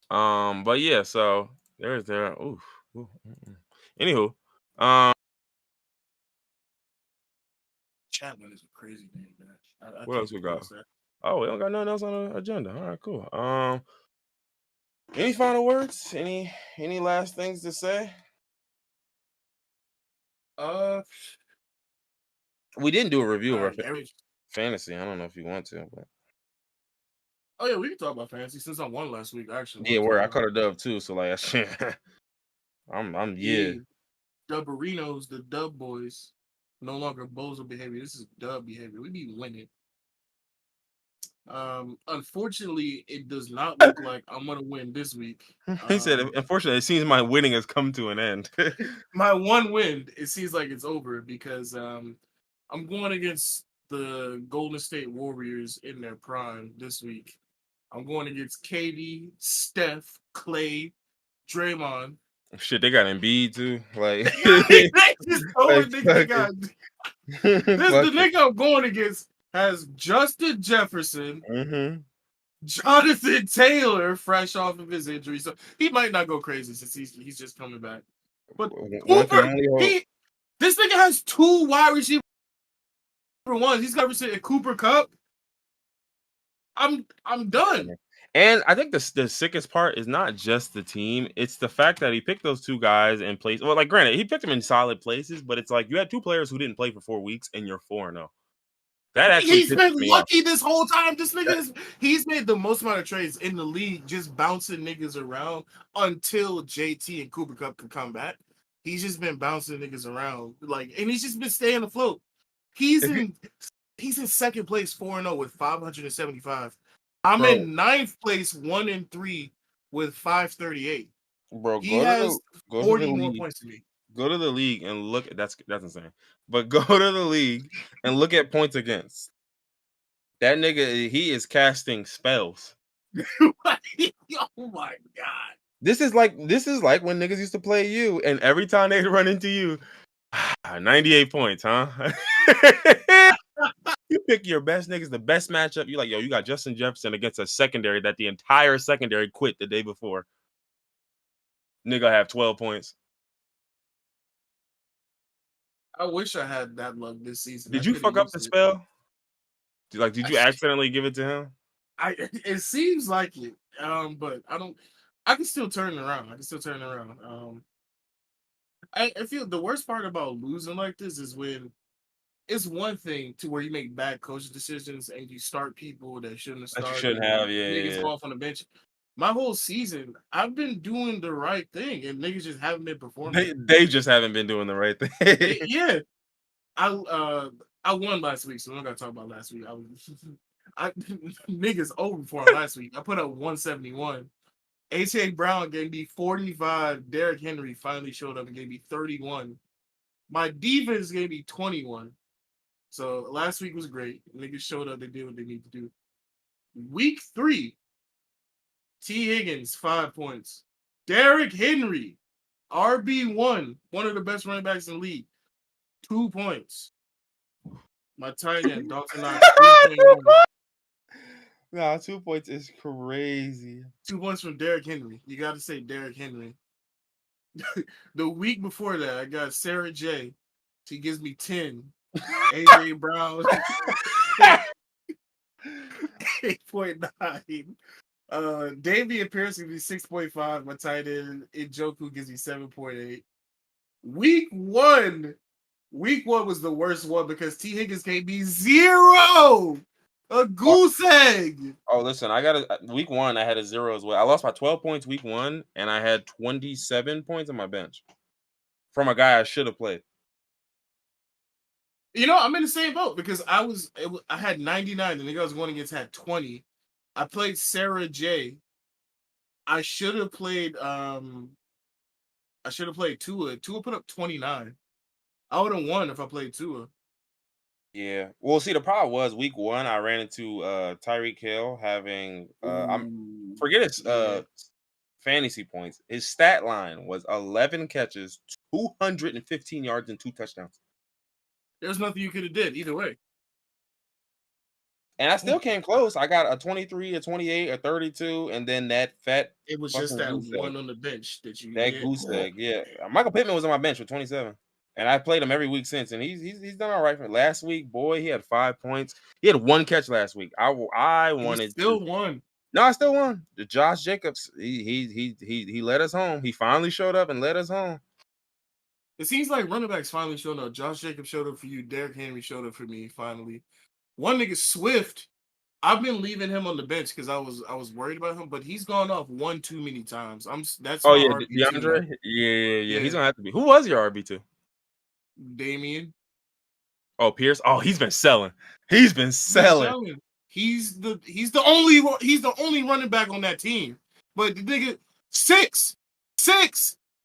But yeah. So there's there. Oof. Ooh, Anywho, Chapman is a crazy name, man. I what can't else we got? pronounce that. Oh, we don't got nothing else on the agenda. All right, cool. Any final words? Any last things to say? Uh, We didn't do a review of our Gary. fantasy. I don't know if you want to, but Oh yeah, we can talk about fantasy since I won last week. I actually yeah, want to where talk I about caught a dub too. So like, I'm yeah. yeah, Dubberinos, the Dub Boys, no longer bozo behavior. This is Dub behavior. We be winning. Unfortunately, it does not look like I'm gonna win this week. He said, unfortunately, it seems my winning has come to an end. My one win, it seems like it's over because I'm going against the Golden State Warriors in their prime this week. I'm going against KD, Steph, Clay, Draymond. Shit, they got Embiid too. Like, They just like throwing nigga they got. The nigga I'm going against has Justin Jefferson, Jonathan Taylor, fresh off of his injury, so he might not go crazy since he's just coming back. But One can Cooper, only hope. this nigga has 2 wide receiver ones. He's got a Cooper Cup. I'm done. And I think the sickest part is not just the team; it's the fact that he picked those 2 guys in place. Well, like granted, he picked them in solid places, but it's like you had 2 players who didn't play for 4 weeks, and you're 4-0. That actually He's pisses been me off. lucky this whole time. This nigga he's made the most amount of trades in the league just bouncing niggas around until JT and Cooper Cup can come back. He's just been bouncing niggas around. And he's just been staying afloat. He's in second place 4-0 with 575. I'm in 9th place 1-3 with 538. Bro, He has go to 40 the more league. points than me. Go to the league and look. That's insane. But go to the league and look at points against. That nigga, he is casting spells. Oh my god. This is like when niggas used to play you, and every time they run into you, 98 points, huh? You pick your best niggas, the best matchup. You like, yo, you got Justin Jefferson against a secondary that the entire secondary quit the day before. Nigga have 12 points. I wish I had that luck this season. Did you fuck up the spell? Did you accidentally give it to him? It seems like it. But I don't. I can still turn it around. I feel the worst part about losing like this is when it's one thing to where you make bad coaching decisions and you start people that shouldn't have started. That you shouldn't have, Niggas go off on the bench. My whole season, I've been doing the right thing, and niggas just haven't been performing. They just haven't been doing the right thing. Yeah, I won last week, so I'm not gonna talk about last week. Niggas over for him last week. I put up 171. A.J. Brown gave me 45. Derrick Henry finally showed up and gave me 31. My defense gave me 21. So last week was great. Niggas showed up. They did what they need to do. Week 3, T. Higgins, 5 points. Derrick Henry, RB1, one of the best running backs in the league, 2 points. My tight end, Dalton Knox, 3.1. Nah, 2 points is crazy. 2 points from Derrick Henry. You got to say Derrick Henry. The week before that, I got Sarah J. She gives me 10. AJ Brown 8.9. Davian Pierce gives me 6.5. My tight end Njoku gives me 7.8. Week one was the worst one because T. Higgins gave me 0. A goose egg. Oh, listen, I got week 1. I had a 0 as well. I lost by 12 points week 1, and I had 27 points on my bench from a guy I should have played. You know, I'm in the same boat because I had 99. The nigga I was going against had 20. I played Sarah J. I should have played Tua. Tua put up 29. I would have won if I played Tua. Yeah. Well, see, the problem was week 1, I ran into Tyreek Hill having forget his fantasy points. His stat line was 11 catches, 215 yards, and 2 touchdowns. There's nothing you could have did either way. And I still came close. I got a 23, a 28, a 32, and then that fat. It was just that one on the bench that you that goose egg. Yeah, Michael Pittman was on my bench with 27, and I played him every week since, and he's done all right for last week. Boy, he had 5 points. He had 1 catch last week. I wanted still won. No, I still won. The Josh Jacobs, he led us home. He finally showed up and led us home. It seems like running backs finally showed up. Josh Jacobs showed up for you. Derrick Henry showed up for me finally. One nigga Swift, I've been leaving him on the bench because I was worried about him, but he's gone off one too many times. That's Oh yeah, RB2 DeAndre. Yeah. He's gonna have to be. Who was your RB2? Damian. Oh, Pierce. Oh, he's been selling. He's been selling. He's the only running back on that team. But the nigga 6,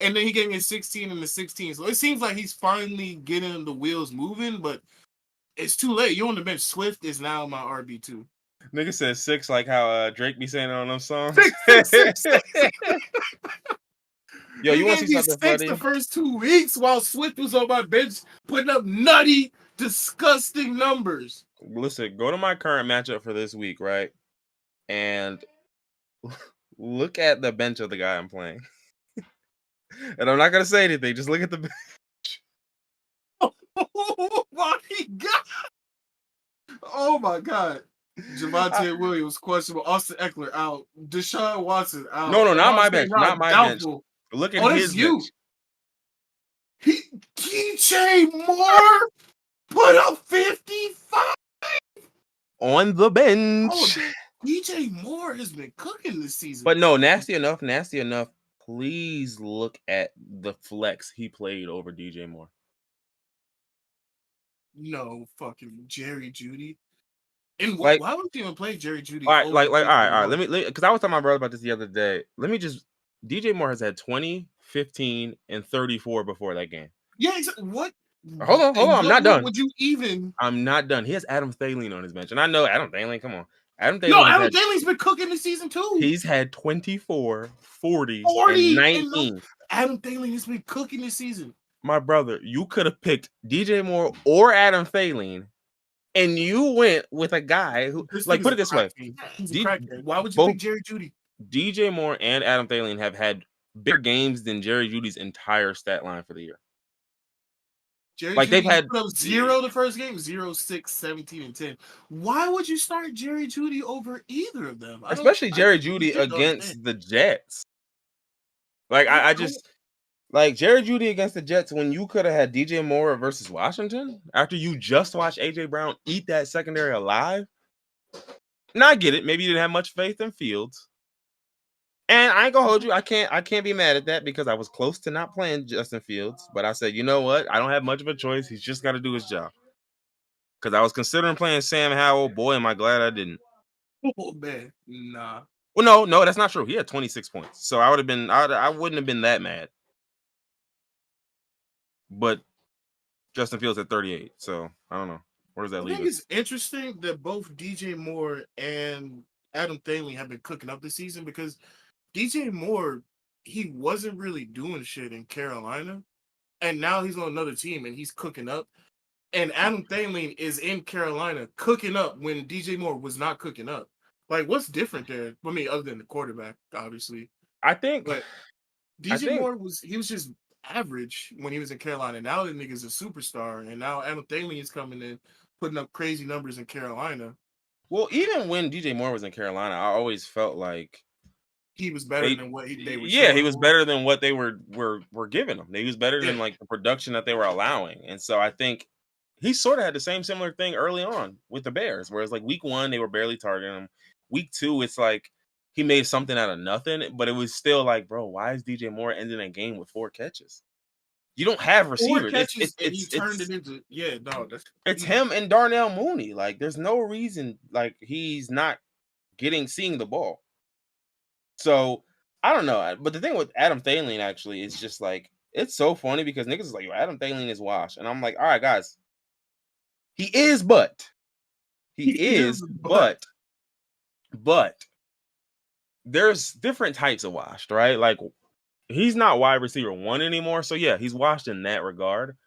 and then he gave me a 16 and a 16. So it seems like he's finally getting the wheels moving, but it's too late. You're on the bench. Swift is now my RB2. Nigga said 6 like how Drake be saying it on them songs. 6. Yo, you want to see something funny? The first 2 weeks while Swift was on my bench putting up nutty, disgusting numbers. Listen, go to my current matchup for this week, right? And look at the bench of the guy I'm playing. And I'm not gonna say anything. Just look at the bench. Oh my god! Oh my god! Javonte Williams questionable. Austin Eckler out. Deshaun Watson out. No, not my bench. Not my bench. Look at his bench. DJ Moore put up 55 on the bench. Oh, DJ Moore has been cooking this season. But no, nasty enough. Please look at the flex he played over DJ Moore. No fucking Jerry Jeudy. And why would you even play Jerry Jeudy? All right, all right. Let me because I was telling my brother about this the other day. Let me just DJ Moore has had 20, 15, and 34 before that game. Yeah, exactly. What? Hold on. I'm not done. Would you even? I'm not done. He has Adam Thielen on his bench, and I know Adam Thielen. Come on, Adam Thielen. No, Adam Thielen's been cooking this season too. He's had 24, 40 and 19. Adam Thielen has been cooking this season. My brother, you could have picked DJ Moore or Adam Thielen, and you went with a guy who, put it this way. Why would you pick Jerry Jeudy? DJ Moore and Adam Thielen have had bigger games than Jerry Jeudy's entire stat line for the year. Jerry Jeudy they've had 0 the first game, 0, 6, 17, and 10. Why would you start Jerry Jeudy over either of them? Especially Jerry Jeudy against the Jets. I just Jerry Jeudy against the Jets when you could have had DJ Moore versus Washington after you just watched AJ Brown eat that secondary alive. Now I get it. Maybe you didn't have much faith in Fields. And I ain't gonna hold you. I can't be mad at that because I was close to not playing Justin Fields. But I said, you know what? I don't have much of a choice. He's just got to do his job. Because I was considering playing Sam Howell. Boy, am I glad I didn't. Oh man, nah. Well, no, that's not true. He had 26 points, so I wouldn't have been that mad. But Justin Fields at 38, so I don't know. Where does that leave us? I think it's interesting that both DJ Moore and Adam Thielen have been cooking up this season because DJ Moore, he wasn't really doing shit in Carolina, and now he's on another team and he's cooking up. And Adam Thielen is in Carolina cooking up when DJ Moore was not cooking up. Like, what's different there? I mean, other than the quarterback, obviously. I think But DJ Moore was just average when he was in Carolina. Now the nigga's a superstar, and now Adam Thielen is coming in, putting up crazy numbers in Carolina. well, even when DJ Moore was in Carolina, I always felt like He was better than what they were yeah, he showing was him. better than what they were giving him. He was better Yeah. than like the production that they were allowing. And so I think he sort of had the similar thing early on with the Bears, whereas like week 1 they were barely targeting him. Week 2 it's like he made something out of nothing, but it was still like, bro, why is DJ Moore ending a game with 4 catches? You don't have 4 receivers. catches, and he turned it into It's him and Darnell Mooney. Like there's no reason like he's not seeing the ball. So I don't know, but the thing with Adam Thielen actually is just like it's so funny because niggas is like, yo, Adam Thielen is washed, and I'm like, all right, guys, he is, but he he is, is, but there's different types of washed, right? Like he's not wide receiver 1 anymore, so yeah, he's washed in that regard.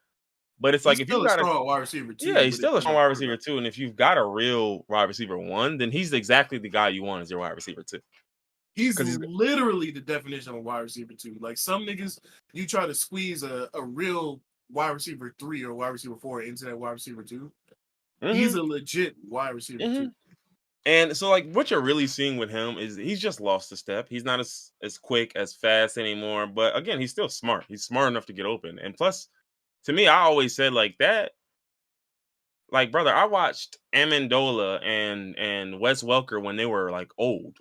But it's he's like if you still a got a strong wide receiver yeah, too. he's But it's still a strong not wide receiver quarterback. 2, and if you've got a real wide receiver 1, then he's exactly the guy you want as your wide receiver 2. He's Because literally the definition of a wide receiver too. Like some niggas, you try to squeeze a real wide receiver 3 or wide receiver 4 into that wide receiver 2. He's a legit wide receiver too. And so, like, what you're really seeing with him is he's just lost a step. He's not as quick, as fast anymore. But again, he's still smart. He's smart enough to get open. And plus, to me, I always said like that. Like, brother, I watched Amendola and Wes Welker when they were like old,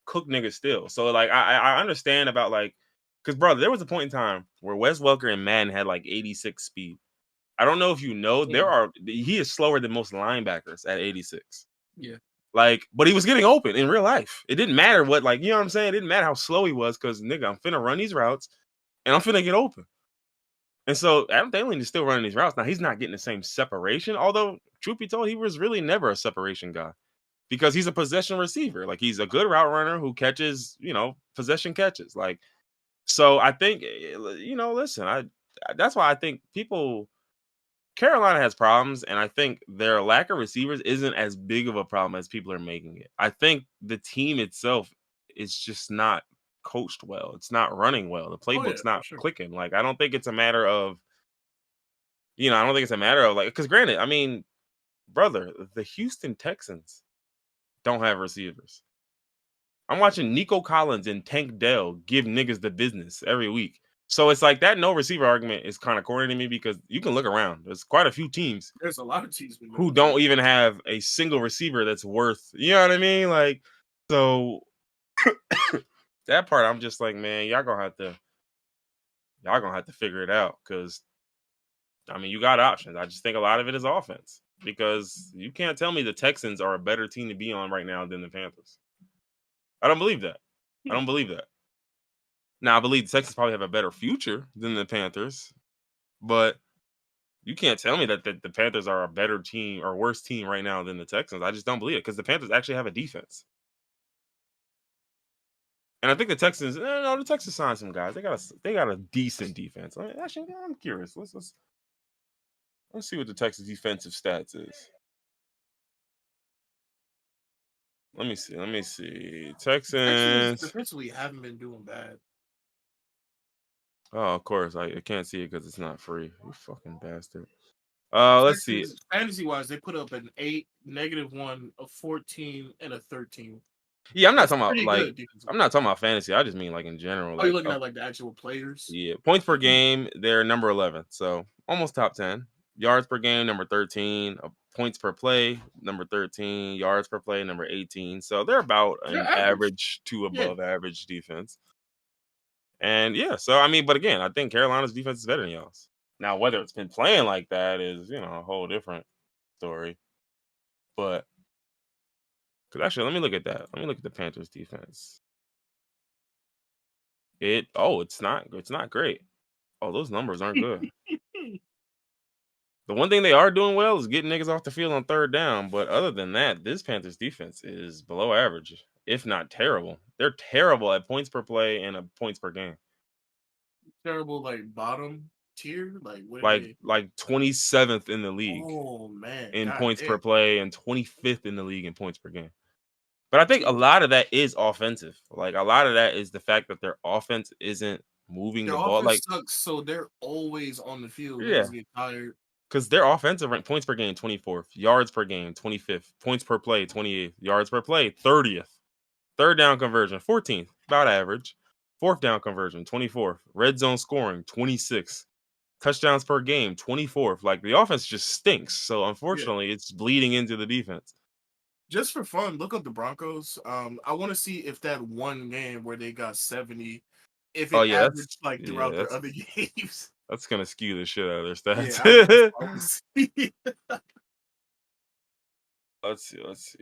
cook niggas still. So like, I understand about like, because brother, there was a point in time where Wes Welker and Madden had like 86 speed. I don't know if you know, he is slower than most linebackers at 86. Yeah. Like, but he was getting open in real life. It didn't matter what, like, you know what I'm saying? It didn't matter how slow he was, because nigga, I'm finna run these routes and I'm finna get open. And so Adam Thielen is still running these routes. Now he's not getting the same separation, although truth be told, he was really never a separation guy because he's a possession receiver. Like he's a good route runner who catches, possession catches. Like, so I think, listen, that's why I think Carolina has problems, and I think their lack of receivers isn't as big of a problem as people are making it. I think the team itself is just not coached well. It's not running well. The Oh yeah, playbook's for not sure. clicking. Like, I don't think it's a matter of, I don't think it's a matter of like, because granted, I mean, brother, the Houston Texans don't have receivers. I'm watching Nico Collins and Tank Dell give niggas the business every week. So it's like that no receiver argument is kind of corny to me because you can look around. There's quite a few teams There's a lot of teams with no who don't receiver. even have a single receiver that's worth, you know what I mean? Like, so that part I'm just like, man, y'all gonna have to figure it out, because I mean, you got options. I just think a lot of it is offense, because you can't tell me the Texans are a better team to be on right now than the Panthers. I don't believe that. I don't believe that. Now, I believe the Texans probably have a better future than the Panthers, but you can't tell me that the Panthers are a better team or worse team right now than the Texans. I just don't believe it, because the Panthers actually have a defense. And I think the Texans, no, the Texans signed some guys. They got a decent defense. I mean, actually, I'm curious. Let's see what the Texas defensive stats is. Let me see. Texans Texans. defensively haven't been doing bad. Oh, of course. I can't see it because it's not free. You fucking bastard. Yeah, Let's see. Texans fantasy wise, they put up an 8, -1, a 14, and a 13. Yeah, I'm not That's talking about pretty like good I'm defensively. not talking about fantasy. I just mean like in general. Oh, you're Like, looking at like the actual players. yeah, points per game, they're number 11, so almost top 10. Yards per game, number 13. Points per play, number 13. Yards per play, number 18. So they're about They're an average. average to Yeah, above average defense. And yeah, so I mean, but again, I think Carolina's defense is better than y'all's. Now, whether it's been playing like that is, a whole different story. But because actually, let me look at that. Let me look at the Panthers defense. It's not great. Oh, those numbers aren't good. The one thing they are doing well is getting niggas off the field on third down. But other than that, this Panthers defense is below average, if not terrible. They're terrible at points per play and points per game. terrible like bottom tier. Like what are Like they? like 27th in the league Oh man, in god points per damn. play and 25th in the league in points per game. But I think a lot of that is offensive. Like a lot of that is the fact that their offense isn't moving Their the ball. offense Like, sucks, so they're always on the field. yeah, Niggas get tired. because their offensive rank points per game 24th, yards per game 25th, points per play 28th, yards per play 30th, third down conversion 14th, about average, fourth down conversion 24th, red zone scoring 26th, touchdowns per game 24th. Like the offense just stinks. So Yeah. unfortunately, it's bleeding into the defense. Just for fun, look up the Broncos. I want to see if that one game where they got 70, if Oh it yeah, averaged like throughout their other games. that's gonna skew the shit out of their Yeah, that's stats. what I want to see. Let's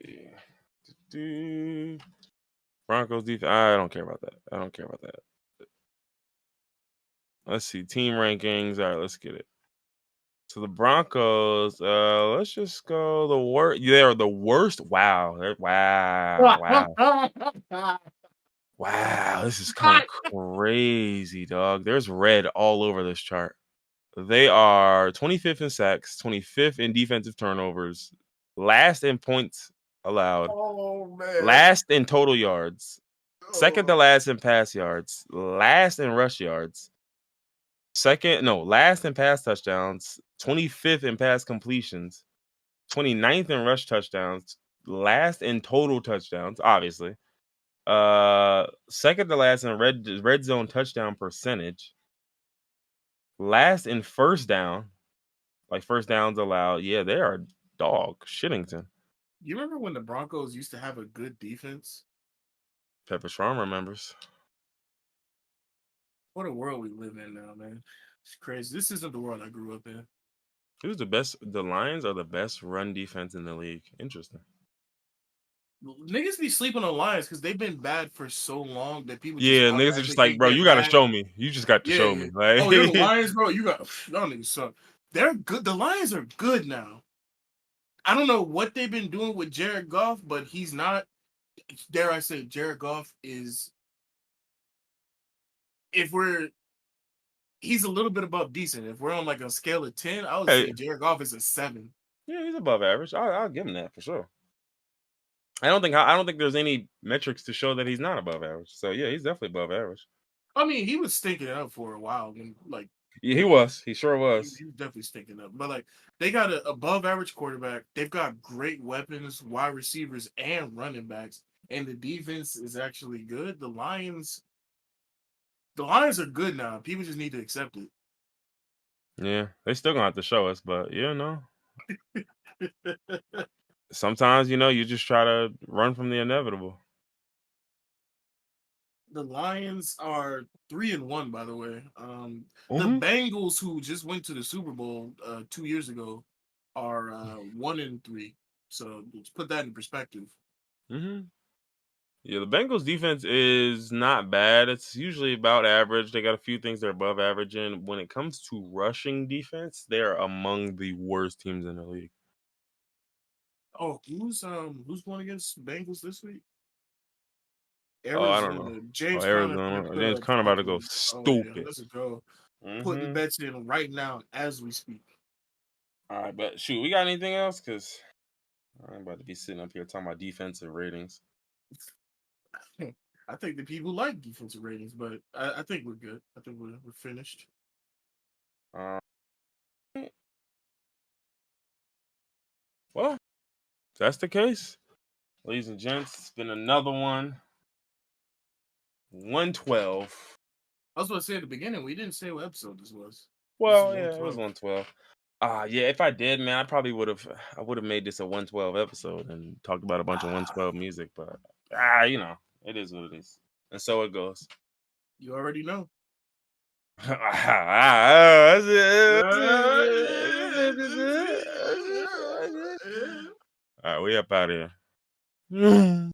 see. Broncos defense. I don't care about that. I don't care about that. Let's see. Team rankings. All right, let's get it. So the Broncos, let's just go the worst. They are the worst. Wow. Wow. This is kind of crazy, dog. There's red all over this chart. They are 25th in sacks, 25th in defensive turnovers, last in points allowed, Oh man. last in total yards, second to last in pass yards, last in rush yards, last in pass touchdowns, 25th in pass completions, 29th in rush touchdowns, last in total touchdowns, obviously. Second to last in red zone touchdown percentage, last in first down, like first downs allowed. Yeah, they are dog shittington. You remember when the Broncos used to have a good defense? Pepper Strong remembers. What a world we live in now, man. It's crazy. This isn't the world I grew up in. Who's the best? The Lions are the best run defense in the league. Interesting. Niggas be sleeping on Lions because they've been bad for so long that people just Yeah, niggas are just like, automatically bro, get you got to mad. show me. You just got to show Yeah. me. Like, Oh, you're the Lions, bro. You got y'all niggas suck. They're good. The Lions are good now. I don't know what they've been doing with Jared Goff, but he's not. Dare I say, Jared Goff is. He's a little bit above decent. If we're on like a scale of 10, I would hey, say Jared Goff is a 7. yeah, he's above average. I'll give him that for sure. I don't think there's any metrics to show that he's not above average. So yeah, he's definitely above average. I mean, he was stinking it up for a while, and like Yeah, he was. He sure he was. was definitely stinking up. But like they got an above average quarterback. They've got great weapons, wide receivers, and running backs, and the defense is actually good. The Lions are good now. People just need to accept it. Yeah, they still gonna have to show us, but sometimes you just try to run from the inevitable. The Lions are 3-1, by the way. The Mm-hmm. Bengals, who just went to the Super Bowl 2 years ago, are 1-3. So let's put that in perspective. Mm-hmm. Yeah, the Bengals defense is not bad. It's usually about average. They got a few things they're above average in. When it comes to rushing defense, they are among the worst teams in the league. Oh, who's going against Bengals this week? Oh, I don't know. Arizona. James Conner finna Arizona. put James up Conner about to go fucking. Oh yeah, stupid. let's go. Putting Mm-hmm. bets in right now as we speak. All right, but shoot, we got anything else? Because I'm about to be sitting up here talking about defensive ratings. I think the people like defensive ratings, but I think we're good. I think we're finished. Well, if that's the case, ladies and gents, it's been another one. 112. I was going to say at the beginning, we didn't say what episode this was. Well, yeah, it was 112. Yeah, if I did, man, I would have made this a 112 episode and talked about a bunch of 112 music, but it is what it is. And so it goes. You already know. All right, we up out of here.